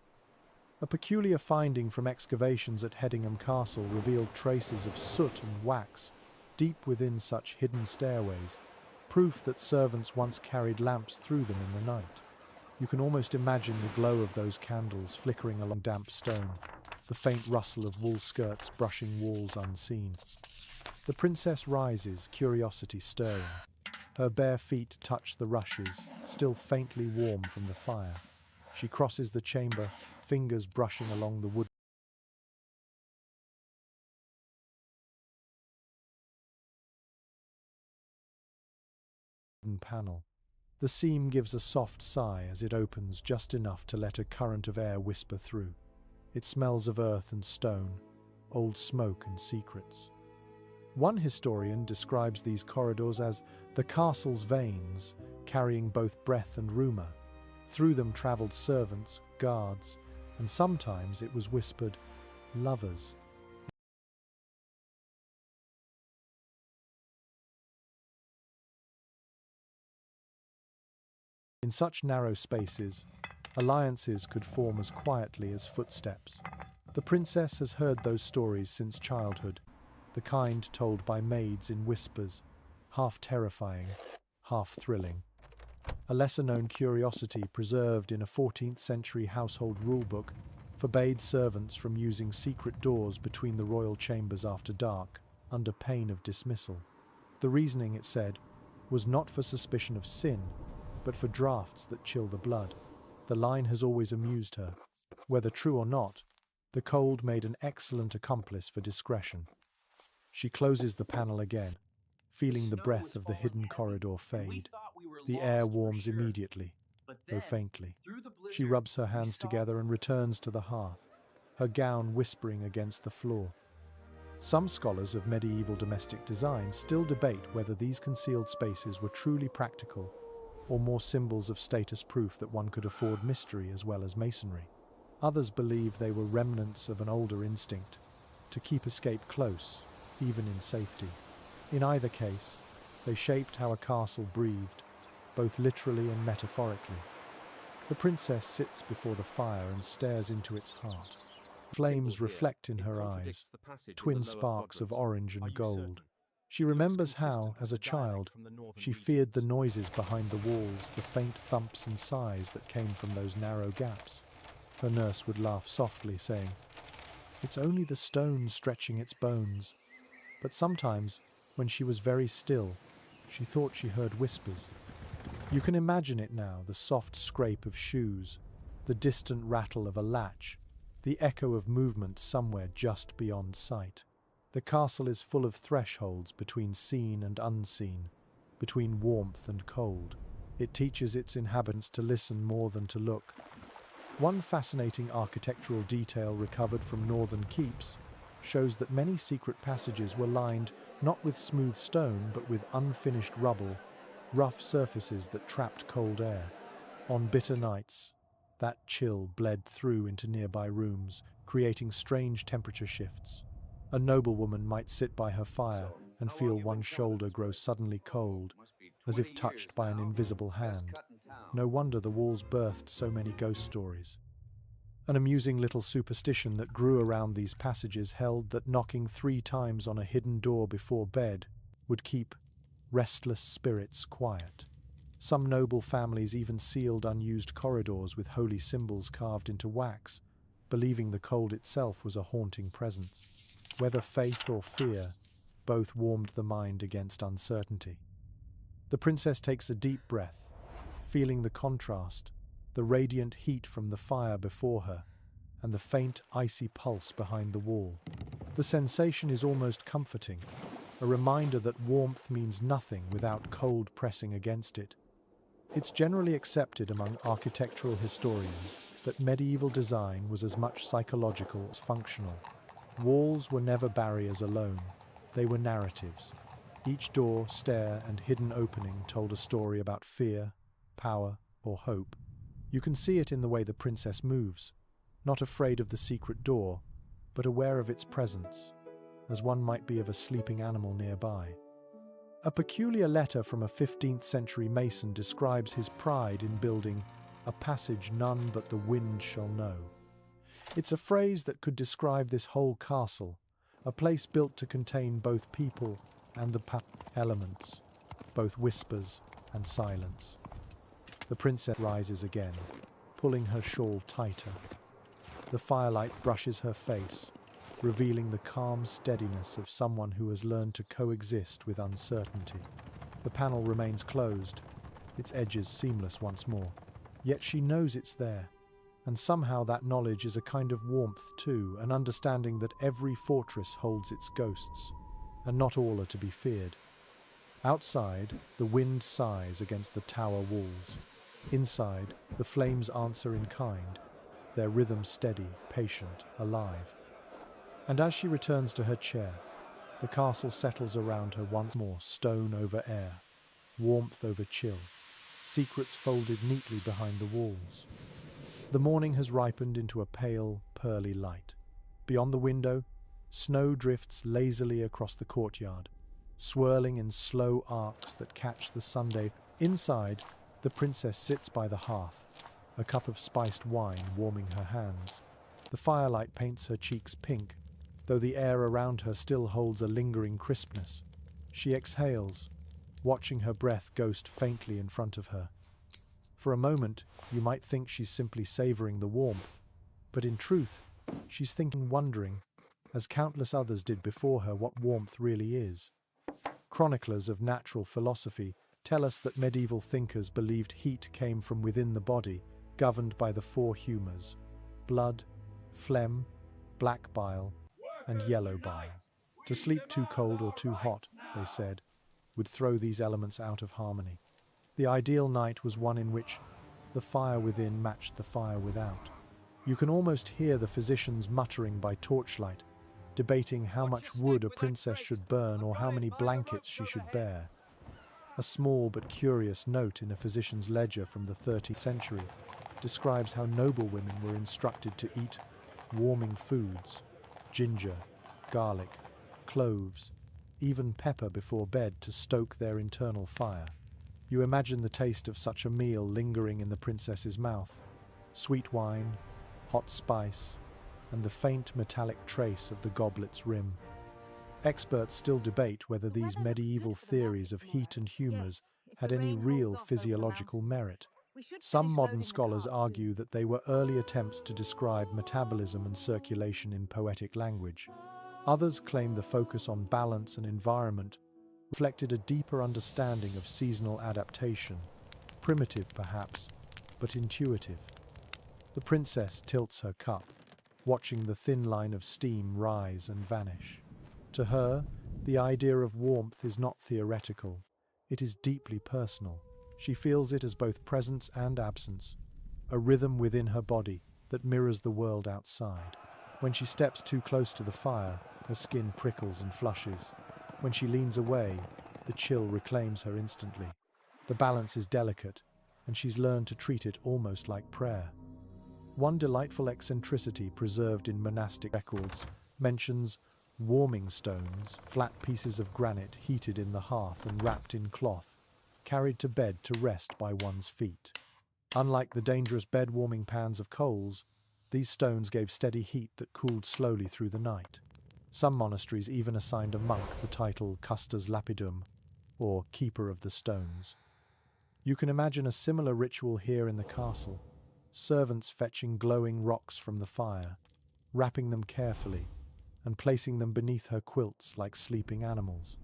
A peculiar finding from excavations at Hedingham Castle revealed traces of soot and wax deep within such hidden stairways, proof that servants once carried lamps through them in the night. You can almost imagine the glow of those candles flickering along damp stone, the faint rustle of wool skirts brushing walls unseen. The princess rises, curiosity stirring. Her bare feet touch the rushes, still faintly warm from the fire. She crosses the chamber, fingers brushing along the wooden panel. The seam gives a soft sigh as it opens just enough to let a current of air whisper through. It smells of earth and stone, old smoke and secrets. One historian describes these corridors as the castle's veins, carrying both breath and rumour. Through them travelled servants, guards, and sometimes it was whispered, lovers. In such narrow spaces, alliances could form as quietly as footsteps. The princess has heard those stories since childhood, the kind told by maids in whispers, half terrifying, half thrilling. A lesser-known curiosity preserved in a 14th century household rulebook forbade servants from using secret doors between the royal chambers after dark, under pain of dismissal. The reasoning, it said, was not for suspicion of sin, but for draughts that chill the blood. The line has always amused her. Whether true or not, the cold made an excellent accomplice for discretion. She closes the panel again, feeling the breath of the hidden corridor fade. The air warms immediately, though faintly. She rubs her hands together and returns to the hearth, her gown whispering against the floor. Some scholars of medieval domestic design still debate whether these concealed spaces were truly practical or more symbols of status proof that one could afford mystery as well as masonry. Others believe they were remnants of an older instinct to keep escape close, even in safety. In either case, they shaped how a castle breathed, both literally and metaphorically. The princess sits before the fire and stares into its heart. Flames reflect in her eyes, twin sparks of orange and gold. She remembers how, as a child, she feared the noises behind the walls, the faint thumps and sighs that came from those narrow gaps. Her nurse would laugh softly, saying, "It's only the stone stretching its bones." But sometimes, when she was very still, she thought she heard whispers. You can imagine it now, the soft scrape of shoes, the distant rattle of a latch, the echo of movement somewhere just beyond sight. The castle is full of thresholds between seen and unseen, between warmth and cold. It teaches its inhabitants to listen more than to look. One fascinating architectural detail recovered from northern keeps shows that many secret passages were lined not with smooth stone but with unfinished rubble, rough surfaces that trapped cold air. On bitter nights, that chill bled through into nearby rooms, creating strange temperature shifts. A noblewoman might sit by her fire and feel one shoulder grow suddenly cold, as if touched by an invisible hand. No wonder the walls birthed so many ghost stories. An amusing little superstition that grew around these passages held that knocking 3 times on a hidden door before bed would keep restless spirits quiet. Some noble families even sealed unused corridors with holy symbols carved into wax, believing the cold itself was a haunting presence. Whether faith or fear, both warmed the mind against uncertainty. The princess takes a deep breath, feeling the contrast, the radiant heat from the fire before her, and the faint, icy pulse behind the wall. The sensation is almost comforting, a reminder that warmth means nothing without cold pressing against it. It's generally accepted among architectural historians that medieval design was as much psychological as functional. Walls were never barriers alone, they were narratives. Each door, stair, and hidden opening told a story about fear, power, or hope. You can see it in the way the princess moves, not afraid of the secret door, but aware of its presence, as one might be of a sleeping animal nearby. A peculiar letter from a 15th century mason describes his pride in building a passage none but the wind shall know. It's a phrase that could describe this whole castle, a place built to contain both people and the elements, both whispers and silence. The princess rises again, pulling her shawl tighter. The firelight brushes her face, revealing the calm steadiness of someone who has learned to coexist with uncertainty. The panel remains closed, its edges seamless once more. Yet she knows it's there. And somehow that knowledge is a kind of warmth too, an understanding that every fortress holds its ghosts, and not all are to be feared. Outside, the wind sighs against the tower walls. Inside, the flames answer in kind, their rhythm steady, patient, alive. And as she returns to her chair, the castle settles around her once more, stone over air, warmth over chill, secrets folded neatly behind the walls. The morning has ripened into a pale, pearly light. Beyond the window, snow drifts lazily across the courtyard, swirling in slow arcs that catch the Sunday. Inside, the princess sits by the hearth, a cup of spiced wine warming her hands. The firelight paints her cheeks pink, though the air around her still holds a lingering crispness. She exhales, watching her breath ghost faintly in front of her. For a moment, you might think she's simply savoring the warmth, but in truth, she's thinking, wondering, as countless others did before her, what warmth really is. Chroniclers of natural philosophy tell us that medieval thinkers believed heat came from within the body, governed by the four humours: blood, phlegm, black bile, and yellow bile. To sleep too cold or too hot, they said, would throw these elements out of harmony. The ideal night was one in which the fire within matched the fire without. You can almost hear the physicians muttering by torchlight, debating how much wood a princess should burn or how many blankets she should bear. A small but curious note in a physician's ledger from the 13th century describes how noblewomen were instructed to eat warming foods: ginger, garlic, cloves, even pepper before bed to stoke their internal fire. You imagine the taste of such a meal lingering in the princess's mouth: sweet wine, hot spice, and the faint metallic trace of the goblet's rim. Experts still debate whether these medieval theories of heat and humours had any real physiological merit. Some modern scholars argue that they were early attempts to describe metabolism and circulation in poetic language. Others claim the focus on balance and environment reflected a deeper understanding of seasonal adaptation, primitive perhaps, but intuitive. The princess tilts her cup, watching the thin line of steam rise and vanish. To her, the idea of warmth is not theoretical, it is deeply personal. She feels it as both presence and absence, a rhythm within her body that mirrors the world outside. When she steps too close to the fire, her skin prickles and flushes. When she leans away, the chill reclaims her instantly. The balance is delicate, and she's learned to treat it almost like prayer. One delightful eccentricity preserved in monastic records mentions warming stones, flat pieces of granite heated in the hearth and wrapped in cloth, carried to bed to rest by one's feet. Unlike the dangerous bed-warming pans of coals, these stones gave steady heat that cooled slowly through the night. Some monasteries even assigned a monk the title Custos Lapidum, or Keeper of the Stones. You can imagine a similar ritual here in the castle, servants fetching glowing rocks from the fire, wrapping them carefully, and placing them beneath her quilts like sleeping animals.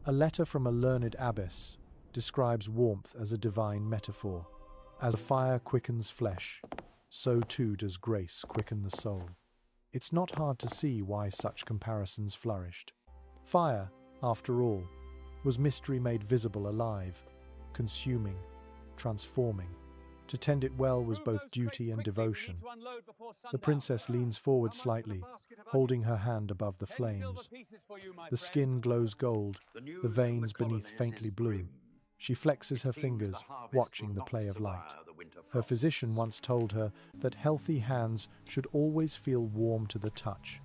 A letter from a learned abbess describes warmth as a divine metaphor. As the fire quickens flesh, so too does grace quicken the soul. It's not hard to see why such comparisons flourished. Fire, after all, was mystery made visible alive, consuming, transforming. To tend it well was both duty and devotion. The princess leans forward slightly, holding her hand above the flames. The skin glows gold, the veins beneath faintly blue. She flexes her fingers, watching the play of light. Her physician once told her that healthy hands should always feel warm to the touch.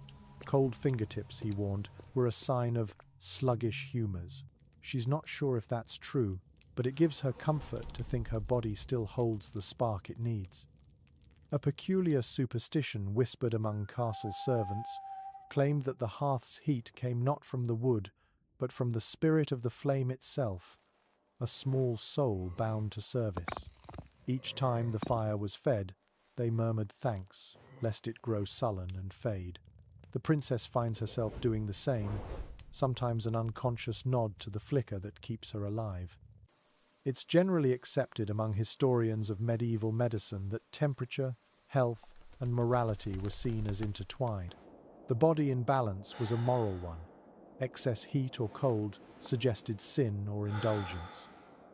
Cold fingertips, he warned, were a sign of sluggish humours. She's not sure if that's true, but it gives her comfort to think her body still holds the spark it needs. A peculiar superstition whispered among castle servants claimed that the hearth's heat came not from the wood, but from the spirit of the flame itself, a small soul bound to service. Each time the fire was fed, they murmured thanks, lest it grow sullen and fade. The princess finds herself doing the same, sometimes an unconscious nod to the flicker that keeps her alive. It's generally accepted among historians of medieval medicine that temperature, health, and morality were seen as intertwined. The body in balance was a moral one. Excess heat or cold suggested sin or indulgence.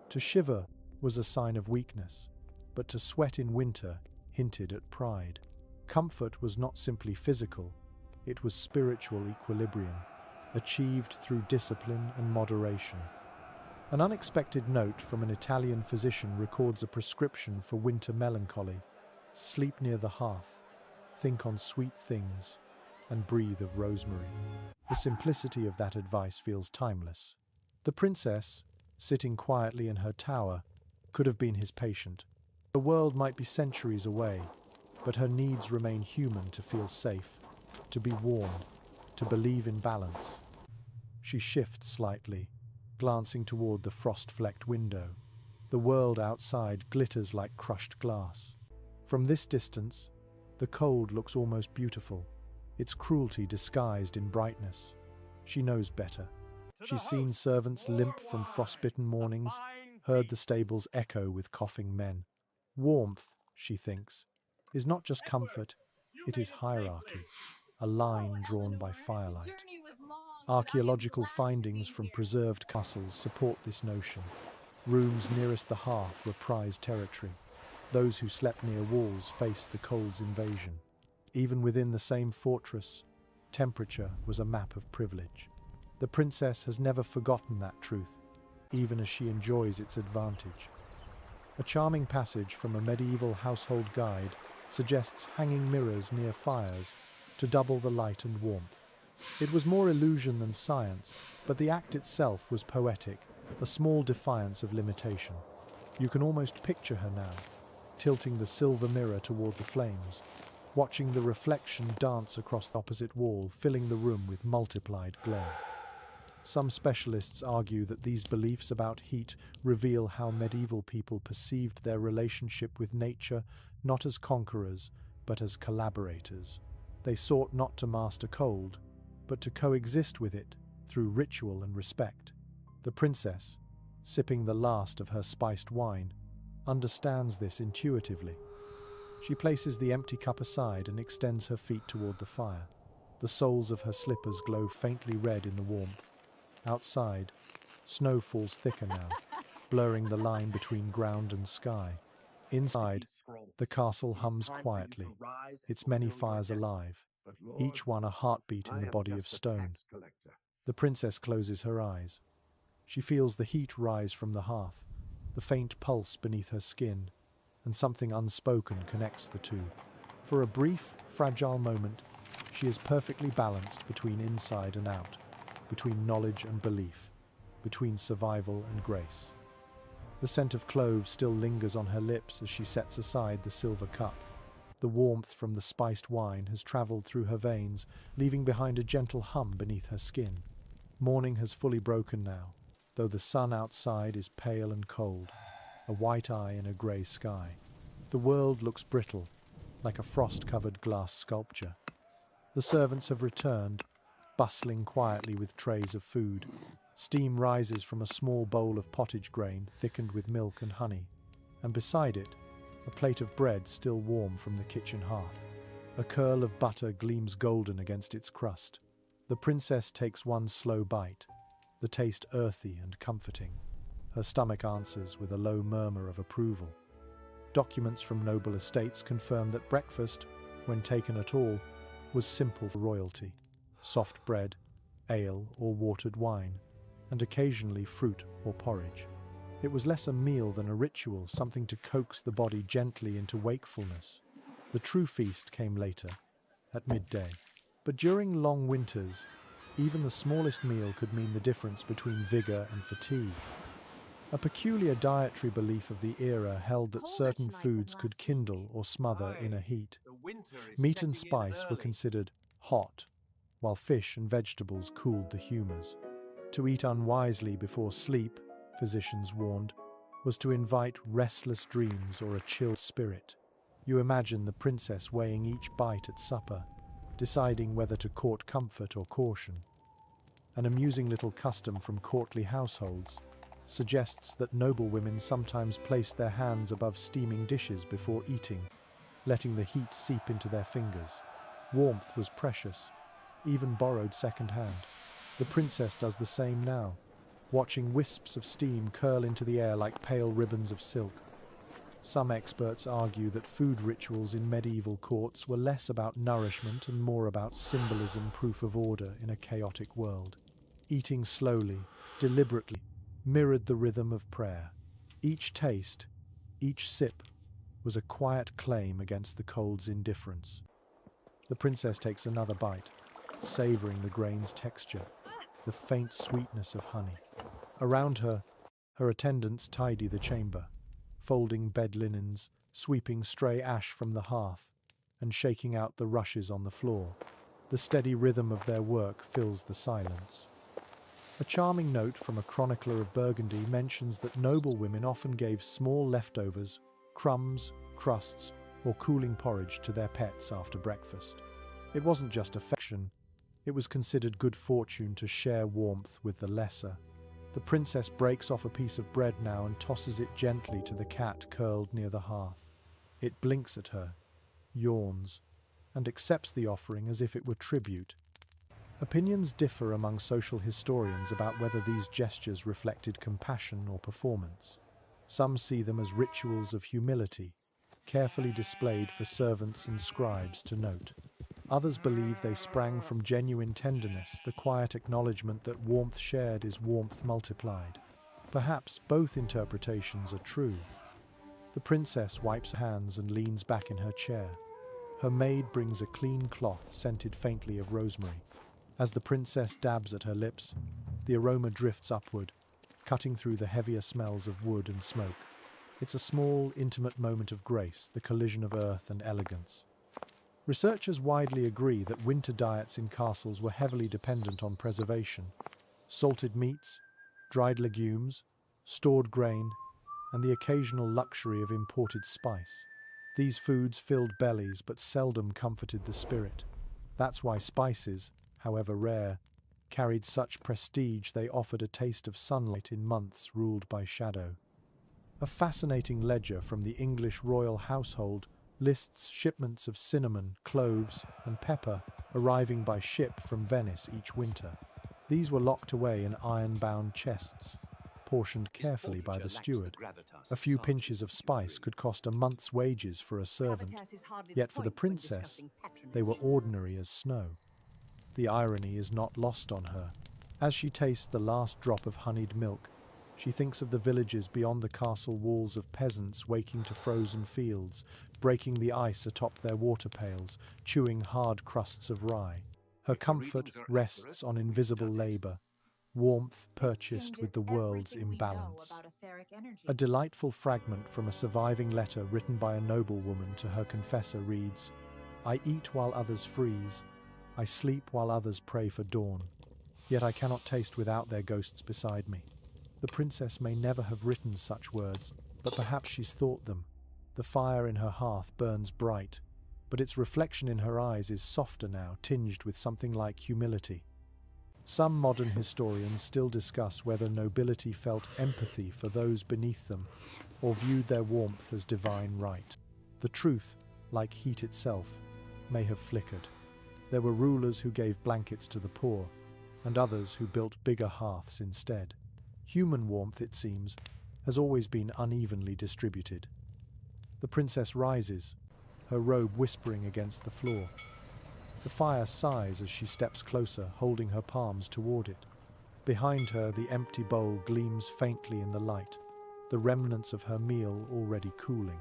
To shiver was a sign of weakness, but to sweat in winter hinted at pride. Comfort was not simply physical, It was spiritual equilibrium, achieved through discipline and moderation. An unexpected note from an Italian physician records a prescription for winter melancholy. Sleep near the hearth, think on sweet things, and breathe of rosemary. The simplicity of that advice feels timeless. The princess, sitting quietly in her tower, could have been his patient. The world might be centuries away, but her needs remain human: to feel safe, to be warm, to believe in balance. She shifts slightly, glancing toward the frost-flecked window. The world outside glitters like crushed glass. From this distance, the cold looks almost beautiful, its cruelty disguised in brightness. She knows better. She's seen servants limp from frostbitten mornings, heard the stables echo with coughing men. Warmth, she thinks, is not just comfort, it is hierarchy, a line drawn by firelight. Archaeological findings from preserved castles support this notion. Rooms nearest the hearth were prized territory. Those who slept near walls faced the cold's invasion. Even within the same fortress, temperature was a map of privilege. The princess has never forgotten that truth, even as she enjoys its advantage. A charming passage from a medieval household guide suggests hanging mirrors near fires to double the light and warmth. It was more illusion than science, but the act itself was poetic, a small defiance of limitation. You can almost picture her now, tilting the silver mirror toward the flames, watching the reflection dance across the opposite wall, filling the room with multiplied glare. Some specialists argue that these beliefs about heat reveal how medieval people perceived their relationship with nature, not as conquerors, but as collaborators. They sought not to master cold, but to coexist with it through ritual and respect. The princess, sipping the last of her spiced wine, understands this intuitively. She places the empty cup aside and extends her feet toward the fire. The soles of her slippers glow faintly red in the warmth. Outside, snow falls thicker now, blurring the line between ground and sky. Inside, the castle hums quietly, its many fires alive, each one a heartbeat in the body of stone. The princess closes her eyes. She feels the heat rise from the hearth, the faint pulse beneath her skin, and something unspoken connects the two. For a brief, fragile moment, she is perfectly balanced between inside and out, between knowledge and belief, between survival and grace. The scent of cloves still lingers on her lips as she sets aside the silver cup. The warmth from the spiced wine has traveled through her veins, leaving behind a gentle hum beneath her skin. Morning has fully broken now, though the sun outside is pale and cold, a white eye in a grey sky. The world looks brittle, like a frost-covered glass sculpture. The servants have returned, bustling quietly with trays of food. Steam rises from a small bowl of pottage grain thickened with milk and honey, and beside it, a plate of bread still warm from the kitchen hearth. A curl of butter gleams golden against its crust. The princess takes one slow bite, the taste earthy and comforting. Her stomach answers with a low murmur of approval. Documents from noble estates confirm that breakfast, when taken at all, was simple for royalty. Soft bread, ale or watered wine, and occasionally fruit or porridge. It was less a meal than a ritual, something to coax the body gently into wakefulness. The true feast came later, at midday. But during long winters, even the smallest meal could mean the difference between vigor and fatigue. A peculiar dietary belief of the era held that certain foods could kindle or smother inner heat. Meat and spice were considered hot, while fish and vegetables cooled the humors. To eat unwisely before sleep, physicians warned, was to invite restless dreams or a chill spirit. You imagine the princess weighing each bite at supper, deciding whether to court comfort or caution. An amusing little custom from courtly households suggests that noble women sometimes placed their hands above steaming dishes before eating, letting the heat seep into their fingers. Warmth was precious, even borrowed second-hand. The princess does the same now, watching wisps of steam curl into the air like pale ribbons of silk. Some experts argue that food rituals in medieval courts were less about nourishment and more about symbolism, proof of order in a chaotic world. Eating slowly, deliberately, mirrored the rhythm of prayer. Each taste, each sip, was a quiet claim against the cold's indifference. The princess takes another bite, savoring the grain's texture, the faint sweetness of honey. Around her, her attendants tidy the chamber, folding bed linens, sweeping stray ash from the hearth, and shaking out the rushes on the floor. The steady rhythm of their work fills the silence. A charming note from a chronicler of Burgundy mentions that noble women often gave small leftovers, crumbs, crusts, or cooling porridge to their pets after breakfast. It wasn't just affection, it was considered good fortune to share warmth with the lesser. The princess breaks off a piece of bread now and tosses it gently to the cat curled near the hearth. It blinks at her, yawns, and accepts the offering as if it were tribute. Opinions differ among social historians about whether these gestures reflected compassion or performance. Some see them as rituals of humility, carefully displayed for servants and scribes to note. Others believe they sprang from genuine tenderness, the quiet acknowledgement that warmth shared is warmth multiplied. Perhaps both interpretations are true. The princess wipes her hands and leans back in her chair. Her maid brings a clean cloth scented faintly of rosemary. As the princess dabs at her lips, the aroma drifts upward, cutting through the heavier smells of wood and smoke. It's a small, intimate moment of grace, the collision of earth and elegance. Researchers widely agree that winter diets in castles were heavily dependent on preservation. Salted meats, dried legumes, stored grain, and the occasional luxury of imported spice. These foods filled bellies but seldom comforted the spirit. That's why spices, however rare, carried such prestige. They offered a taste of sunlight in months ruled by shadow. A fascinating ledger from the English royal household lists shipments of cinnamon, cloves, and pepper arriving by ship from Venice each winter. These were locked away in iron-bound chests, portioned carefully by the steward. A few pinches of spice could cost a month's wages for a servant, yet for the princess, they were ordinary as snow. The irony is not lost on her. As she tastes the last drop of honeyed milk, she thinks of the villages beyond the castle walls, of peasants waking to frozen fields, breaking the ice atop their water pails, chewing hard crusts of rye. Her comfort rests on invisible labor, warmth purchased with the world's imbalance. A delightful fragment from a surviving letter written by a noblewoman to her confessor reads, "I eat while others freeze, I sleep while others pray for dawn, yet I cannot taste without their ghosts beside me." The princess may never have written such words, but perhaps she's thought them. The fire in her hearth burns bright, but its reflection in her eyes is softer now, tinged with something like humility. Some modern historians still discuss whether nobility felt empathy for those beneath them, or viewed their warmth as divine right. The truth, like heat itself, may have flickered. There were rulers who gave blankets to the poor, and others who built bigger hearths instead. Human warmth, it seems, has always been unevenly distributed. The princess rises, her robe whispering against the floor. The fire sighs as she steps closer, holding her palms toward it. Behind her, the empty bowl gleams faintly in the light, the remnants of her meal already cooling.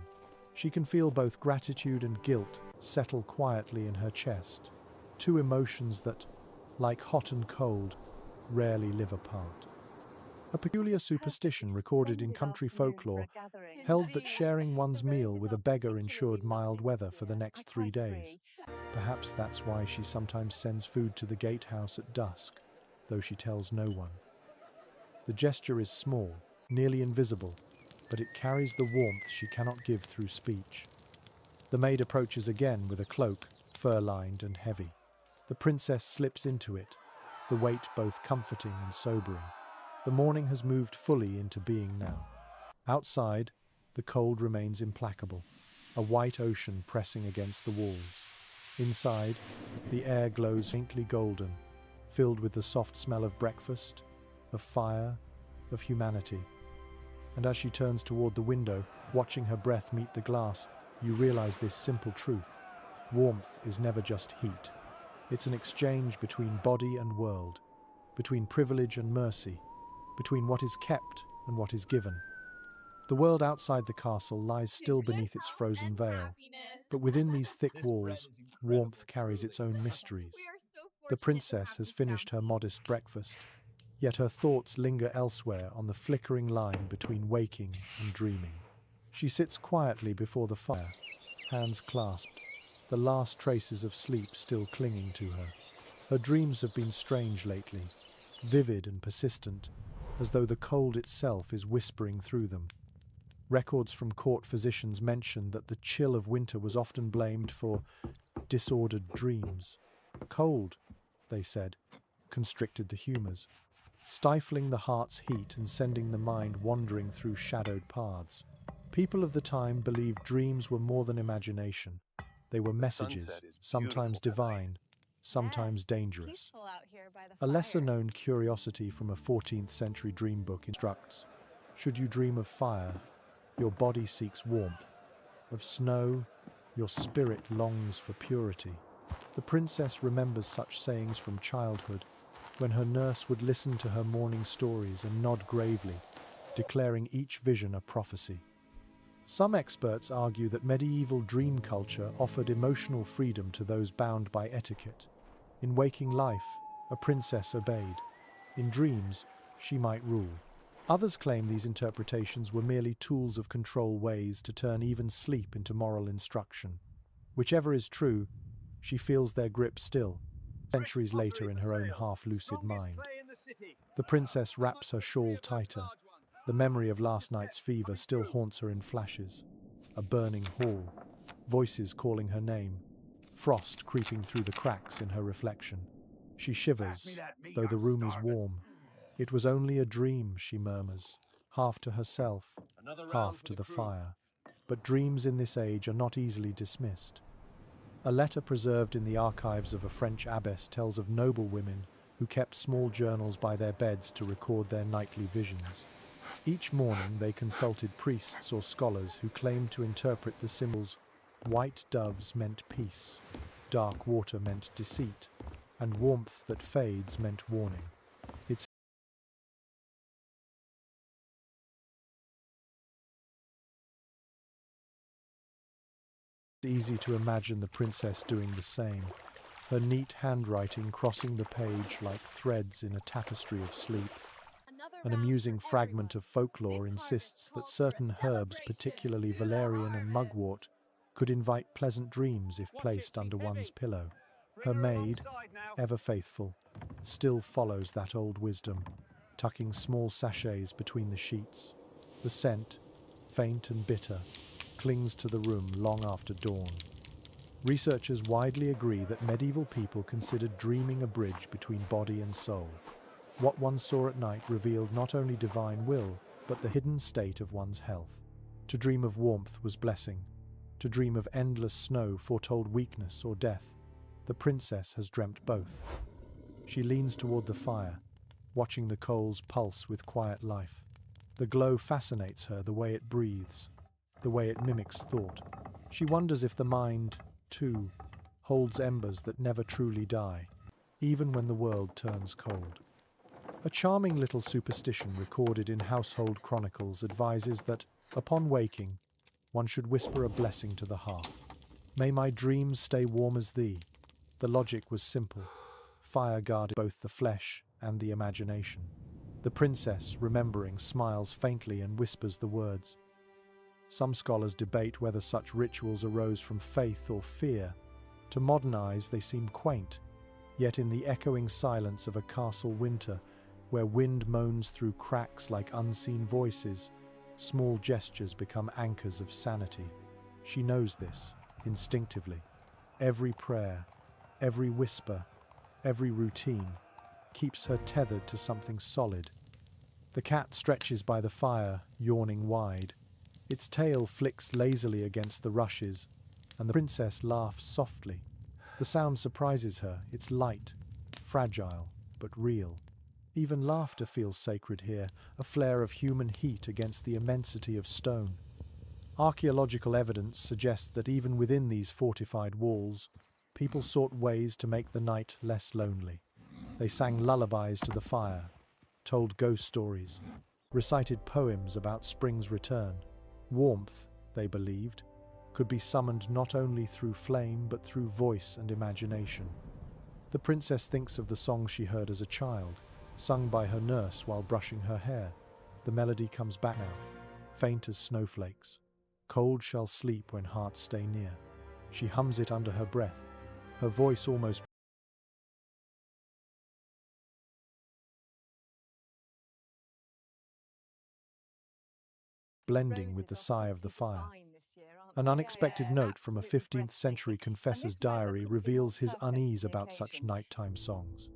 She can feel both gratitude and guilt settle quietly in her chest, two emotions that, like hot and cold, rarely live apart. A peculiar superstition recorded in country folklore held that sharing one's meal with a beggar ensured mild weather for the next 3 days. Perhaps that's why she sometimes sends food to the gatehouse at dusk, though she tells no one. The gesture is small, nearly invisible, but it carries the warmth she cannot give through speech. The maid approaches again with a cloak, fur-lined and heavy. The princess slips into it, the weight both comforting and sobering. The morning has moved fully into being now. Outside, the cold remains implacable, a white ocean pressing against the walls. Inside, the air glows faintly golden, filled with the soft smell of breakfast, of fire, of humanity. And as she turns toward the window, watching her breath meet the glass, you realize this simple truth. Warmth is never just heat. It's an exchange between body and world, between privilege and mercy, between what is kept and what is given. The world outside the castle lies still beneath its frozen veil, but within these thick walls, warmth carries its own mysteries. The princess has finished her modest breakfast, yet her thoughts linger elsewhere on the flickering line between waking and dreaming. She sits quietly before the fire, hands clasped, the last traces of sleep still clinging to her. Her dreams have been strange lately, vivid and persistent, as though the cold itself is whispering through them. Records from court physicians mention that the chill of winter was often blamed for disordered dreams. Cold, they said, constricted the humours, stifling the heart's heat and sending the mind wandering through shadowed paths. People of the time believed dreams were more than imagination. They were messages, sometimes divine, sometimes dangerous. A lesser-known curiosity from a 14th century dream book instructs, should you dream of fire, your body seeks warmth. Of snow, your spirit longs for purity. The princess remembers such sayings from childhood, when her nurse would listen to her morning stories and nod gravely, declaring each vision a prophecy. Some experts argue that medieval dream culture offered emotional freedom to those bound by etiquette. In waking life, a princess obeyed. In dreams, she might rule. Others claim these interpretations were merely tools of control, ways to turn even sleep into moral instruction. Whichever is true, she feels their grip still, centuries later in her own half-lucid mind. The princess wraps her shawl tighter. The memory of last night's fever still haunts her in flashes. A burning hall, voices calling her name, frost creeping through the cracks in her reflection. She shivers, though the room is warm. It was only a dream, she murmurs, half to herself, half to the fire. But dreams in this age are not easily dismissed. A letter preserved in the archives of a French abbess tells of noble women who kept small journals by their beds to record their nightly visions. Each morning they consulted priests or scholars who claimed to interpret the symbols. White doves meant peace, dark water meant deceit, and warmth that fades meant warning. It's easy to imagine the princess doing the same, her neat handwriting crossing the page like threads in a tapestry of sleep. An amusing fragment of folklore insists that certain herbs, particularly valerian and mugwort, could invite pleasant dreams if placed under one's pillow. Her maid, ever faithful, still follows that old wisdom, tucking small sachets between the sheets. The scent, faint and bitter, clings to the room long after dawn. Researchers widely agree that medieval people considered dreaming a bridge between body and soul. What one saw at night revealed not only divine will, but the hidden state of one's health. To dream of warmth was blessing. To dream of endless snow foretold weakness or death. The princess has dreamt both. She leans toward the fire, watching the coals pulse with quiet life. The glow fascinates her, the way it breathes, the way it mimics thought. She wonders if the mind, too, holds embers that never truly die, even when the world turns cold. A charming little superstition recorded in household chronicles advises that, upon waking, one should whisper a blessing to the hearth. May my dreams stay warm as thee. The logic was simple. Fire guarded both the flesh and the imagination. The princess, remembering, smiles faintly and whispers the words. Some scholars debate whether such rituals arose from faith or fear. To modern eyes, they seem quaint, yet in the echoing silence of a castle winter, where wind moans through cracks like unseen voices, small gestures become anchors of sanity. She knows this, instinctively. Every prayer, every whisper, every routine keeps her tethered to something solid. The cat stretches by the fire, yawning wide. Its tail flicks lazily against the rushes, and the princess laughs softly. The sound surprises her. It's light, fragile, but real. Even laughter feels sacred here, a flare of human heat against the immensity of stone. Archaeological evidence suggests that even within these fortified walls, people sought ways to make the night less lonely. They sang lullabies to the fire, told ghost stories, recited poems about spring's return. Warmth, they believed, could be summoned not only through flame but through voice and imagination. The princess thinks of the song she heard as a child, sung by her nurse while brushing her hair. The melody comes back now, faint as snowflakes. Cold shall sleep when hearts stay near. She hums it under her breath, her voice almost blending with the sigh of the fire. An unexpected note from a 15th century confessor's diary reveals his unease about such nighttime songs.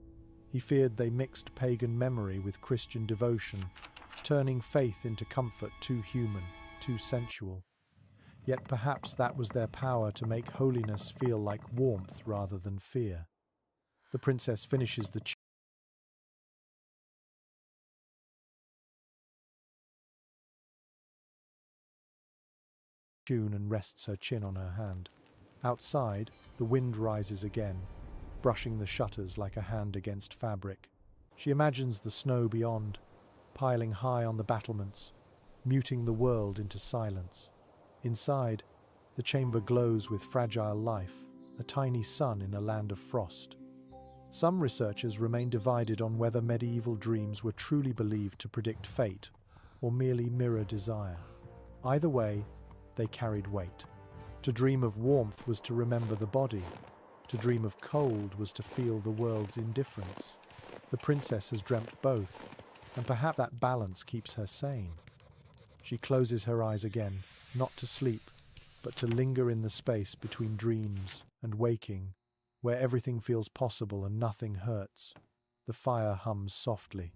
He feared they mixed pagan memory with Christian devotion, turning faith into comfort too human, too sensual. Yet perhaps that was their power to make holiness feel like warmth rather than fear. The princess finishes the tune and rests her chin on her hand. Outside, the wind rises again, brushing the shutters like a hand against fabric. She imagines the snow beyond, piling high on the battlements, muting the world into silence. Inside, the chamber glows with fragile life, a tiny sun in a land of frost. Some researchers remain divided on whether medieval dreams were truly believed to predict fate or merely mirror desire. Either way, they carried weight. To dream of warmth was to remember the body. To dream of cold was to feel the world's indifference. The princess has dreamt both, and perhaps that balance keeps her sane. She closes her eyes again, not to sleep, but to linger in the space between dreams and waking, where everything feels possible and nothing hurts. The fire hums softly.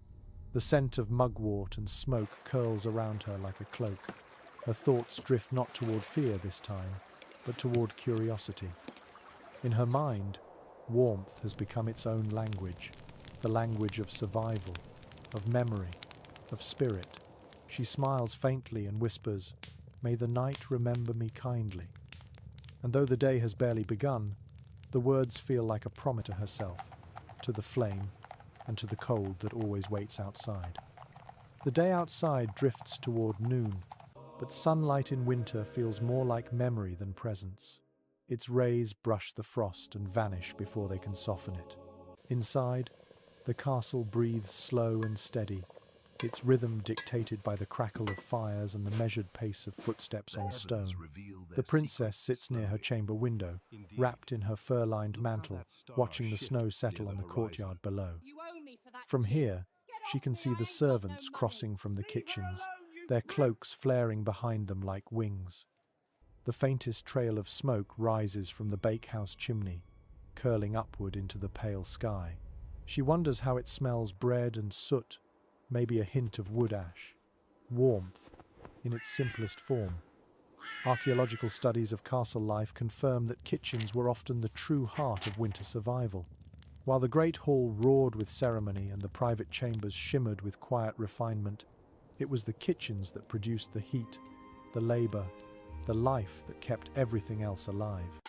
The scent of mugwort and smoke curls around her like a cloak. Her thoughts drift not toward fear this time, but toward curiosity. In her mind, warmth has become its own language, the language of survival, of memory, of spirit. She smiles faintly and whispers, "May the night remember me kindly." And though the day has barely begun, the words feel like a promise to herself, to the flame, and to the cold that always waits outside. The day outside drifts toward noon, but sunlight in winter feels more like memory than presence. Its rays brush the frost and vanish before they can soften it. Inside, the castle breathes slow and steady, its rhythm dictated by the crackle of fires and the measured pace of footsteps on stone. The princess sits near her chamber window, wrapped in her fur-lined mantle, watching the snow settle on the courtyard below. From here, she can see the servants crossing from the kitchens, their cloaks flaring behind them like wings. The faintest trail of smoke rises from the bakehouse chimney, curling upward into the pale sky. She wonders how it smells bread and soot, maybe a hint of wood ash. Warmth, in its simplest form. Archaeological studies of castle life confirm that kitchens were often the true heart of winter survival. While the great hall roared with ceremony and the private chambers shimmered with quiet refinement, it was the kitchens that produced the heat, the labor, the life that kept everything else alive.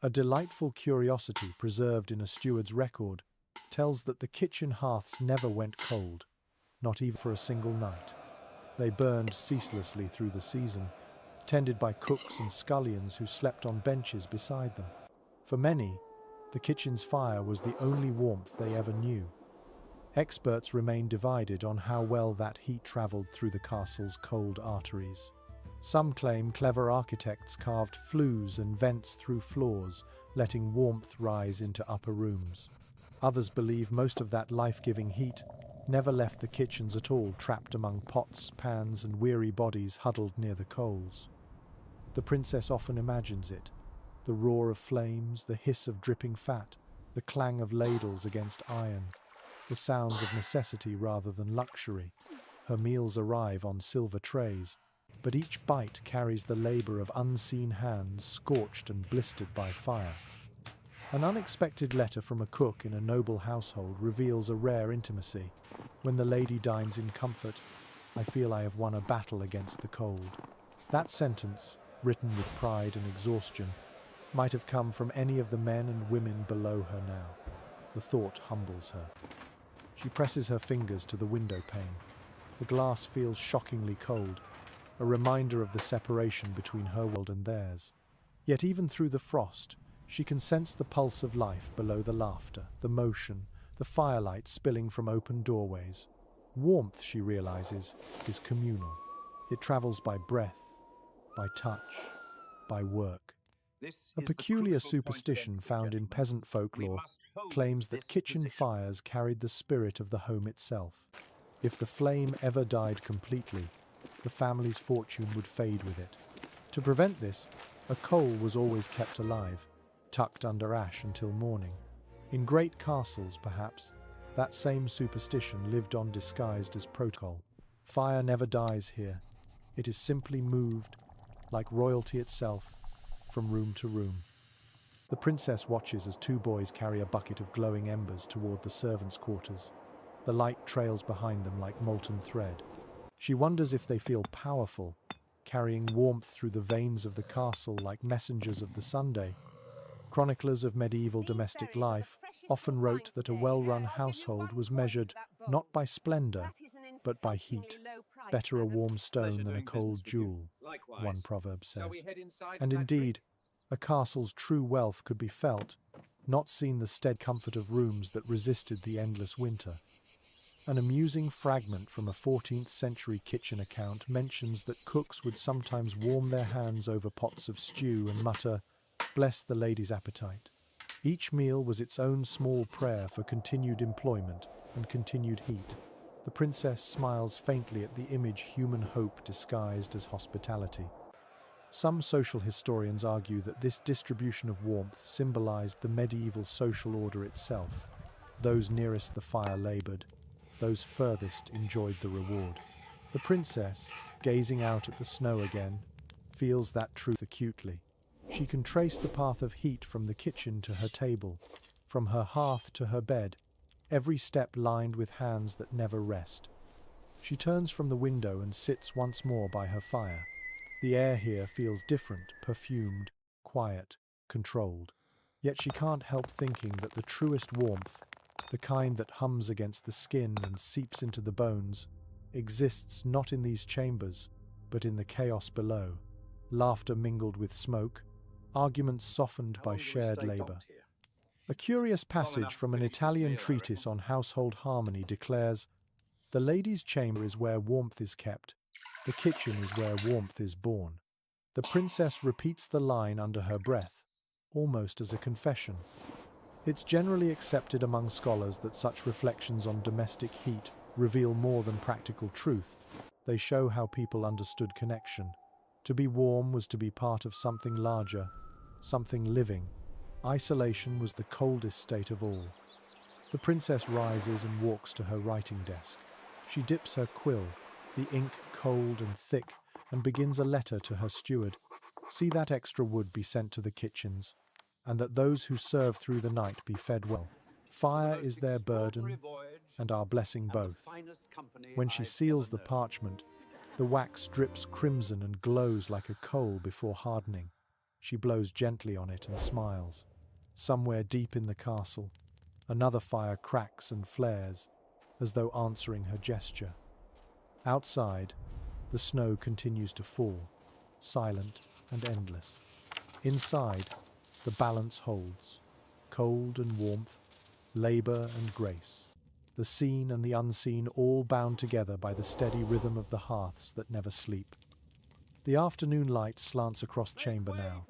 A delightful curiosity preserved in a steward's record tells that the kitchen hearths never went cold, not even for a single night. They burned ceaselessly through the season, tended by cooks and scullions who slept on benches beside them. For many, the kitchen's fire was the only warmth they ever knew. Experts remain divided on how well that heat traveled through the castle's cold arteries. Some claim clever architects carved flues and vents through floors, letting warmth rise into upper rooms. Others believe most of that life-giving heat never left the kitchens at all, trapped among pots, pans, and weary bodies huddled near the coals. The princess often imagines it: the roar of flames, the hiss of dripping fat, the clang of ladles against iron, the sounds of necessity rather than luxury. Her meals arrive on silver trays, but each bite carries the labor of unseen hands scorched and blistered by fire. An unexpected letter from a cook in a noble household reveals a rare intimacy. When the lady dines in comfort, I feel I have won a battle against the cold. That sentence, written with pride and exhaustion, might have come from any of the men and women below her now. The thought humbles her. She presses her fingers to the window pane. The glass feels shockingly cold, a reminder of the separation between her world and theirs. Yet even through the frost, she can sense the pulse of life below the laughter, the motion, the firelight spilling from open doorways. Warmth, she realizes, is communal. It travels by breath, by touch, by work. A peculiar superstition found in peasant folklore claims that kitchen fires carried the spirit of the home itself. If the flame ever died completely, the family's fortune would fade with it. To prevent this, a coal was always kept alive, tucked under ash until morning. In great castles, perhaps, that same superstition lived on disguised as protocol. Fire never dies here. It is simply moved, like royalty itself, from room to room. The princess watches as two boys carry a bucket of glowing embers toward the servants' quarters. The light trails behind them like molten thread. She wonders if they feel powerful, carrying warmth through the veins of the castle like messengers of the Sunday. Chroniclers of medieval domestic life often wrote that a well-run household was measured not by splendor, but by heat. Better a warm stone than a cold jewel, one proverb says. And indeed, a castle's true wealth could be felt, not seen the stead comfort of rooms that resisted the endless winter. An amusing fragment from a 14th century kitchen account mentions that cooks would sometimes warm their hands over pots of stew and mutter, "Bless the lady's appetite." Each meal was its own small prayer for continued employment and continued heat. The princess smiles faintly at the image human hope disguised as hospitality. Some social historians argue that this distribution of warmth symbolized the medieval social order itself. Those nearest the fire labored, those furthest enjoyed the reward. The princess, gazing out at the snow again, feels that truth acutely. She can trace the path of heat from the kitchen to her table, from her hearth to her bed, every step lined with hands that never rest. She turns from the window and sits once more by her fire. The air here feels different, perfumed, quiet, controlled. Yet she can't help thinking that the truest warmth, the kind that hums against the skin and seeps into the bones, exists not in these chambers, but in the chaos below. Laughter mingled with smoke, arguments softened by shared labor. A curious passage from an Italian treatise on household harmony declares, "The lady's chamber is where warmth is kept, the kitchen is where warmth is born." The princess repeats the line under her breath, almost as a confession. It's generally accepted among scholars that such reflections on domestic heat reveal more than practical truth. They show how people understood connection. To be warm was to be part of something larger, something living. Isolation was the coldest state of all. The princess rises and walks to her writing desk. She dips her quill, the ink cold and thick, and begins a letter to her steward. See that extra wood be sent to the kitchens, and that those who serve through the night be fed well. Fire is their burden, and our blessing both. When she seals the parchment, the wax drips crimson and glows like a coal before hardening. She blows gently on it and smiles. Somewhere deep in the castle, another fire cracks and flares, as though answering her gesture. Outside, the snow continues to fall, silent and endless. Inside, the balance holds, cold and warmth, labor and grace. The seen and the unseen all bound together by the steady rhythm of the hearths that never sleep. The afternoon light slants across the chamber now,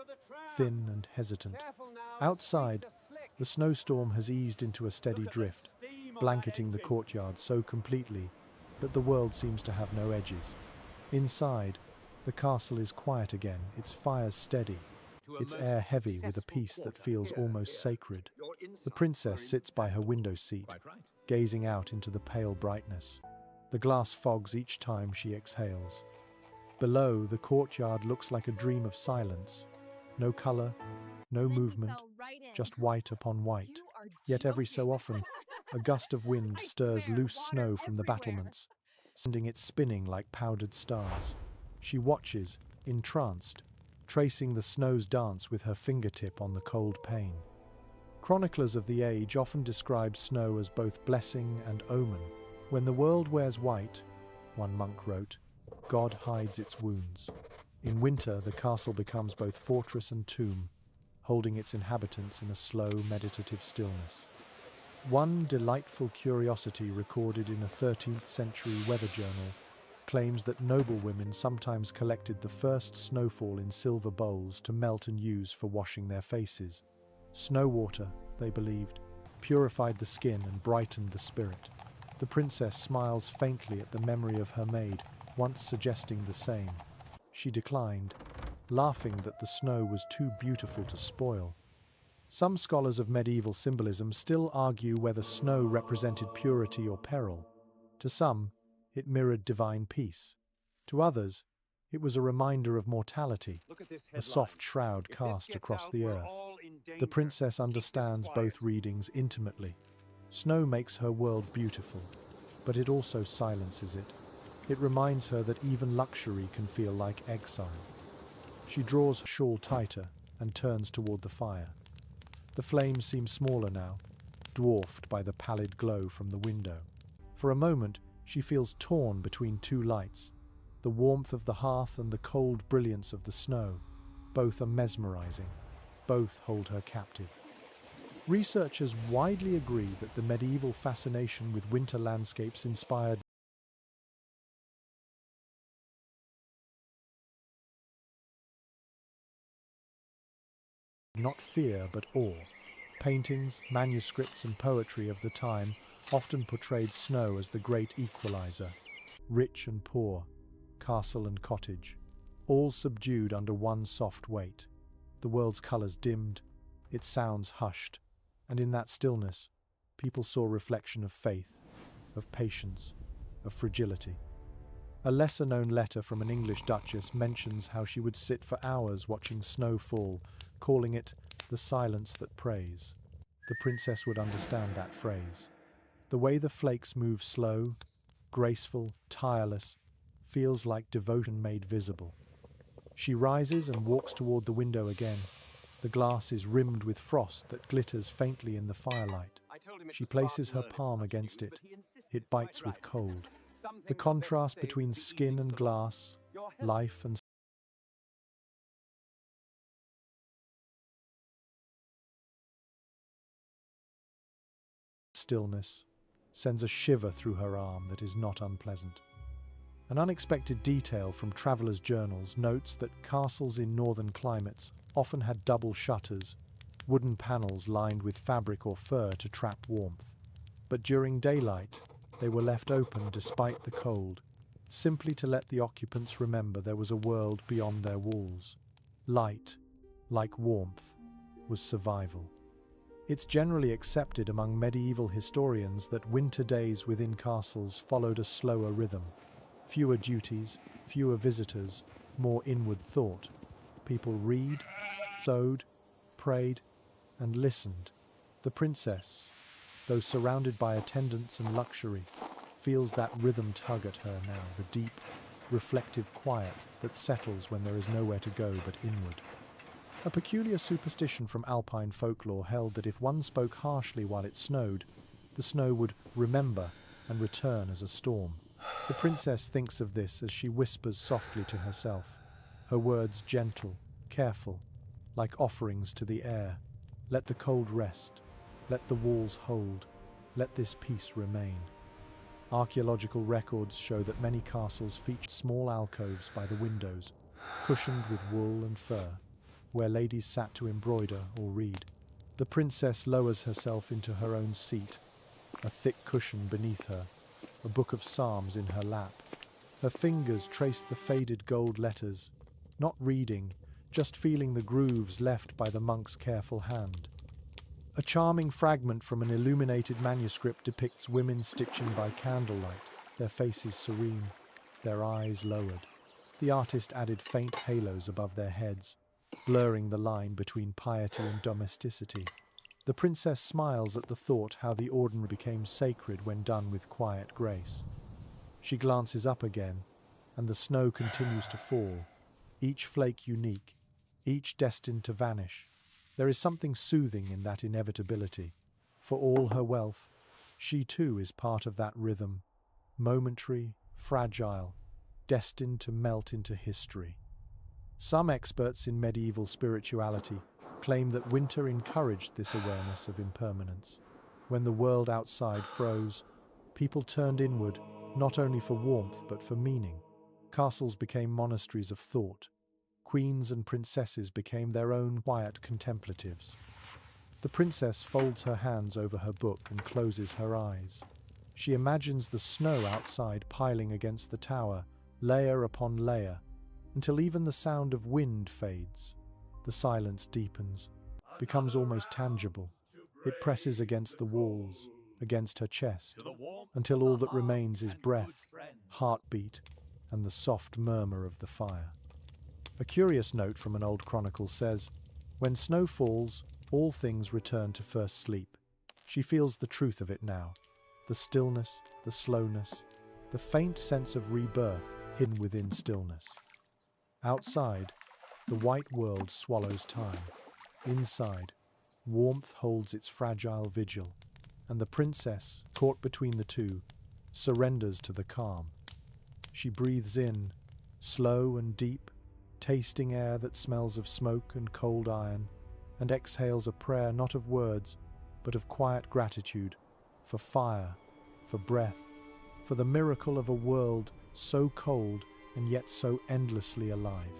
thin and hesitant. Outside, the snowstorm has eased into a steady drift, blanketing the courtyard so completely that the world seems to have no edges. Inside, the castle is quiet again, its fires steady, its air heavy with a peace that feels almost sacred. The princess sits by her window seat, gazing out into the pale brightness. The glass fogs each time she exhales. Below, the courtyard looks like a dream of silence. No color, no movement, just white upon white. Yet every so often, a gust of wind stirs loose snow from the battlements, sending it spinning like powdered stars. She watches, entranced, tracing the snow's dance with her fingertip on the cold pane. Chroniclers of the age often describe snow as both blessing and omen. When the world wears white, one monk wrote, God hides its wounds. In winter, the castle becomes both fortress and tomb, holding its inhabitants in a slow, meditative stillness. One delightful curiosity recorded in a 13th century weather journal claims that noblewomen sometimes collected the first snowfall in silver bowls to melt and use for washing their faces. Snow water, they believed, purified the skin and brightened the spirit. The princess smiles faintly at the memory of her maid, once suggesting the same. She declined, laughing that the snow was too beautiful to spoil. Some scholars of medieval symbolism still argue whether snow represented purity or peril. To some, it mirrored divine peace. To others, it was a reminder of mortality, a soft shroud cast across the earth. The princess understands both readings intimately. Snow makes her world beautiful, but it also silences it. It reminds her that even luxury can feel like exile. She draws her shawl tighter and turns toward the fire. The flames seem smaller now, dwarfed by the pallid glow from the window. For a moment, she feels torn between two lights, the warmth of the hearth and the cold brilliance of the snow. Both are mesmerizing. Both hold her captive. Researchers widely agree that the medieval fascination with winter landscapes inspired not fear but awe. Paintings, manuscripts, and poetry of the time often portrayed snow as the great equalizer, rich and poor, castle and cottage, all subdued under one soft weight. The world's colors dimmed, its sounds hushed, and in that stillness, people saw a reflection of faith, of patience, of fragility. A lesser-known letter from an English duchess mentions how she would sit for hours watching snow fall, calling it the silence that prays. The princess would understand that phrase. The way the flakes move slow, graceful, tireless, feels like devotion made visible. She rises and walks toward the window again. The glass is rimmed with frost that glitters faintly in the firelight. She places her palm against it. It bites with cold. The contrast between skin and glass, life and stillness sends a shiver through her arm that is not unpleasant. An unexpected detail from travelers' journals notes that castles in northern climates often had double shutters, wooden panels lined with fabric or fur to trap warmth. But during daylight, they were left open despite the cold, simply to let the occupants remember there was a world beyond their walls. Light, like warmth, was survival. It's generally accepted among medieval historians that winter days within castles followed a slower rhythm. Fewer duties, fewer visitors, more inward thought. People read, sewed, prayed, and listened. The princess, though surrounded by attendants and luxury, feels that rhythm tug at her now, the deep, reflective quiet that settles when there is nowhere to go but inward. A peculiar superstition from Alpine folklore held that if one spoke harshly while it snowed, the snow would remember and return as a storm. The princess thinks of this as she whispers softly to herself, her words gentle, careful, like offerings to the air. Let the cold rest, let the walls hold, let this peace remain. Archaeological records show that many castles featured small alcoves by the windows, cushioned with wool and fur, where ladies sat to embroider or read. The princess lowers herself into her own seat, a thick cushion beneath her, a book of psalms in her lap. Her fingers trace the faded gold letters, not reading, just feeling the grooves left by the monk's careful hand. A charming fragment from an illuminated manuscript depicts women stitching by candlelight, their faces serene, their eyes lowered. The artist added faint halos above their heads, blurring the line between piety and domesticity. The princess smiles at the thought how the ordinary became sacred when done with quiet grace. She glances up again, and the snow continues to fall, each flake unique, each destined to vanish. There is something soothing in that inevitability. For all her wealth, she too is part of that rhythm, momentary, fragile, destined to melt into history. Some experts in medieval spirituality claim that winter encouraged this awareness of impermanence. When the world outside froze, people turned inward, not only for warmth but for meaning. Castles became monasteries of thought. Queens and princesses became their own quiet contemplatives. The princess folds her hands over her book and closes her eyes. She imagines the snow outside piling against the tower, layer upon layer, until even the sound of wind fades. The silence deepens, becomes almost tangible. It presses against the walls, against her chest, until all that remains is breath, heartbeat, and the soft murmur of the fire. A curious note from an old chronicle says, "When snow falls, all things return to first sleep." She feels the truth of it now. The stillness, the slowness, the faint sense of rebirth hidden within stillness. Outside, the white world swallows time. Inside, warmth holds its fragile vigil, and the princess, caught between the two, surrenders to the calm. She breathes in, slow and deep, tasting air that smells of smoke and cold iron, and exhales a prayer not of words, but of quiet gratitude, for fire, for breath, for the miracle of a world so cold and yet so endlessly alive.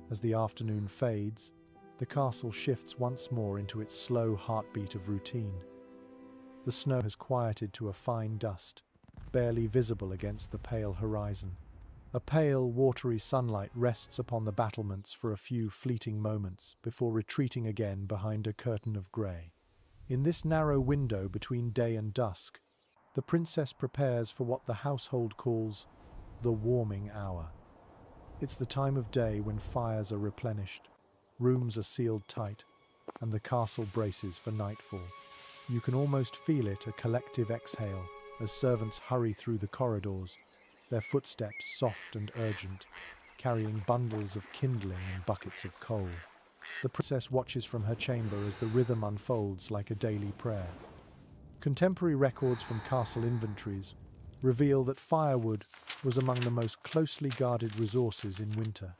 As the afternoon fades, the castle shifts once more into its slow heartbeat of routine. The snow has quieted to a fine dust, barely visible against the pale horizon. A pale, watery sunlight rests upon the battlements for a few fleeting moments before retreating again behind a curtain of grey. In this narrow window between day and dusk, the princess prepares for what the household calls the warming hour. It's the time of day when fires are replenished, rooms are sealed tight, and the castle braces for nightfall. You can almost feel it, a collective exhale, as servants hurry through the corridors, their footsteps soft and urgent, carrying bundles of kindling and buckets of coal. The princess watches from her chamber as the rhythm unfolds like a daily prayer. Contemporary records from castle inventories reveal that firewood was among the most closely guarded resources in winter.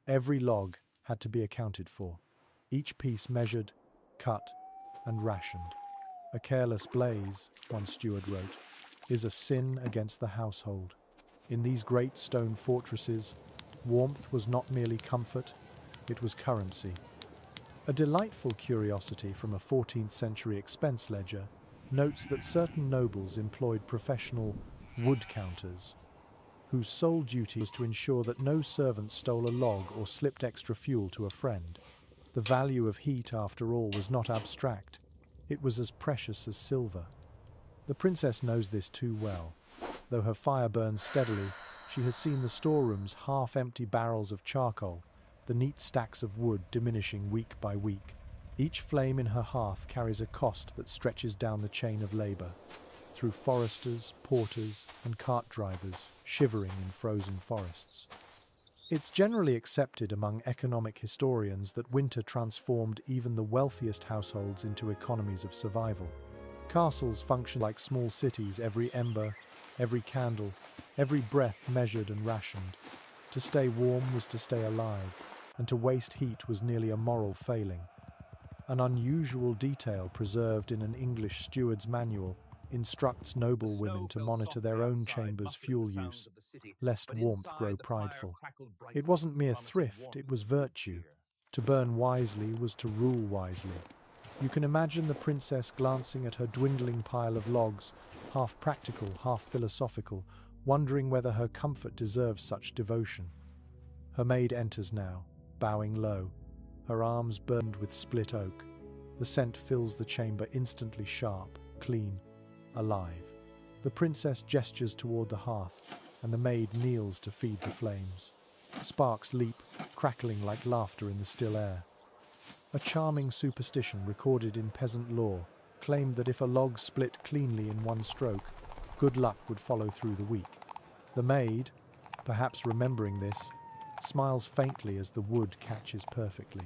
Every log had to be accounted for, each piece measured, cut, and rationed. "A careless blaze," one steward wrote, "is a sin against the household." In these great stone fortresses, warmth was not merely comfort, it was currency. A delightful curiosity from a 14th century expense ledger notes that certain nobles employed professional wood counters, whose sole duty was to ensure that no servant stole a log or slipped extra fuel to a friend. The value of heat, after all, was not abstract. It was as precious as silver. The princess knows this too well. Though her fire burns steadily, she has seen the storerooms half-empty barrels of charcoal, the neat stacks of wood diminishing week by week. Each flame in her hearth carries a cost that stretches down the chain of labour, through foresters, porters, and cart drivers shivering in frozen forests. It's generally accepted among economic historians that winter transformed even the wealthiest households into economies of survival. Castles functioned like small cities, every ember, every candle, every breath measured and rationed. To stay warm was to stay alive, and to waste heat was nearly a moral failing. An unusual detail preserved in an English steward's manual instructs noble women to monitor their own chamber's fuel use, lest warmth grow prideful. It wasn't mere thrift, it was virtue. To burn wisely was to rule wisely. You can imagine the princess glancing at her dwindling pile of logs, half practical, half philosophical, wondering whether her comfort deserves such devotion. Her maid enters now, bowing low, her arms burdened with split oak. The scent fills the chamber, instantly sharp, clean, alive. The princess gestures toward the hearth, and the maid kneels to feed the flames. Sparks leap, crackling like laughter in the still air. A charming superstition recorded in peasant lore claimed that if a log split cleanly in one stroke, good luck would follow through the week. The maid, perhaps remembering this, smiles faintly as the wood catches perfectly.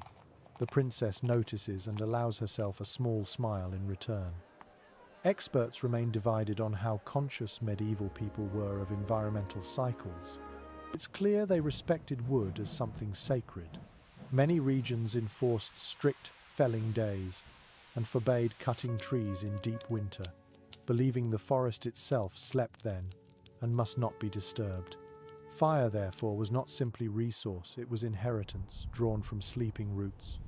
The princess notices and allows herself a small smile in return. Experts remain divided on how conscious medieval people were of environmental cycles. It's clear they respected wood as something sacred. Many regions enforced strict felling days and forbade cutting trees in deep winter, believing the forest itself slept then and must not be disturbed. Fire, therefore, was not simply resource, it was inheritance drawn from sleeping roots.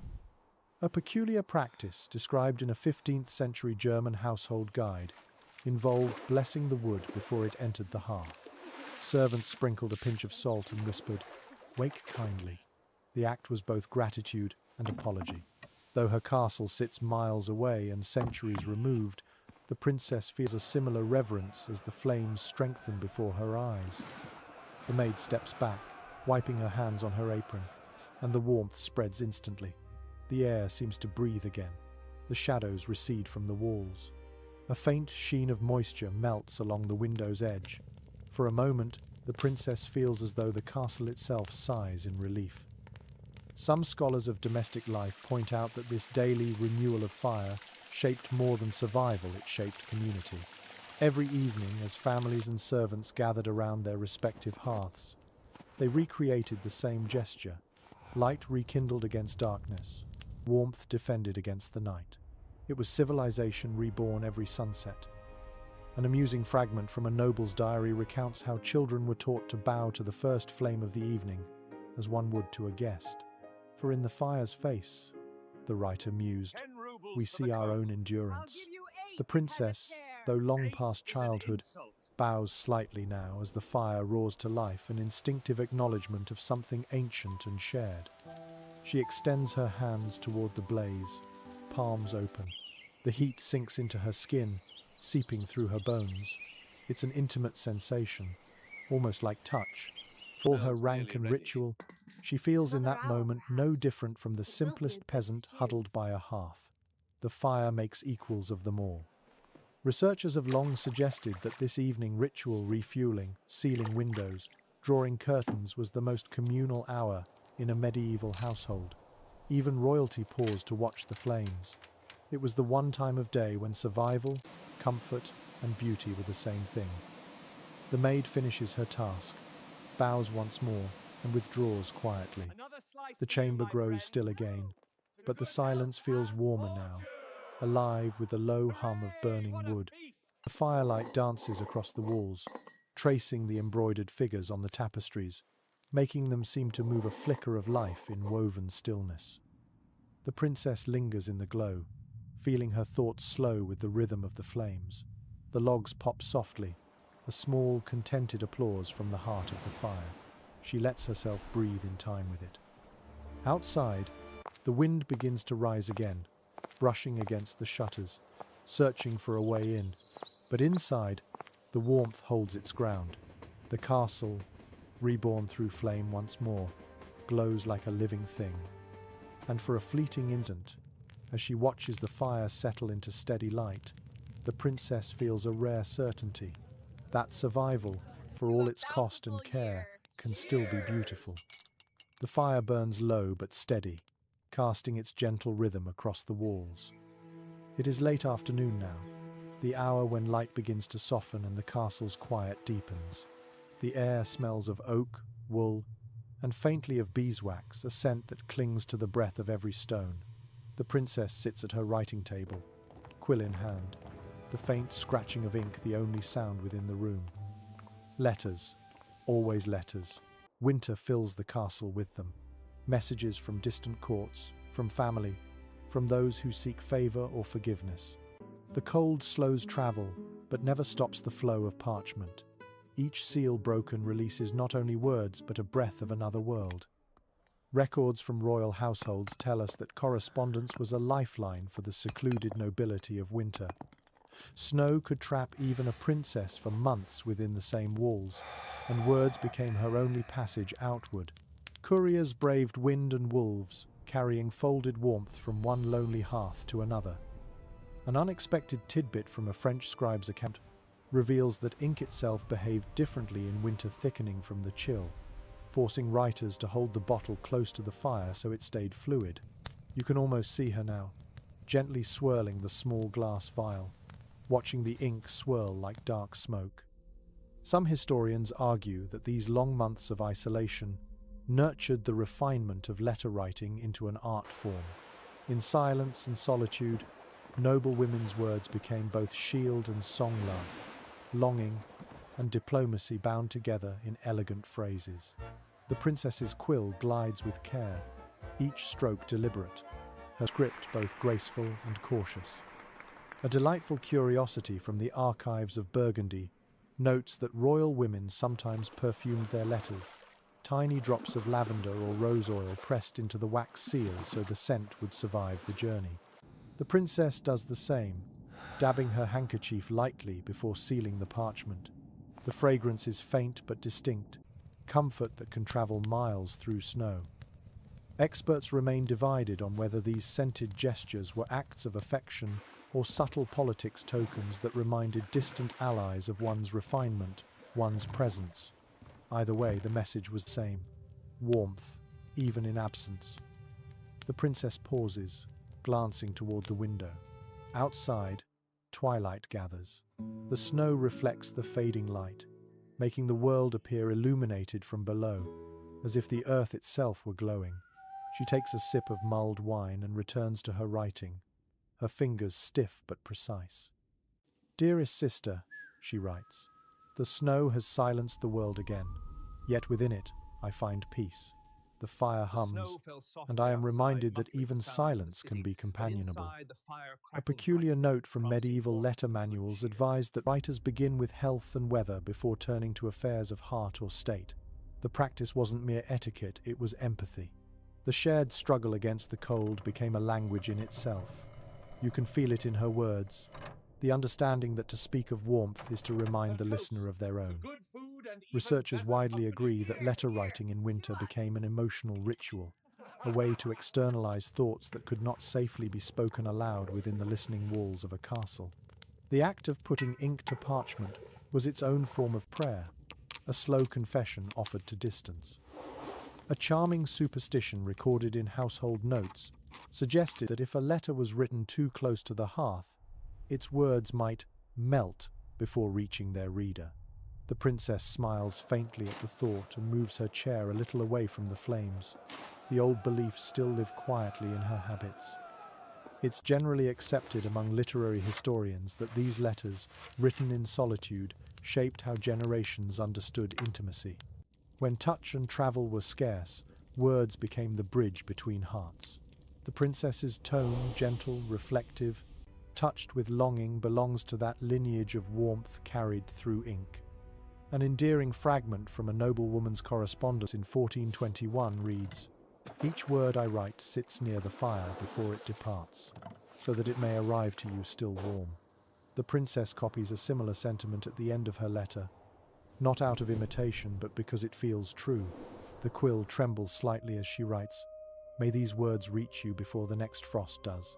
A peculiar practice, described in a 15th century German household guide, involved blessing the wood before it entered the hearth. Servants sprinkled a pinch of salt and whispered, "Wake kindly." The act was both gratitude and apology. Though her castle sits miles away and centuries removed, the princess feels a similar reverence as the flames strengthen before her eyes. The maid steps back, wiping her hands on her apron, and the warmth spreads instantly. The air seems to breathe again. The shadows recede from the walls. A faint sheen of moisture melts along the window's edge. For a moment, the princess feels as though the castle itself sighs in relief. Some scholars of domestic life point out that this daily renewal of fire shaped more than survival, it shaped community. Every evening, as families and servants gathered around their respective hearths, they recreated the same gesture. Light rekindled against darkness, warmth defended against the night. It was civilization reborn every sunset. An amusing fragment from a noble's diary recounts how children were taught to bow to the first flame of the evening, as one would to a guest. For in the fire's face, the writer mused, we see our own endurance. The princess, though long past childhood, bows slightly now as the fire roars to life, an instinctive acknowledgement of something ancient and shared. She extends her hands toward the blaze, palms open. The heat sinks into her skin, seeping through her bones. It's an intimate sensation, almost like touch. For all her rank and ritual, she feels in that moment no different from the simplest peasant huddled by a hearth. The fire makes equals of them all. Researchers have long suggested that this evening ritual refueling, sealing windows, drawing curtains was the most communal hour in a medieval household. Even royalty paused to watch the flames. It was the one time of day when survival, comfort, and beauty were the same thing. The maid finishes her task, bows once more, and withdraws quietly. The chamber grows still again, but the silence feels warmer now, alive with the low hum of burning wood. The firelight dances across the walls, tracing the embroidered figures on the tapestries, making them seem to move a flicker of life in woven stillness. The princess lingers in the glow, feeling her thoughts slow with the rhythm of the flames. The logs pop softly, a small, contented applause from the heart of the fire. She lets herself breathe in time with it. Outside, the wind begins to rise again, brushing against the shutters, searching for a way in. But inside, the warmth holds its ground. The castle, reborn through flame once more, glows like a living thing. And for a fleeting instant, as she watches the fire settle into steady light, the princess feels a rare certainty that survival, for all its cost and care, can still be beautiful. The fire burns low but steady, casting its gentle rhythm across the walls. It is late afternoon now, the hour when light begins to soften and the castle's quiet deepens. The air smells of oak, wool, and faintly of beeswax, a scent that clings to the breath of every stone. The princess sits at her writing table, quill in hand, the faint scratching of ink the only sound within the room. Letters, always letters. Winter fills the castle with them. Messages from distant courts, from family, from those who seek favor or forgiveness. The cold slows travel, but never stops the flow of parchment. Each seal broken releases not only words, but a breath of another world. Records from royal households tell us that correspondence was a lifeline for the secluded nobility of winter. Snow could trap even a princess for months within the same walls, and words became her only passage outward. Couriers braved wind and wolves, carrying folded warmth from one lonely hearth to another. An unexpected tidbit from a French scribe's account reveals that ink itself behaved differently in winter, thickening from the chill, forcing writers to hold the bottle close to the fire so it stayed fluid. You can almost see her now, gently swirling the small glass vial, watching the ink swirl like dark smoke. Some historians argue that these long months of isolation nurtured the refinement of letter writing into an art form. In silence and solitude, noble women's words became both shield and song-love, longing and diplomacy bound together in elegant phrases. The princess's quill glides with care, each stroke deliberate, her script both graceful and cautious. A delightful curiosity from the archives of Burgundy notes that royal women sometimes perfumed their letters, tiny drops of lavender or rose oil pressed into the wax seal so the scent would survive the journey. The princess does the same, dabbing her handkerchief lightly before sealing the parchment. The fragrance is faint but distinct, comfort that can travel miles through snow. Experts remain divided on whether these scented gestures were acts of affection or subtle politics tokens that reminded distant allies of one's refinement, one's presence. Either way, the message was the same: warmth, even in absence. The princess pauses, glancing toward the window. Outside, twilight gathers. The snow reflects the fading light, making the world appear illuminated from below, as if the earth itself were glowing. She takes a sip of mulled wine and returns to her writing, her fingers stiff but precise. "Dearest sister," she writes, "the snow has silenced the world again, yet within it I find peace. The fire hums, and I am reminded that even silence can be companionable." A peculiar note from medieval letter manuals advised that writers begin with health and weather before turning to affairs of heart or state. The practice wasn't mere etiquette, it was empathy. The shared struggle against the cold became a language in itself. You can feel it in her words, the understanding that to speak of warmth is to remind the listener of their own. Researchers widely agree that letter writing in winter became an emotional ritual, a way to externalize thoughts that could not safely be spoken aloud within the listening walls of a castle. The act of putting ink to parchment was its own form of prayer, a slow confession offered to distance. A charming superstition recorded in household notes suggested that if a letter was written too close to the hearth, its words might melt before reaching their reader. The princess smiles faintly at the thought and moves her chair a little away from the flames. The old beliefs still live quietly in her habits. It's generally accepted among literary historians that these letters, written in solitude, shaped how generations understood intimacy. When touch and travel were scarce, words became the bridge between hearts. The princess's tone, gentle, reflective, touched with longing, belongs to that lineage of warmth carried through ink. An endearing fragment from a noblewoman's correspondence in 1421 reads, "Each word I write sits near the fire before it departs, so that it may arrive to you still warm." The princess copies a similar sentiment at the end of her letter, not out of imitation but because it feels true. The quill trembles slightly as she writes, "May these words reach you before the next frost does."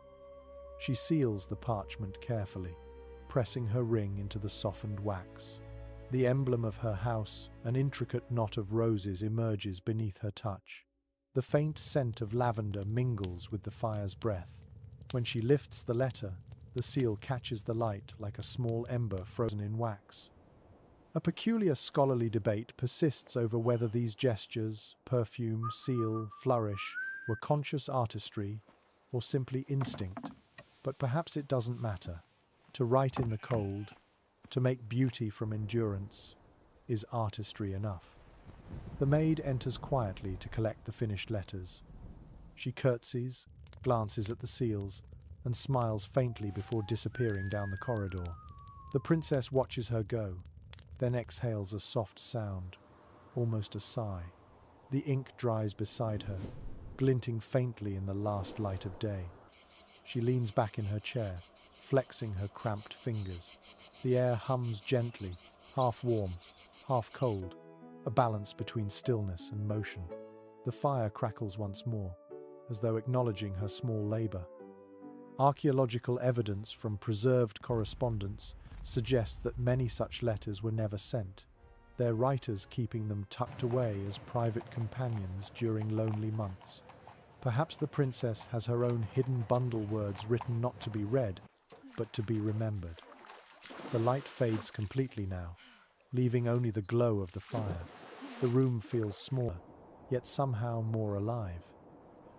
She seals the parchment carefully, pressing her ring into the softened wax. The emblem of her house, an intricate knot of roses, emerges beneath her touch. The faint scent of lavender mingles with the fire's breath. When she lifts the letter, the seal catches the light like a small ember frozen in wax. A peculiar scholarly debate persists over whether these gestures, perfume, seal, flourish, were conscious artistry or simply instinct. But perhaps it doesn't matter. To write in the cold, to make beauty from endurance, is artistry enough. The maid enters quietly to collect the finished letters. She curtsies, glances at the seals, and smiles faintly before disappearing down the corridor. The princess watches her go, then exhales a soft sound, almost a sigh. The ink dries beside her, glinting faintly in the last light of day. She leans back in her chair, flexing her cramped fingers. The air hums gently, half warm, half cold, a balance between stillness and motion. The fire crackles once more, as though acknowledging her small labor. Archaeological evidence from preserved correspondence suggests that many such letters were never sent, their writers keeping them tucked away as private companions during lonely months. Perhaps the princess has her own hidden bundle words written not to be read, but to be remembered. The light fades completely now, leaving only the glow of the fire. The room feels smaller, yet somehow more alive.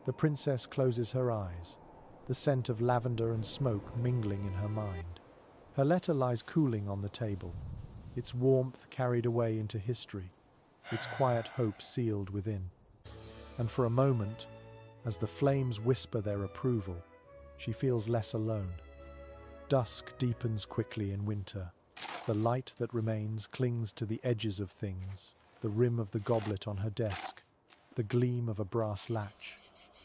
The princess closes her eyes, the scent of lavender and smoke mingling in her mind. Her letter lies cooling on the table, its warmth carried away into history, its quiet hope sealed within. And for a moment, as the flames whisper their approval, she feels less alone. Dusk deepens quickly in winter. The light that remains clings to the edges of things, the rim of the goblet on her desk, the gleam of a brass latch,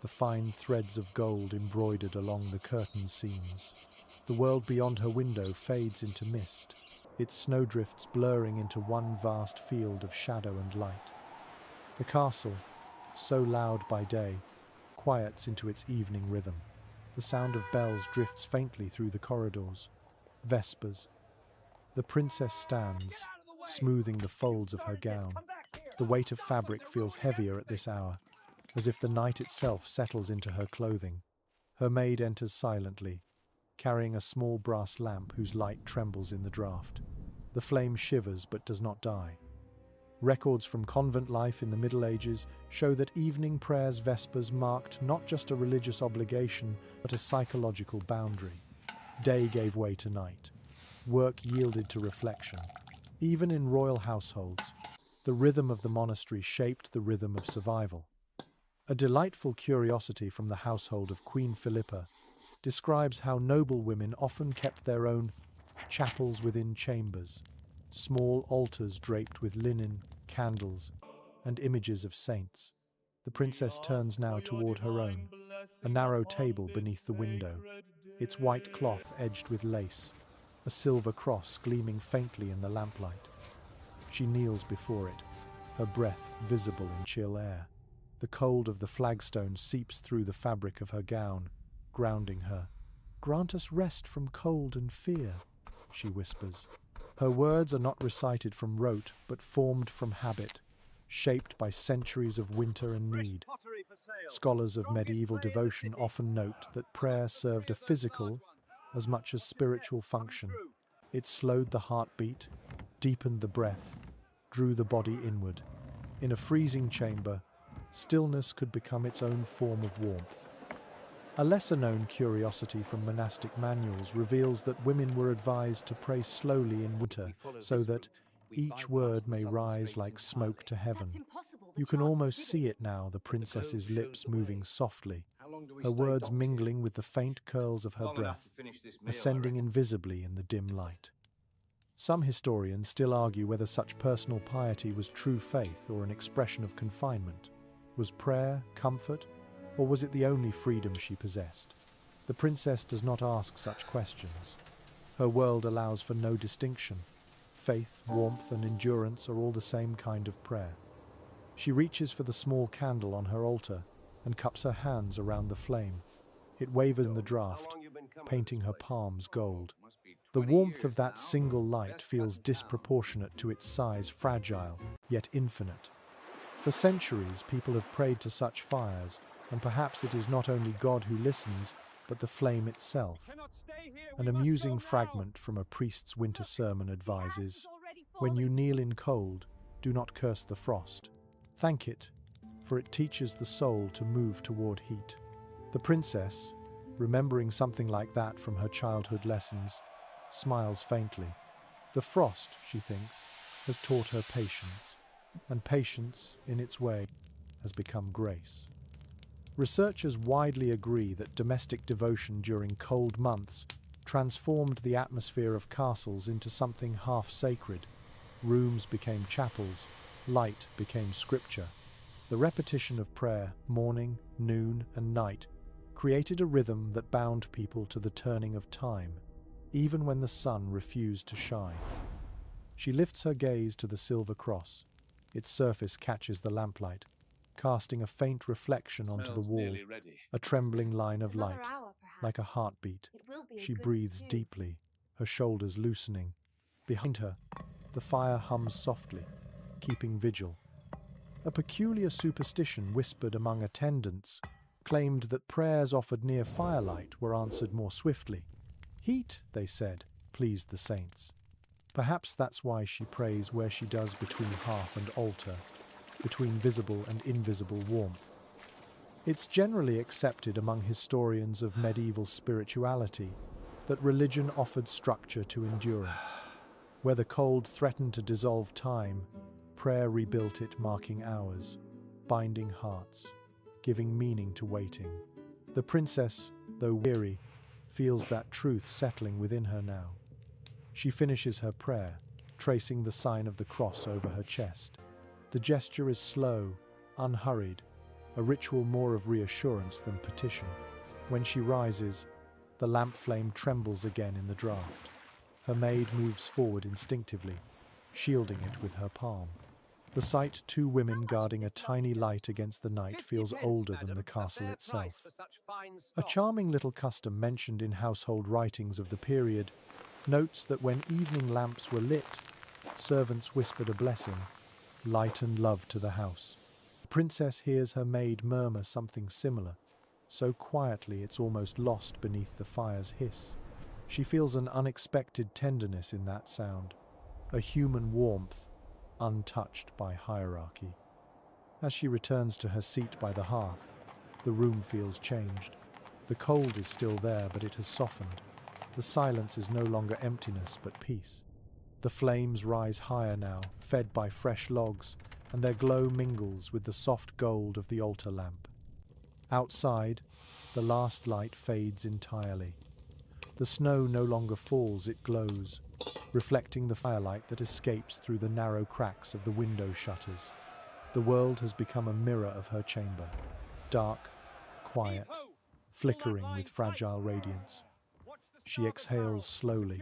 the fine threads of gold embroidered along the curtain seams. The world beyond her window fades into mist, its snowdrifts blurring into one vast field of shadow and light. The castle, so loud by day, quiets into its evening rhythm. The sound of bells drifts faintly through the corridors. Vespers. The princess stands, smoothing the folds of her gown. The weight of fabric feels heavier at this hour, as if the night itself settles into her clothing. Her maid enters silently, carrying a small brass lamp whose light trembles in the draught. The flame shivers but does not die. Records from convent life in the Middle Ages show that evening prayers vespers marked not just a religious obligation, but a psychological boundary. Day gave way to night. Work yielded to reflection. Even in royal households, the rhythm of the monastery shaped the rhythm of survival. A delightful curiosity from the household of Queen Philippa describes how noble women often kept their own chapels within chambers, small altars draped with linen, candles, and images of saints. The princess turns now toward her own, a narrow table beneath the window, its white cloth edged with lace, a silver cross gleaming faintly in the lamplight. She kneels before it, her breath visible in chill air. The cold of the flagstone seeps through the fabric of her gown, grounding her. "Grant us rest from cold and fear," she whispers. Her words are not recited from rote, but formed from habit, shaped by centuries of winter and need. Scholars of medieval devotion often note that prayer served a physical as much as spiritual function. It slowed the heartbeat, deepened the breath, drew the body inward. In a freezing chamber, stillness could become its own form of warmth. A lesser-known curiosity from monastic manuals reveals that women were advised to pray slowly in winter so that each word may rise like smoke to heaven. You can almost see it now, the princess's lips moving softly, her words mingling with the faint curls of her breath, ascending invisibly in the dim light. Some historians still argue whether such personal piety was true faith or an expression of confinement. Was prayer comfort, or was it the only freedom she possessed? The princess does not ask such questions. Her world allows for no distinction. Faith, warmth, and endurance are all the same kind of prayer. She reaches for the small candle on her altar and cups her hands around the flame. It wavers in the draught, painting her palms gold. The warmth of that single light feels disproportionate to its size, fragile, yet infinite. For centuries, people have prayed to such fires, and perhaps it is not only God who listens, but the flame itself. An amusing fragment from a priest's winter sermon advises, "When you kneel in cold, do not curse the frost. Thank it, for it teaches the soul to move toward heat." The princess, remembering something like that from her childhood lessons, smiles faintly. The frost, she thinks, has taught her patience, and patience, in its way, has become grace. Researchers widely agree that domestic devotion during cold months transformed the atmosphere of castles into something half sacred. Rooms became chapels, light became scripture. The repetition of prayer, morning, noon, and night, created a rhythm that bound people to the turning of time, even when the sun refused to shine. She lifts her gaze to the silver cross. Its surface catches the lamplight, casting a faint reflection onto the Smells wall, nearly ready. a trembling line of Another light, hour, like a perhaps. heartbeat. It will be a She good breathes stew. deeply, her shoulders loosening. Behind her, the fire hums softly, keeping vigil. A peculiar superstition whispered among attendants claimed that prayers offered near firelight were answered more swiftly. Heat, they said, pleased the saints. Perhaps that's why she prays where she does, between hearth and altar, between visible and invisible warmth. It's generally accepted among historians of medieval spirituality that religion offered structure to endurance. Where the cold threatened to dissolve time, prayer rebuilt it, marking hours, binding hearts, giving meaning to waiting. The princess, though weary, feels that truth settling within her now. She finishes her prayer, tracing the sign of the cross over her chest. The gesture is slow, unhurried, a ritual more of reassurance than petition. When she rises, the lamp flame trembles again in the draught. Her maid moves forward instinctively, shielding it with her palm. The sight, two women guarding a tiny light against the night, feels older than the castle itself. A charming little custom mentioned in household writings of the period notes that when evening lamps were lit, servants whispered a blessing, light and love to the house. The princess hears her maid murmur something similar, so quietly it's almost lost beneath the fire's hiss. She feels an unexpected tenderness in that sound, a human warmth, untouched by hierarchy. As she returns to her seat by the hearth, the room feels changed. The cold is still there, but it has softened. The silence is no longer emptiness, but peace. The flames rise higher now, fed by fresh logs, and their glow mingles with the soft gold of the altar lamp. Outside, the last light fades entirely. The snow no longer falls, it glows, reflecting the firelight that escapes through the narrow cracks of the window shutters. The world has become a mirror of her chamber, dark, quiet, flickering with fragile radiance. She exhales slowly,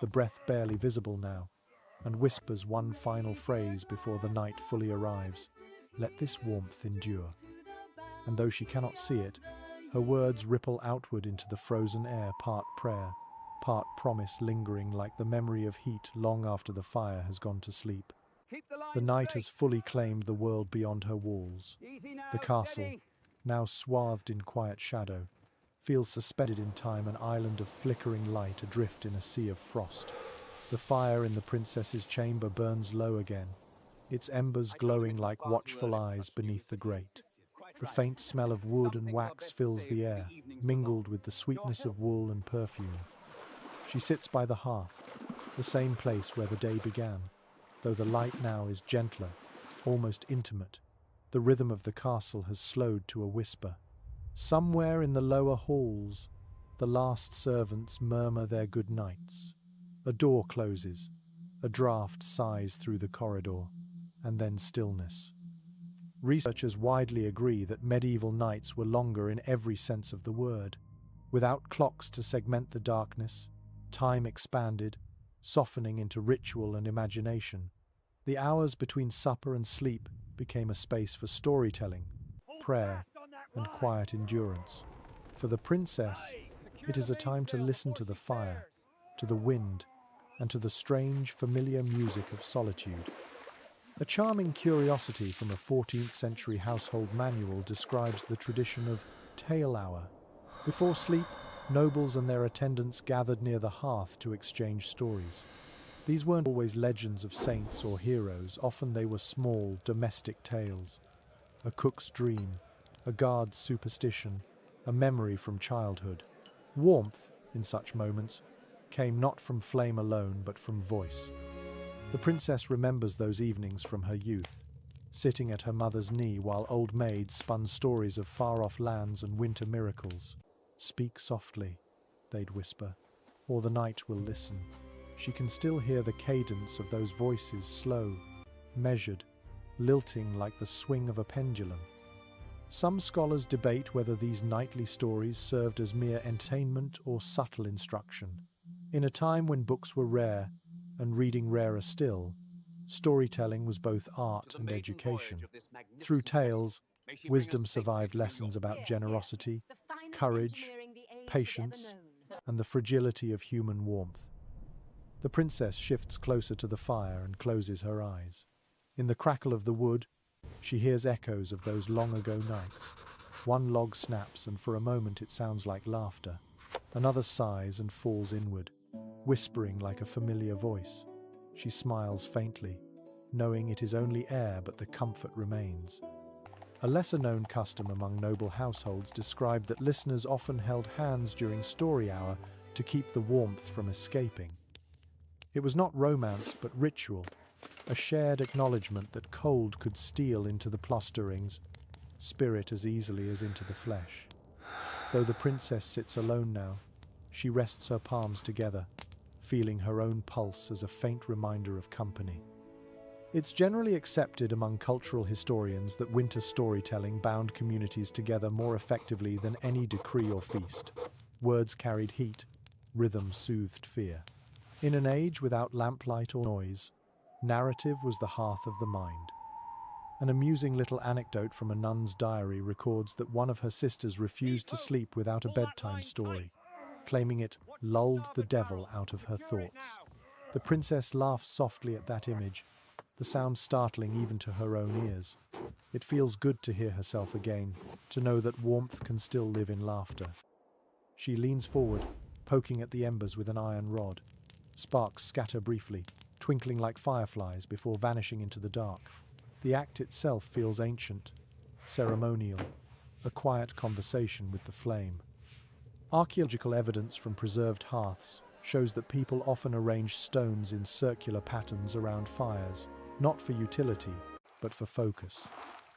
the breath barely visible now, and whispers one final phrase before the night fully arrives. Let this warmth endure. And though she cannot see it, her words ripple outward into the frozen air, part prayer, part promise, lingering like the memory of heat long after the fire has gone to sleep. The night has fully claimed the world beyond her walls. The castle, now swathed in quiet shadow, feels suspended in time, an island of flickering light adrift in a sea of frost. The fire in the princess's chamber burns low again, its embers glowing like watchful eyes beneath the grate. The faint smell of wood and wax fills the air, mingled with the sweetness of wool and perfume. She sits by the hearth, the same place where the day began, though the light now is gentler, almost intimate. The rhythm of the castle has slowed to a whisper. Somewhere in the lower halls, the last servants murmur their good nights. A door closes, a draught sighs through the corridor, and then stillness. Researchers widely agree that medieval nights were longer in every sense of the word. Without clocks to segment the darkness, time expanded, softening into ritual and imagination. The hours between supper and sleep became a space for storytelling, prayer, and quiet endurance. For the princess, it is a time to listen to the fire, to the wind, and to the strange, familiar music of solitude. A charming curiosity from a 14th century household manual describes the tradition of tale hour. Before sleep, nobles and their attendants gathered near the hearth to exchange stories. These weren't always legends of saints or heroes, often they were small, domestic tales. A cook's dream, a guard's superstition, a memory from childhood. Warmth, in such moments, came not from flame alone but from voice. The princess remembers those evenings from her youth, sitting at her mother's knee while old maids spun stories of far-off lands and winter miracles. "Speak softly," they'd whisper, "or the night will listen." She can still hear the cadence of those voices, slow, measured, lilting like the swing of a pendulum. Some scholars debate whether these nightly stories served as mere entertainment or subtle instruction. In a time when books were rare, and reading rarer still, storytelling was both art and education. Through tales, Wisdom survived lessons about generosity, courage, patience, and the fragility of human warmth. The princess shifts closer to the fire and closes her eyes. In the crackle of the wood, she hears echoes of those long-ago nights. One log snaps, and for a moment it sounds like laughter. Another sighs and falls inward, whispering like a familiar voice. She smiles faintly, knowing it is only air, but the comfort remains. A lesser-known custom among noble households described that listeners often held hands during story hour to keep the warmth from escaping. It was not romance, but ritual, a shared acknowledgement that cold could steal into the plasterings, spirit as easily as into the flesh. Though the princess sits alone now, she rests her palms together, feeling her own pulse as a faint reminder of company. It's generally accepted among cultural historians that winter storytelling bound communities together more effectively than any decree or feast. Words carried heat, rhythm soothed fear. In an age without lamplight or noise, narrative was the hearth of the mind. An amusing little anecdote from a nun's diary records that one of her sisters refused to sleep without a bedtime story, claiming it lulled the devil out of her thoughts. The princess laughs softly at that image, the sound startling even to her own ears. It feels good to hear herself again, to know that warmth can still live in laughter. She leans forward, poking at the embers with an iron rod. Sparks scatter briefly, twinkling like fireflies before vanishing into the dark. The act itself feels ancient, ceremonial, a quiet conversation with the flame. Archaeological evidence from preserved hearths shows that people often arrange stones in circular patterns around fires, not for utility, but for focus.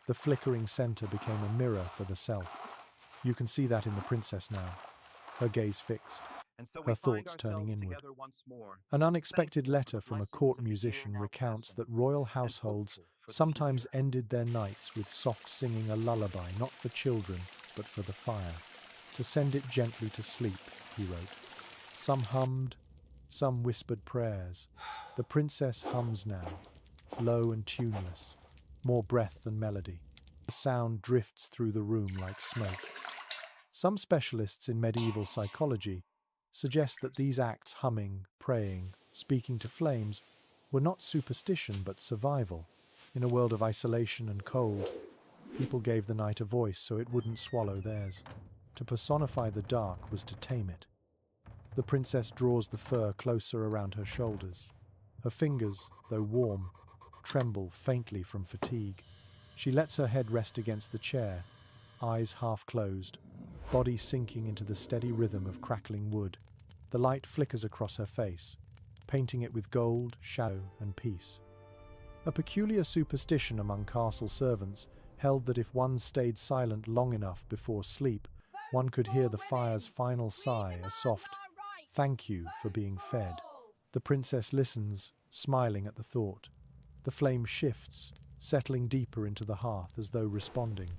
The flickering center became a mirror for the self. You can see that in the princess now, her gaze fixed, her thoughts turning inward. An unexpected letter from a court musician recounts that royal households sometimes ended their nights with soft singing a lullaby, not for children, but for the fire, to send it gently to sleep, he wrote. Some hummed, some whispered prayers. The princess hums now, low and tuneless, more breath than melody. The sound drifts through the room like smoke. Some specialists in medieval psychology suggest that these acts, humming, praying, speaking to flames, were not superstition but survival. In a world of isolation and cold, people gave the night a voice so it wouldn't swallow theirs. To personify the dark was to tame it. The princess draws the fur closer around her shoulders. Her fingers, though warm, tremble faintly from fatigue. She lets her head rest against the chair, eyes half closed, body sinking into the steady rhythm of crackling wood. The light flickers across her face, painting it with gold, shadow, and peace. A peculiar superstition among castle servants held that if one stayed silent long enough before sleep, one could hear the fire's final sigh, a soft "thank you for being fed." The princess listens, smiling at the thought. The flame shifts, settling deeper into the hearth as though responding.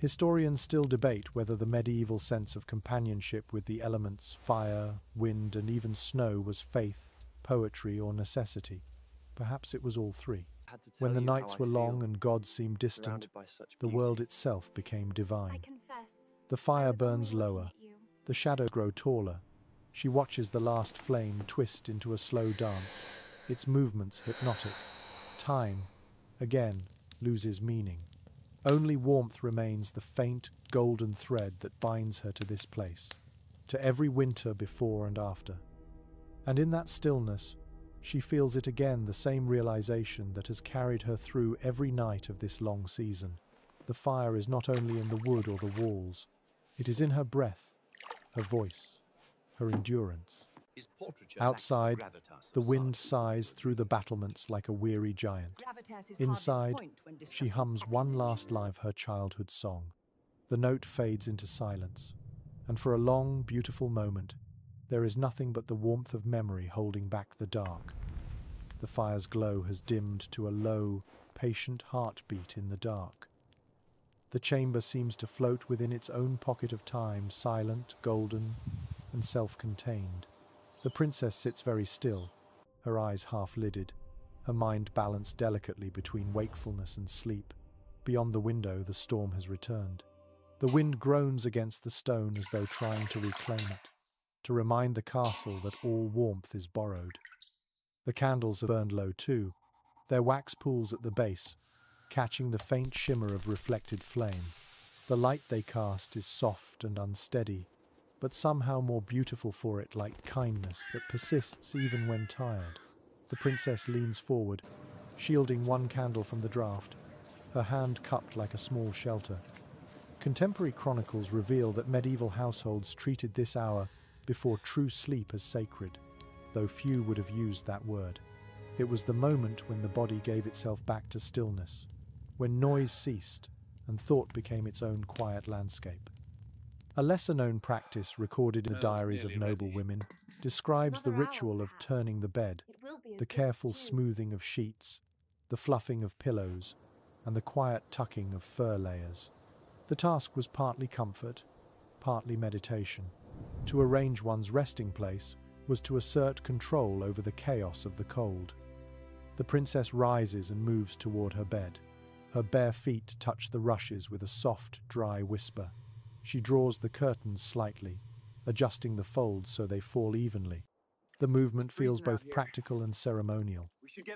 Historians still debate whether the medieval sense of companionship with the elements, fire, wind, and even snow, was faith, poetry, or necessity. Perhaps it was all three. When the nights were long and gods seemed distant, the world itself became divine. The fire burns lower, the shadows grow taller. She watches the last flame twist into a slow dance, its movements hypnotic. Time, again, loses meaning. Only warmth remains, the faint, golden thread that binds her to this place, to every winter before and after. And in that stillness, she feels it again, the same realization that has carried her through every night of this long season. The fire is not only in the wood or the walls, it is in her breath, her voice, her endurance. Outside, the wind sighs through the battlements like a weary giant. Inside, she hums one last line of her childhood song. The note fades into silence, and for a long, beautiful moment, there is nothing but the warmth of memory holding back the dark. The fire's glow has dimmed to a low, patient heartbeat in the dark. The chamber seems to float within its own pocket of time, silent, golden, and self-contained. The princess sits very still, her eyes half-lidded, her mind balanced delicately between wakefulness and sleep. beyond the window, the storm has returned. The wind groans against the stone as though trying to reclaim it, to remind the castle that all warmth is borrowed. The candles have burned low too, their wax pools at the base, catching the faint shimmer of reflected flame. The light they cast is soft and unsteady, but somehow more beautiful for it, like kindness that persists even when tired. The princess leans forward, shielding one candle from the draught, her hand cupped like a small shelter. Contemporary chronicles reveal that medieval households treated this hour before true sleep as sacred, though few would have used that word. It was the moment when the body gave itself back to stillness, when noise ceased and thought became its own quiet landscape. A lesser-known practice recorded in the diaries of noble women describes the ritual of turning the bed, the careful smoothing of sheets, the fluffing of pillows, and the quiet tucking of fur layers. The task was partly comfort, partly meditation. To arrange one's resting place was to assert control over the chaos of the cold. The princess rises and moves toward her bed. Her bare feet touch the rushes with a soft, dry whisper. She draws the curtains slightly, adjusting the folds so they fall evenly. The movement feels both practical and ceremonial.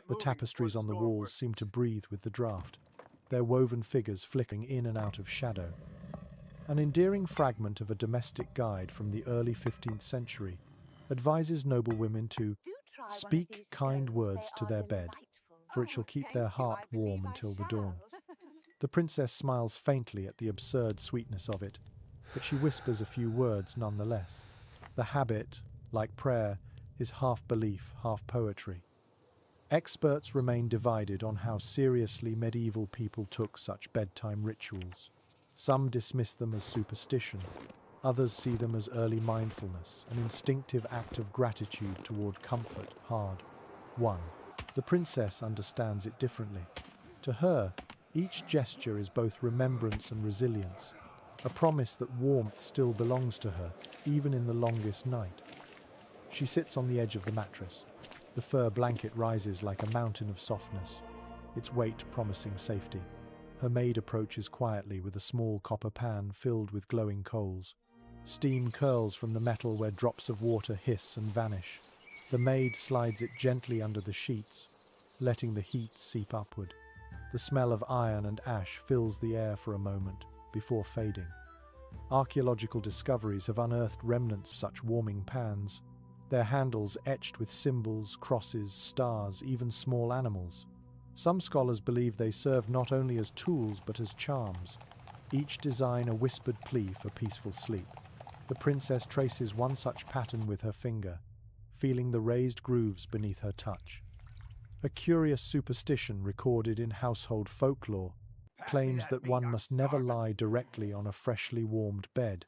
The tapestries on the walls seem to breathe with the draught, their woven figures flickering in and out of shadow. An endearing fragment of a domestic guide from the early 15th century advises noble women to speak kind words to their bed, for it shall keep their heart warm until the dawn. The princess smiles faintly at the absurd sweetness of it, but she whispers a few words nonetheless. The habit, like prayer, is half belief, half poetry. Experts remain divided on how seriously medieval people took such bedtime rituals. Some dismiss them as superstition, others see them as early mindfulness, an instinctive act of gratitude toward comfort, hard-won. The princess understands it differently. To her, each gesture is both remembrance and resilience, a promise that warmth still belongs to her, even in the longest night. She sits on the edge of the mattress. The fur blanket rises like a mountain of softness, its weight promising safety. Her maid approaches quietly with a small copper pan filled with glowing coals. Steam curls from the metal where drops of water hiss and vanish. The maid slides it gently under the sheets, letting the heat seep upward. The smell of iron and ash fills the air for a moment before fading. Archaeological discoveries have unearthed remnants of such warming pans, their handles etched with symbols, crosses, stars, even small animals. Some scholars believe they serve not only as tools but as charms, each design a whispered plea for peaceful sleep. The princess traces one such pattern with her finger, feeling the raised grooves beneath her touch. A curious superstition recorded in household folklore claims that one must never lie directly on a freshly warmed bed,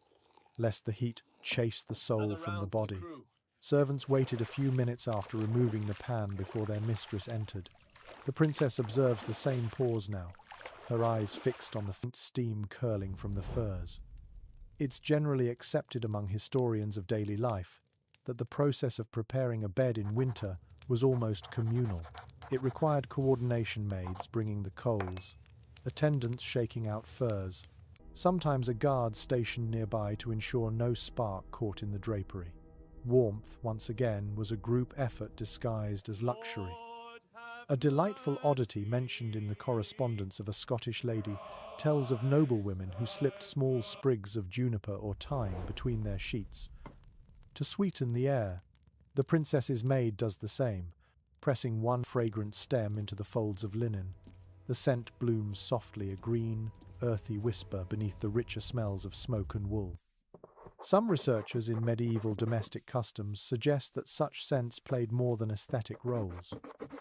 lest the heat chase the soul from the body. Servants waited a few minutes after removing the pan before their mistress entered. The princess observes the same pause now, her eyes fixed on the faint steam curling from the furs. It's generally accepted among historians of daily life that the process of preparing a bed in winter was almost communal. It required coordination, maids bringing the coals, attendants shaking out furs, sometimes a guard stationed nearby to ensure no spark caught in the drapery. Warmth, once again, was a group effort disguised as luxury. A delightful oddity mentioned in the correspondence of a Scottish lady tells of noblewomen who slipped small sprigs of juniper or thyme between their sheets to sweeten the air. The princess's maid does the same, pressing one fragrant stem into the folds of linen. The scent blooms softly, a green, earthy whisper beneath the richer smells of smoke and wool. Some researchers in medieval domestic customs suggest that such scents played more than aesthetic roles.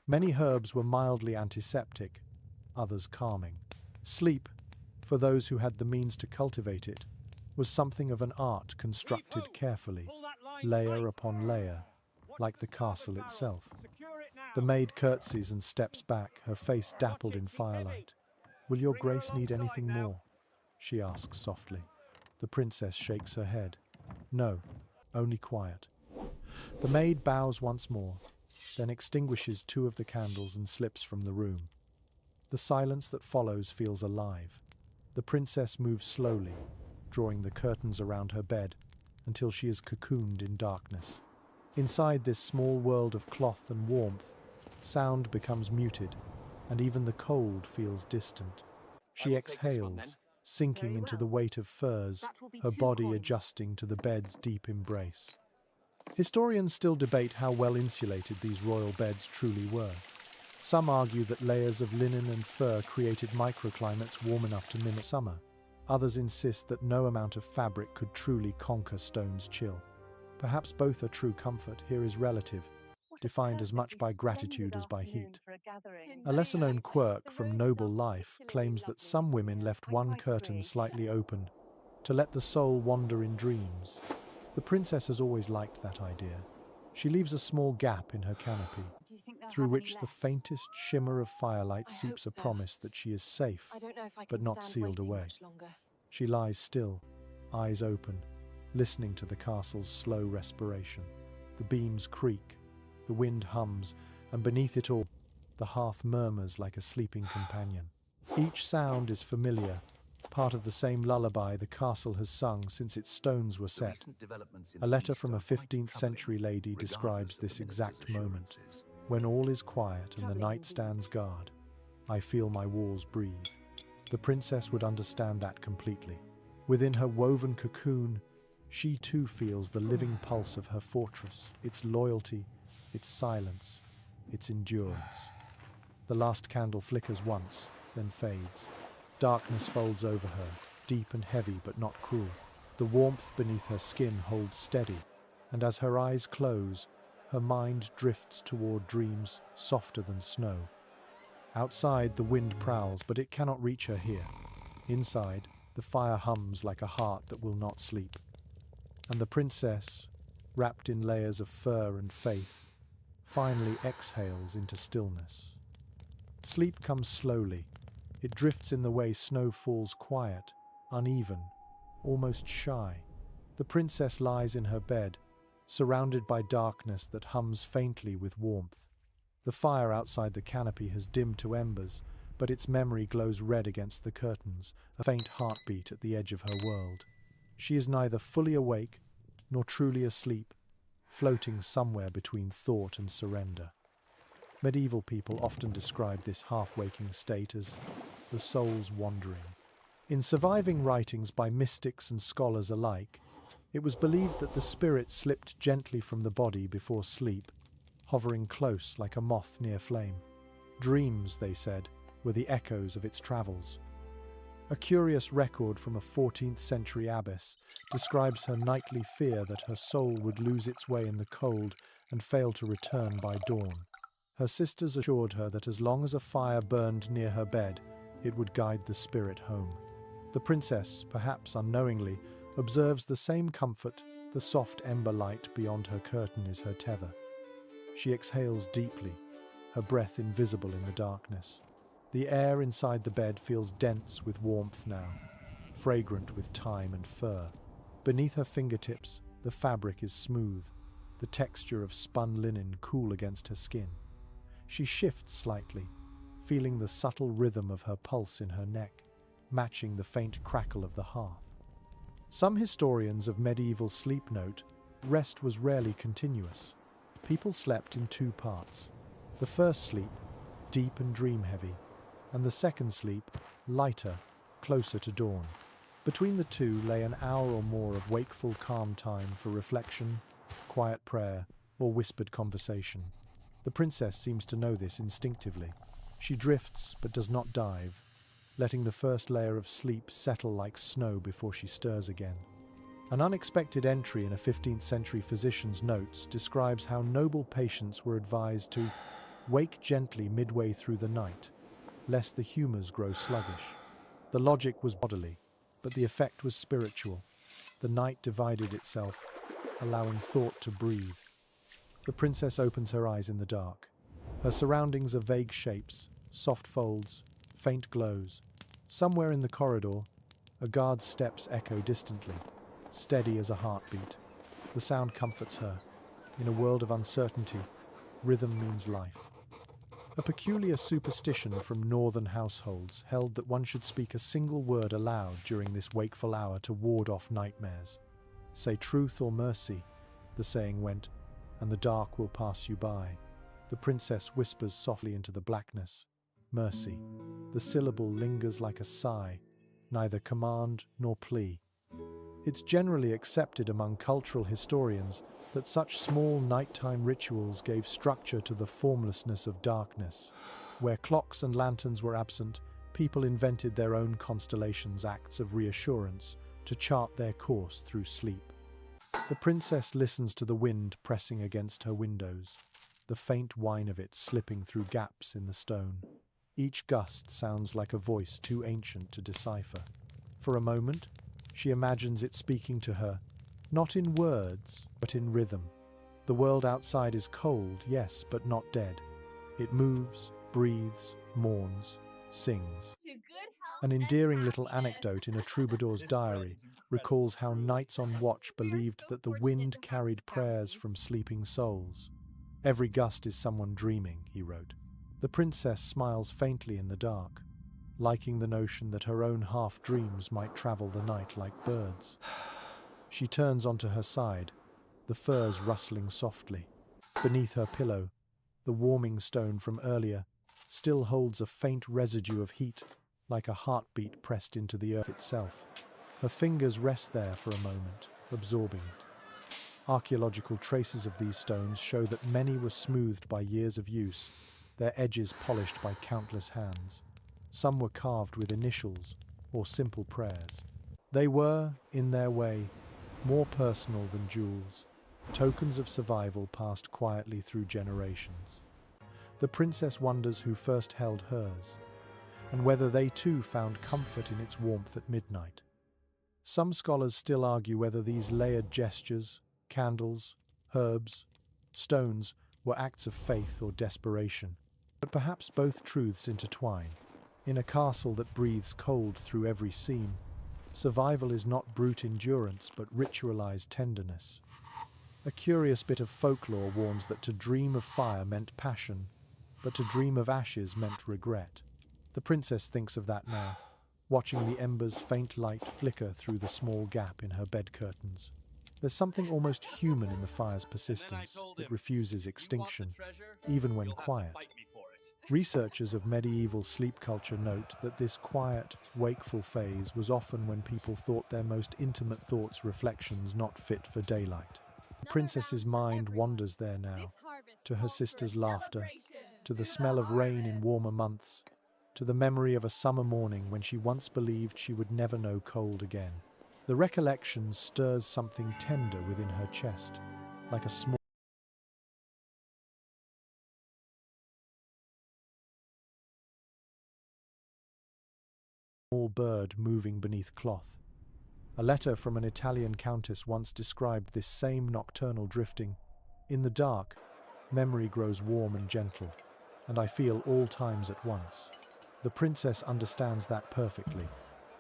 Many herbs were mildly antiseptic, others calming. Sleep, for those who had the means to cultivate it, was something of an art constructed carefully, layer upon layer, like the castle itself. The maid curtsies and steps back, her face dappled in firelight. "Will your grace need anything more?" she asks softly. The princess shakes her head. "No, only quiet." The maid bows once more, then extinguishes two of the candles and slips from the room. The silence that follows feels alive. The princess moves slowly, drawing the curtains around her bed until she is cocooned in darkness. Inside this small world of cloth and warmth, sound becomes muted, and even the cold feels distant. She exhales, sinking into the weight of furs, her body adjusting to the bed's deep embrace. Historians still debate how well insulated these royal beds truly were. Some argue that layers of linen and fur created microclimates warm enough to mimic summer. Others insist that no amount of fabric could truly conquer stone's chill. Perhaps both are true. Comfort here is relative, defined as much by gratitude as by heat. A lesser-known quirk from noble life claims that some women left one curtain slightly open to let the soul wander in dreams. The princess has always liked that idea. She leaves a small gap in her canopy, through which the faintest shimmer of firelight seeps a promise that she is safe, but not sealed away. She lies still, eyes open, listening to the castle's slow respiration. The beams creak, the wind hums, and beneath it all, the hearth murmurs like a sleeping companion. Each sound is familiar, part of the same lullaby the castle has sung since its stones were set. A letter from a 15th century lady describes this exact moment. When all is quiet and the night stands guard, I feel my walls breathe. The princess would understand that completely. Within her woven cocoon, she too feels the living pulse of her fortress, its loyalty, its silence, its endurance. The last candle flickers once, then fades. Darkness folds over her, deep and heavy but not cruel. The warmth beneath her skin holds steady, and as her eyes close, her mind drifts toward dreams softer than snow. Outside, the wind prowls, but it cannot reach her here. Inside, the fire hums like a heart that will not sleep. And the princess, wrapped in layers of fur and faith, finally exhales into stillness. Sleep comes slowly. It drifts in the way snow falls, quiet, uneven, almost shy. The princess lies in her bed, surrounded by darkness that hums faintly with warmth. The fire outside the canopy has dimmed to embers, but its memory glows red against the curtains, a faint heartbeat at the edge of her world. She is neither fully awake nor truly asleep, floating somewhere between thought and surrender. Medieval people often describe this half-waking state as the soul's wandering. In surviving writings by mystics and scholars alike, it was believed that the spirit slipped gently from the body before sleep, hovering close like a moth near flame. Dreams, they said, were the echoes of its travels. A curious record from a 14th century abbess describes her nightly fear that her soul would lose its way in the cold and fail to return by dawn. Her sisters assured her that as long as a fire burned near her bed, it would guide the spirit home. The princess, perhaps unknowingly, observes the same comfort. The soft ember light beyond her curtain is her tether. She exhales deeply, her breath invisible in the darkness. The air inside the bed feels dense with warmth now, fragrant with thyme and fir. Beneath her fingertips, the fabric is smooth, the texture of spun linen cool against her skin. She shifts slightly, feeling the subtle rhythm of her pulse in her neck, matching the faint crackle of the hearth. Some historians of medieval sleep note, rest was rarely continuous. People slept in two parts. The first sleep, deep and dream-heavy, and the second sleep, lighter, closer to dawn. Between the two lay an hour or more of wakeful calm time for reflection, quiet prayer, or whispered conversation. The princess seems to know this instinctively. She drifts but does not dive, letting the first layer of sleep settle like snow before she stirs again. An unexpected entry in a 15th century physician's notes describes how noble patients were advised to wake gently midway through the night, lest the humours grow sluggish. The logic was bodily, but the effect was spiritual. The night divided itself, allowing thought to breathe. The princess opens her eyes in the dark. Her surroundings are vague shapes, soft folds, faint glows. Somewhere in the corridor, a guard's steps echo distantly, steady as a heartbeat. The sound comforts her. In a world of uncertainty, rhythm means life. A peculiar superstition from northern households held that one should speak a single word aloud during this wakeful hour to ward off nightmares. Say truth or mercy, the saying went, and the dark will pass you by. The princess whispers softly into the blackness. Mercy. The syllable lingers like a sigh, neither command nor plea. It's generally accepted among cultural historians that such small nighttime rituals gave structure to the formlessness of darkness. Where clocks and lanterns were absent, people invented their own constellations, acts of reassurance, to chart their course through sleep. The princess listens to the wind pressing against her windows, the faint whine of it slipping through gaps in the stone. Each gust sounds like a voice too ancient to decipher. For a moment, she imagines it speaking to her, not in words, but in rhythm. The world outside is cold, yes, but not dead. It moves, breathes, mourns, sings. An endearing little anecdote in a troubadour's diary recalls how knights on watch believed that the wind carried prayers from sleeping souls. Every gust is someone dreaming, he wrote. The princess smiles faintly in the dark, liking the notion that her own half-dreams might travel the night like birds. She turns onto her side, the furs rustling softly. Beneath her pillow, the warming stone from earlier still holds a faint residue of heat, like a heartbeat pressed into the earth itself. Her fingers rest there for a moment, absorbing it. Archaeological traces of these stones show that many were smoothed by years of use, their edges polished by countless hands. Some were carved with initials or simple prayers. They were, in their way, more personal than jewels, tokens of survival passed quietly through generations. The princess wonders who first held hers, and whether they too found comfort in its warmth at midnight. Some scholars still argue whether these layered gestures, candles, herbs, stones, were acts of faith or desperation, but perhaps both truths intertwine. In a castle that breathes cold through every seam, survival is not brute endurance but ritualized tenderness. A curious bit of folklore warns that to dream of fire meant passion, but to dream of ashes meant regret. The princess thinks of that now, watching the embers' faint light flicker through the small gap in her bed curtains. There's something almost human in the fire's persistence. It refuses extinction, even when quiet. Researchers of medieval sleep culture note that this quiet, wakeful phase was often when people thought their most intimate thoughts, reflections not fit for daylight. The princess's mind wanders there now, to her sister's laughter, to the smell of rain in warmer months, to the memory of a summer morning when she once believed she would never know cold again. The recollection stirs something tender within her chest, like a small bird moving beneath cloth. A letter from an Italian countess once described this same nocturnal drifting. In the dark, memory grows warm and gentle, and I feel all times at once. The princess understands that perfectly.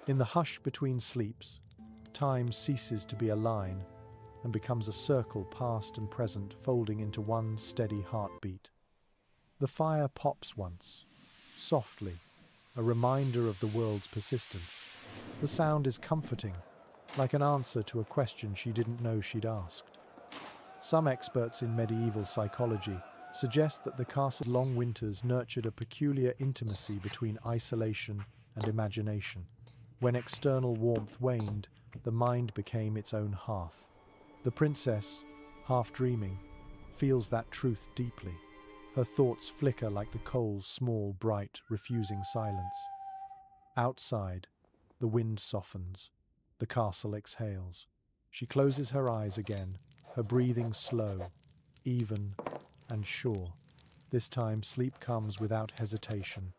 In the hush between sleeps, time ceases to be a line and becomes a circle, past and present, folding into one steady heartbeat. The fire pops once, softly, a reminder of the world's persistence. The sound is comforting, like an answer to a question she didn't know she'd asked. Some experts in medieval psychology suggest that the castle's long winters nurtured a peculiar intimacy between isolation and imagination. When external warmth waned, the mind became its own hearth. The princess, half dreaming, feels that truth deeply. Her thoughts flicker like the coals, small, bright, refusing silence. Outside, the wind softens. The castle exhales. She closes her eyes again, her breathing slow, even, and sure. This time, sleep comes without hesitation,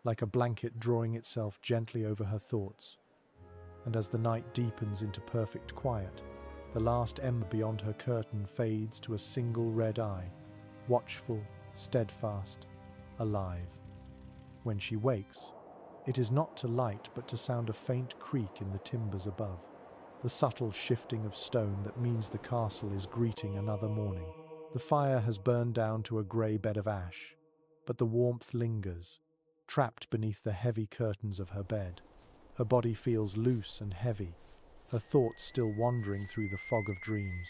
like a blanket drawing itself gently over her thoughts. And as the night deepens into perfect quiet, the last ember beyond her curtain fades to a single red eye, watchful, steadfast, alive. When she wakes, it is not to light but to sound a faint creak in the timbers above, the subtle shifting of stone that means the castle is greeting another morning. The fire has burned down to a grey bed of ash, but the warmth lingers, trapped beneath the heavy curtains of her bed. Her body feels loose and heavy, her thoughts still wandering through the fog of dreams.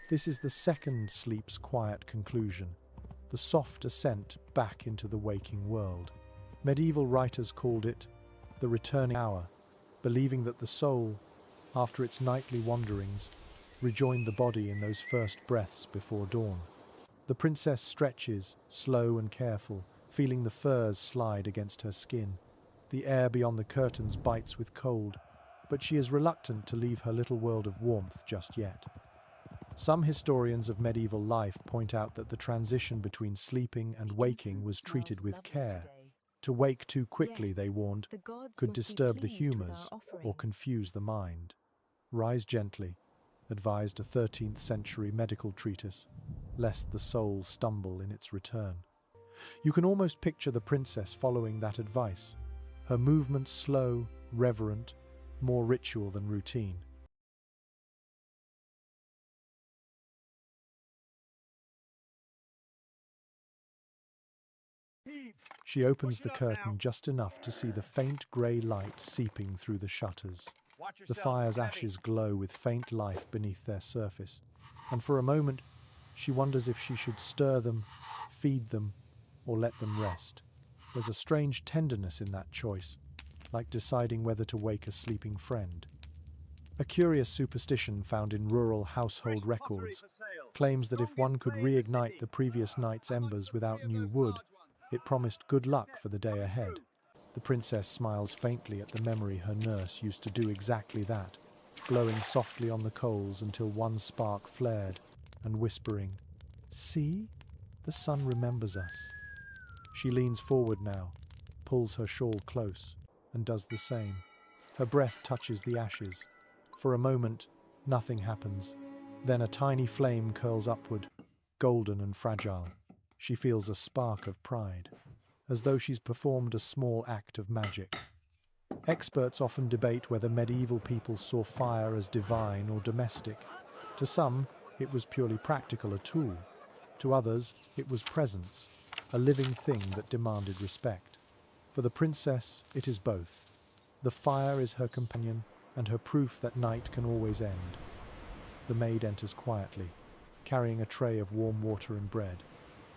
This is the second sleep's quiet conclusion, the soft ascent back into the waking world. Medieval writers called it the returning hour, believing that the soul, after its nightly wanderings, rejoined the body in those first breaths before dawn. The princess stretches, slow and careful, feeling the furs slide against her skin. The air beyond the curtains bites with cold, but she is reluctant to leave her little world of warmth just yet. Some historians of medieval life point out that the transition between sleeping and waking was treated with care. To wake too quickly, they warned, could disturb the humours or confuse the mind. Rise gently, advised a 13th century medical treatise, lest the soul stumble in its return. You can almost picture the princess following that advice, her movements slow, reverent, more ritual than routine. She opens the curtain just enough to see the faint grey light seeping through the shutters. The fire's ashes glow with faint life beneath their surface, and for a moment she wonders if she should stir them, feed them, or let them rest. There's a strange tenderness in that choice, like deciding whether to wake a sleeping friend. A curious superstition found in rural household records claims that if one could reignite the previous night's embers without new wood, it promised good luck for the day ahead. The princess smiles faintly at the memory her nurse used to do exactly that, blowing softly on the coals until one spark flared, and whispering, "See, the sun remembers us." She leans forward now, pulls her shawl close, and does the same. Her breath touches the ashes. For a moment, nothing happens. Then a tiny flame curls upward, golden and fragile. She feels a spark of pride, as though she's performed a small act of magic. Experts often debate whether medieval people saw fire as divine or domestic. To some, it was purely practical, a tool. To others, it was presence, a living thing that demanded respect. For the princess, it is both. The fire is her companion, and her proof that night can always end. The maid enters quietly, carrying a tray of warm water and bread.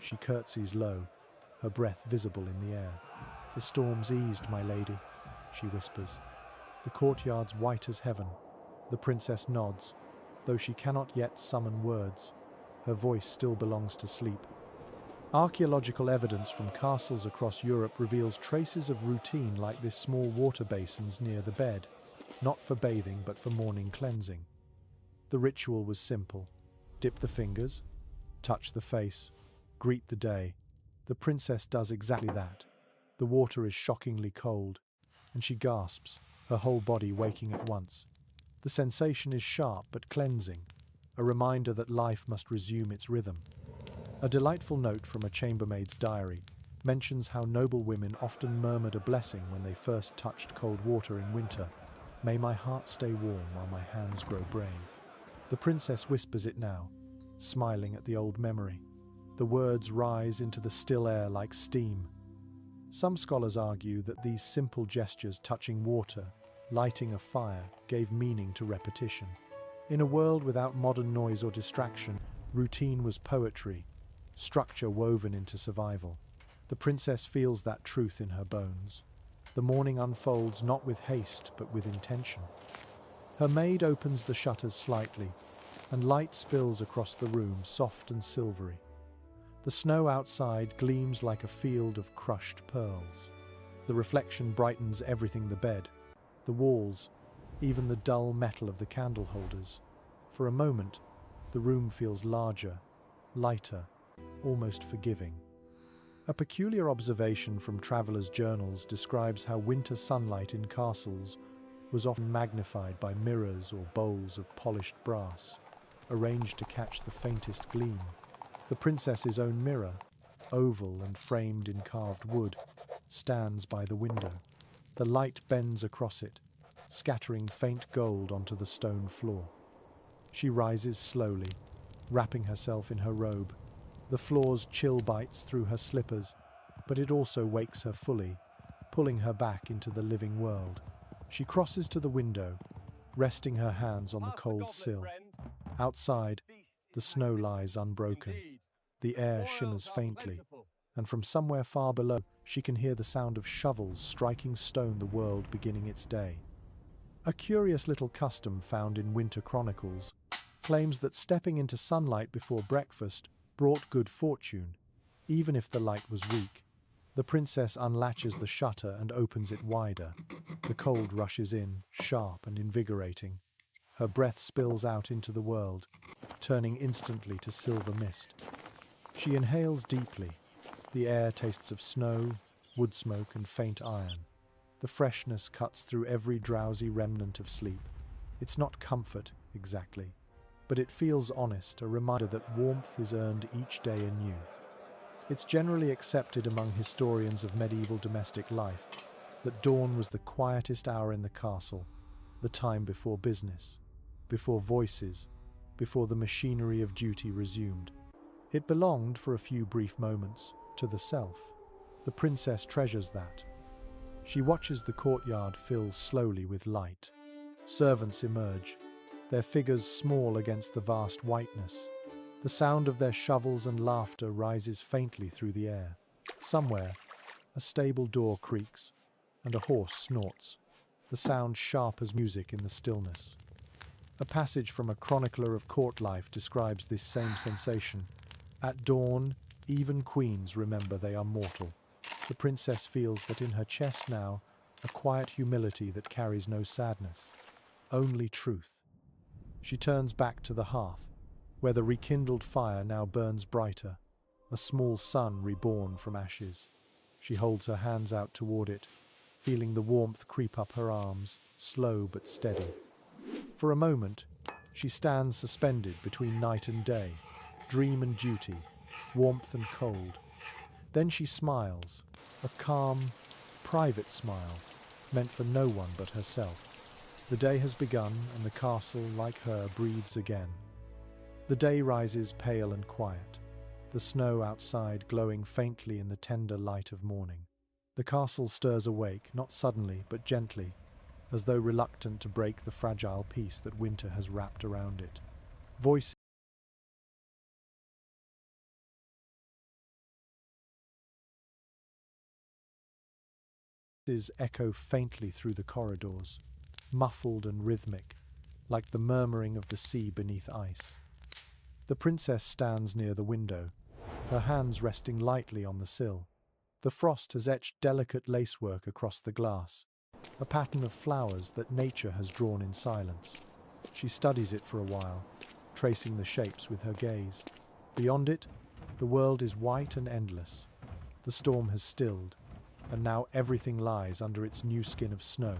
She curtsies low, her breath visible in the air. "The storm's eased, my lady," she whispers. The courtyard's white as heaven. The princess nods, though she cannot yet summon words. Her voice still belongs to sleep. Archaeological evidence from castles across Europe reveals traces of routine like this: small water basins near the bed, not for bathing but for morning cleansing. The ritual was simple. Dip the fingers, touch the face, greet the day. The princess does exactly that. The water is shockingly cold, and she gasps, her whole body waking at once. The sensation is sharp but cleansing, a reminder that life must resume its rhythm. A delightful note from a chambermaid's diary mentions how noble women often murmured a blessing when they first touched cold water in winter. "May my heart stay warm while my hands grow brave." The princess whispers it now, smiling at the old memory. The words rise into the still air like steam. Some scholars argue that these simple gestures, touching water, lighting a fire, gave meaning to repetition. In a world without modern noise or distraction, routine was poetry, structure woven into survival. The princess feels that truth in her bones. The morning unfolds not with haste, but with intention. Her maid opens the shutters slightly, and light spills across the room, soft and silvery. The snow outside gleams like a field of crushed pearls. The reflection brightens everything: the bed, the walls, even the dull metal of the candle holders. For a moment, the room feels larger, lighter, almost forgiving. A peculiar observation from travelers' journals describes how winter sunlight in castles was often magnified by mirrors or bowls of polished brass, arranged to catch the faintest gleam. The princess's own mirror, oval and framed in carved wood, stands by the window. The light bends across it, scattering faint gold onto the stone floor. She rises slowly, wrapping herself in her robe. The floor's chill bites through her slippers, but it also wakes her fully, pulling her back into the living world. She crosses to the window, resting her hands on the cold sill. Outside, the snow lies unbroken. The air shimmers faintly, and from somewhere far below, she can hear the sound of shovels striking stone, the world beginning its day. A curious little custom found in Winter Chronicles claims that stepping into sunlight before breakfast brought good fortune, even if the light was weak. The princess unlatches the shutter and opens it wider. The cold rushes in, sharp and invigorating. Her breath spills out into the world, turning instantly to silver mist. She inhales deeply. The air tastes of snow, wood smoke, and faint iron. The freshness cuts through every drowsy remnant of sleep. It's not comfort, exactly, but it feels honest, a reminder that warmth is earned each day anew. It's generally accepted among historians of medieval domestic life that dawn was the quietest hour in the castle, the time before business, before voices, before the machinery of duty resumed. It belonged, for a few brief moments, to the self. The princess treasures that. She watches the courtyard fill slowly with light. Servants emerge, their figures small against the vast whiteness. The sound of their shovels and laughter rises faintly through the air. Somewhere, a stable door creaks, and a horse snorts, the sound sharp as music in the stillness. A passage from a chronicler of court life describes this same sensation. At dawn, even queens remember they are mortal. The princess feels that in her chest now, a quiet humility that carries no sadness, only truth. She turns back to the hearth, where the rekindled fire now burns brighter, a small sun reborn from ashes. She holds her hands out toward it, feeling the warmth creep up her arms, slow but steady. For a moment, she stands suspended between night and day, dream and duty, warmth and cold. Then she smiles, a calm, private smile, meant for no one but herself. The day has begun, and the castle, like her, breathes again. The day rises pale and quiet, the snow outside glowing faintly in the tender light of morning. The castle stirs awake, not suddenly, but gently, as though reluctant to break the fragile peace that winter has wrapped around it. Voices echo faintly through the corridors, muffled and rhythmic, like the murmuring of the sea beneath ice. The princess stands near the window, her hands resting lightly on the sill. The frost has etched delicate lacework across the glass, a pattern of flowers that nature has drawn in silence. She studies it for a while, tracing the shapes with her gaze. Beyond it, the world is white and endless. The storm has stilled, and now everything lies under its new skin of snow,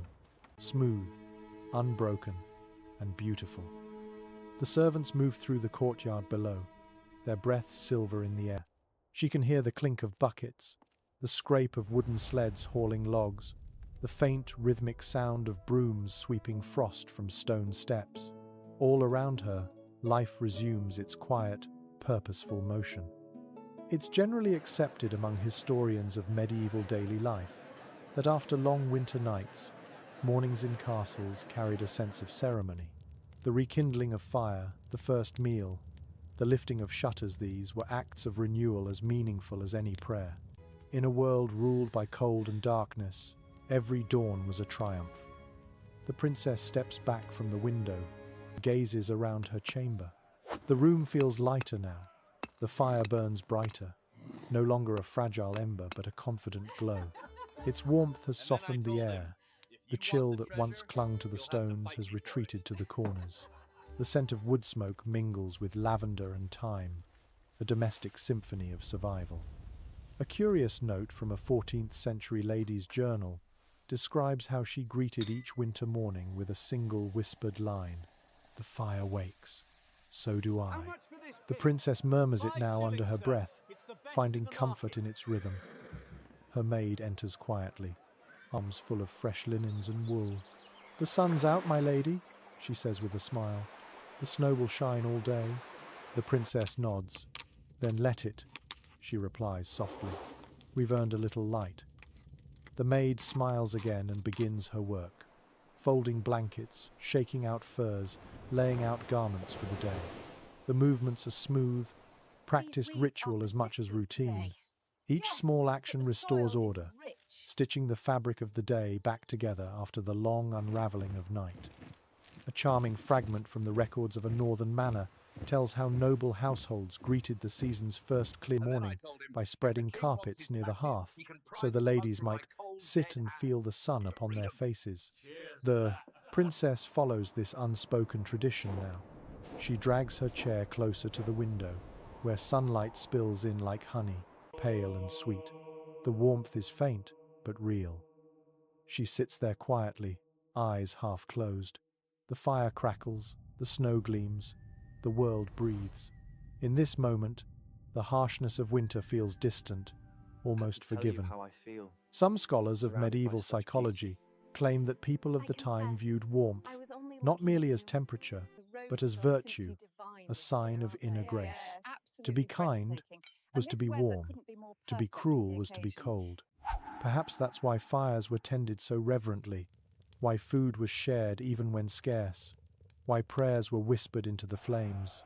smooth, unbroken, and beautiful. The servants move through the courtyard below, their breath silver in the air. She can hear the clink of buckets, the scrape of wooden sleds hauling logs, the faint rhythmic sound of brooms sweeping frost from stone steps. All around her, life resumes its quiet, purposeful motion. It's generally accepted among historians of medieval daily life that after long winter nights, mornings in castles carried a sense of ceremony. The rekindling of fire, the first meal, the lifting of shutters, these were acts of renewal as meaningful as any prayer. In a world ruled by cold and darkness, every dawn was a triumph. The princess steps back from the window, gazes around her chamber. The room feels lighter now. The fire burns brighter, no longer a fragile ember but a confident glow. Its warmth has softened the air. The chill that once clung to the stones has retreated to the corners. The scent of wood smoke mingles with lavender and thyme, a domestic symphony of survival. A curious note from a 14th century lady's journal describes how she greeted each winter morning with a single whispered line: "The fire wakes, so do I." The princess murmurs it now under her breath, finding comfort in its rhythm. Her maid enters quietly, arms full of fresh linens and wool. "The sun's out, my lady," she says with a smile. "The snow will shine all day." The princess nods. "Then let it," she replies softly. We've earned a little light. The maid smiles again and begins her work, folding blankets, shaking out furs, laying out garments for the day. The movements are smooth, practiced ritual as much as routine. Each small action restores order, stitching the fabric of the day back together after the long unraveling of night. A charming fragment from the records of a northern manor tells how noble households greeted the season's first clear morning by spreading carpets near the hearth, so the ladies might sit and feel the sun upon their faces. The princess follows this unspoken tradition now. She drags her chair closer to the window, where sunlight spills in like honey, pale and sweet. The warmth is faint, but real. She sits there quietly, eyes half closed. The fire crackles, the snow gleams, the world breathes. In this moment, the harshness of winter feels distant, almost forgiven. Some scholars of medieval psychology claim that people of the time viewed warmth not merely as temperature, but as virtue, a sign of inner grace. To be kind was to be warm, to be cruel was to be cold. Perhaps that's why fires were tended so reverently, why food was shared even when scarce, why prayers were whispered into the flames.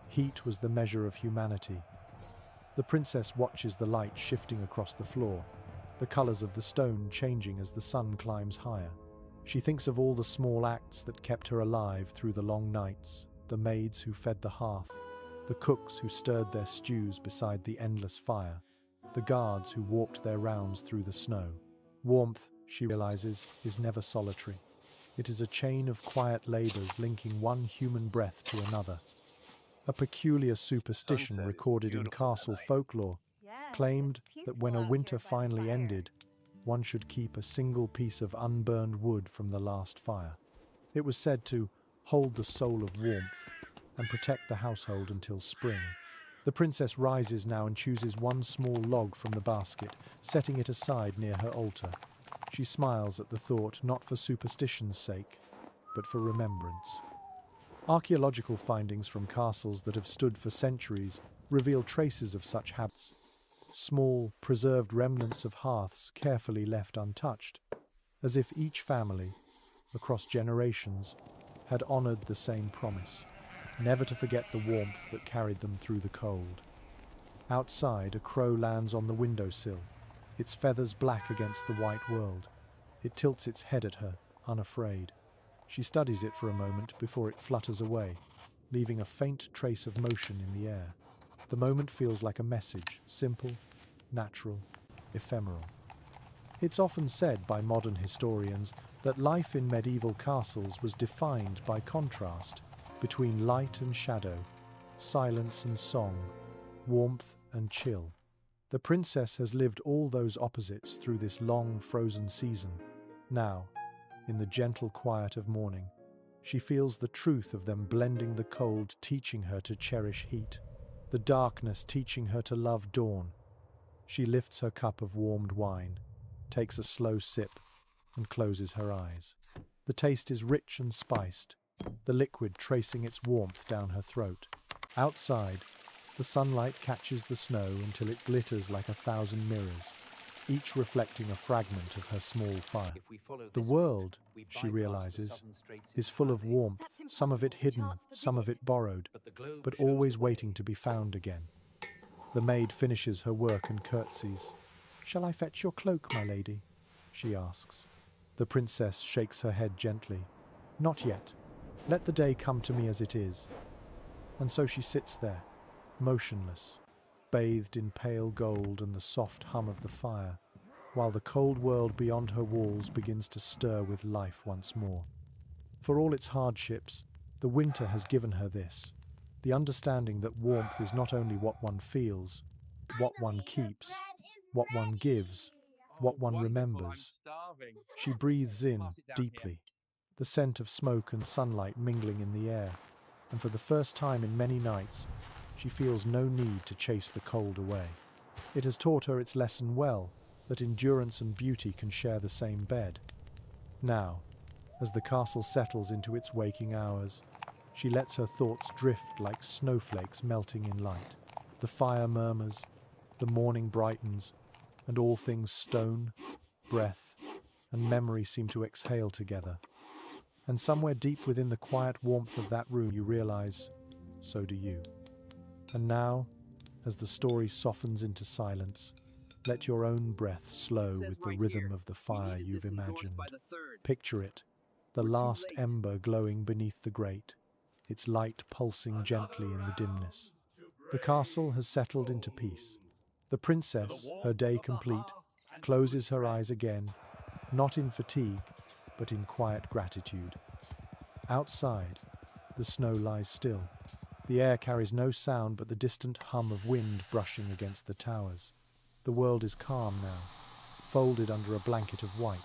Heat was the measure of humanity. The princess watches the light shifting across the floor, the colors of the stone changing as the sun climbs higher. She thinks of all the small acts that kept her alive through the long nights, the maids who fed the hearth, the cooks who stirred their stews beside the endless fire, the guards who walked their rounds through the snow. Warmth, she realizes, is never solitary. It is a chain of quiet labors linking one human breath to another. A peculiar superstition recorded in castle folklore claimed that when a winter finally ended, one should keep a single piece of unburned wood from the last fire. It was said to hold the soul of warmth and protect the household until spring. The princess rises now and chooses one small log from the basket, setting it aside near her altar. She smiles at the thought, not for superstition's sake, but for remembrance. Archaeological findings from castles that have stood for centuries reveal traces of such habits. Small, preserved remnants of hearths carefully left untouched, as if each family, across generations, had honored the same promise, never to forget the warmth that carried them through the cold. Outside, a crow lands on the windowsill, its feathers black against the white world. It tilts its head at her, unafraid. She studies it for a moment before it flutters away, leaving a faint trace of motion in the air. The moment feels like a message, simple, natural, ephemeral. It's often said by modern historians that life in medieval castles was defined by contrast between light and shadow, silence and song, warmth and chill. The princess has lived all those opposites through this long, frozen season. Now, in the gentle quiet of morning, she feels the truth of them blending, the cold teaching her to cherish heat, the darkness teaching her to love dawn. She lifts her cup of warmed wine, takes a slow sip, and closes her eyes. The taste is rich and spiced, the liquid tracing its warmth down her throat. Outside, the sunlight catches the snow until it glitters like 1,000 mirrors, each reflecting a fragment of her small fire. The world, she realizes, is full of warmth, some of it hidden, some of it borrowed, but always waiting to be found again. The maid finishes her work and curtsies. "Shall I fetch your cloak, my lady?" she asks. The princess shakes her head gently. "Not yet. Let the day come to me as it is." And so she sits there, motionless, bathed in pale gold and the soft hum of the fire, while the cold world beyond her walls begins to stir with life once more. For all its hardships, the winter has given her this, the understanding that warmth is not only what one feels, what one keeps, what one gives, what one remembers. She breathes in deeply, the scent of smoke and sunlight mingling in the air, and for the first time in many nights, she feels no need to chase the cold away. It has taught her its lesson well, that endurance and beauty can share the same bed. Now, as the castle settles into its waking hours, she lets her thoughts drift like snowflakes melting in light. The fire murmurs, the morning brightens, and all things stone, breath, and memory seem to exhale together. And somewhere deep within the quiet warmth of that room, you realize, so do you. And now, as the story softens into silence, let your own breath slow with the rhythm of the fire you've imagined. Picture it, the last ember glowing beneath the grate, its light pulsing gently in the dimness. The castle has settled into peace. The princess, her day complete, closes her eyes again, not in fatigue, but in quiet gratitude. Outside, the snow lies still. The air carries no sound but the distant hum of wind brushing against the towers. The world is calm now, folded under a blanket of white.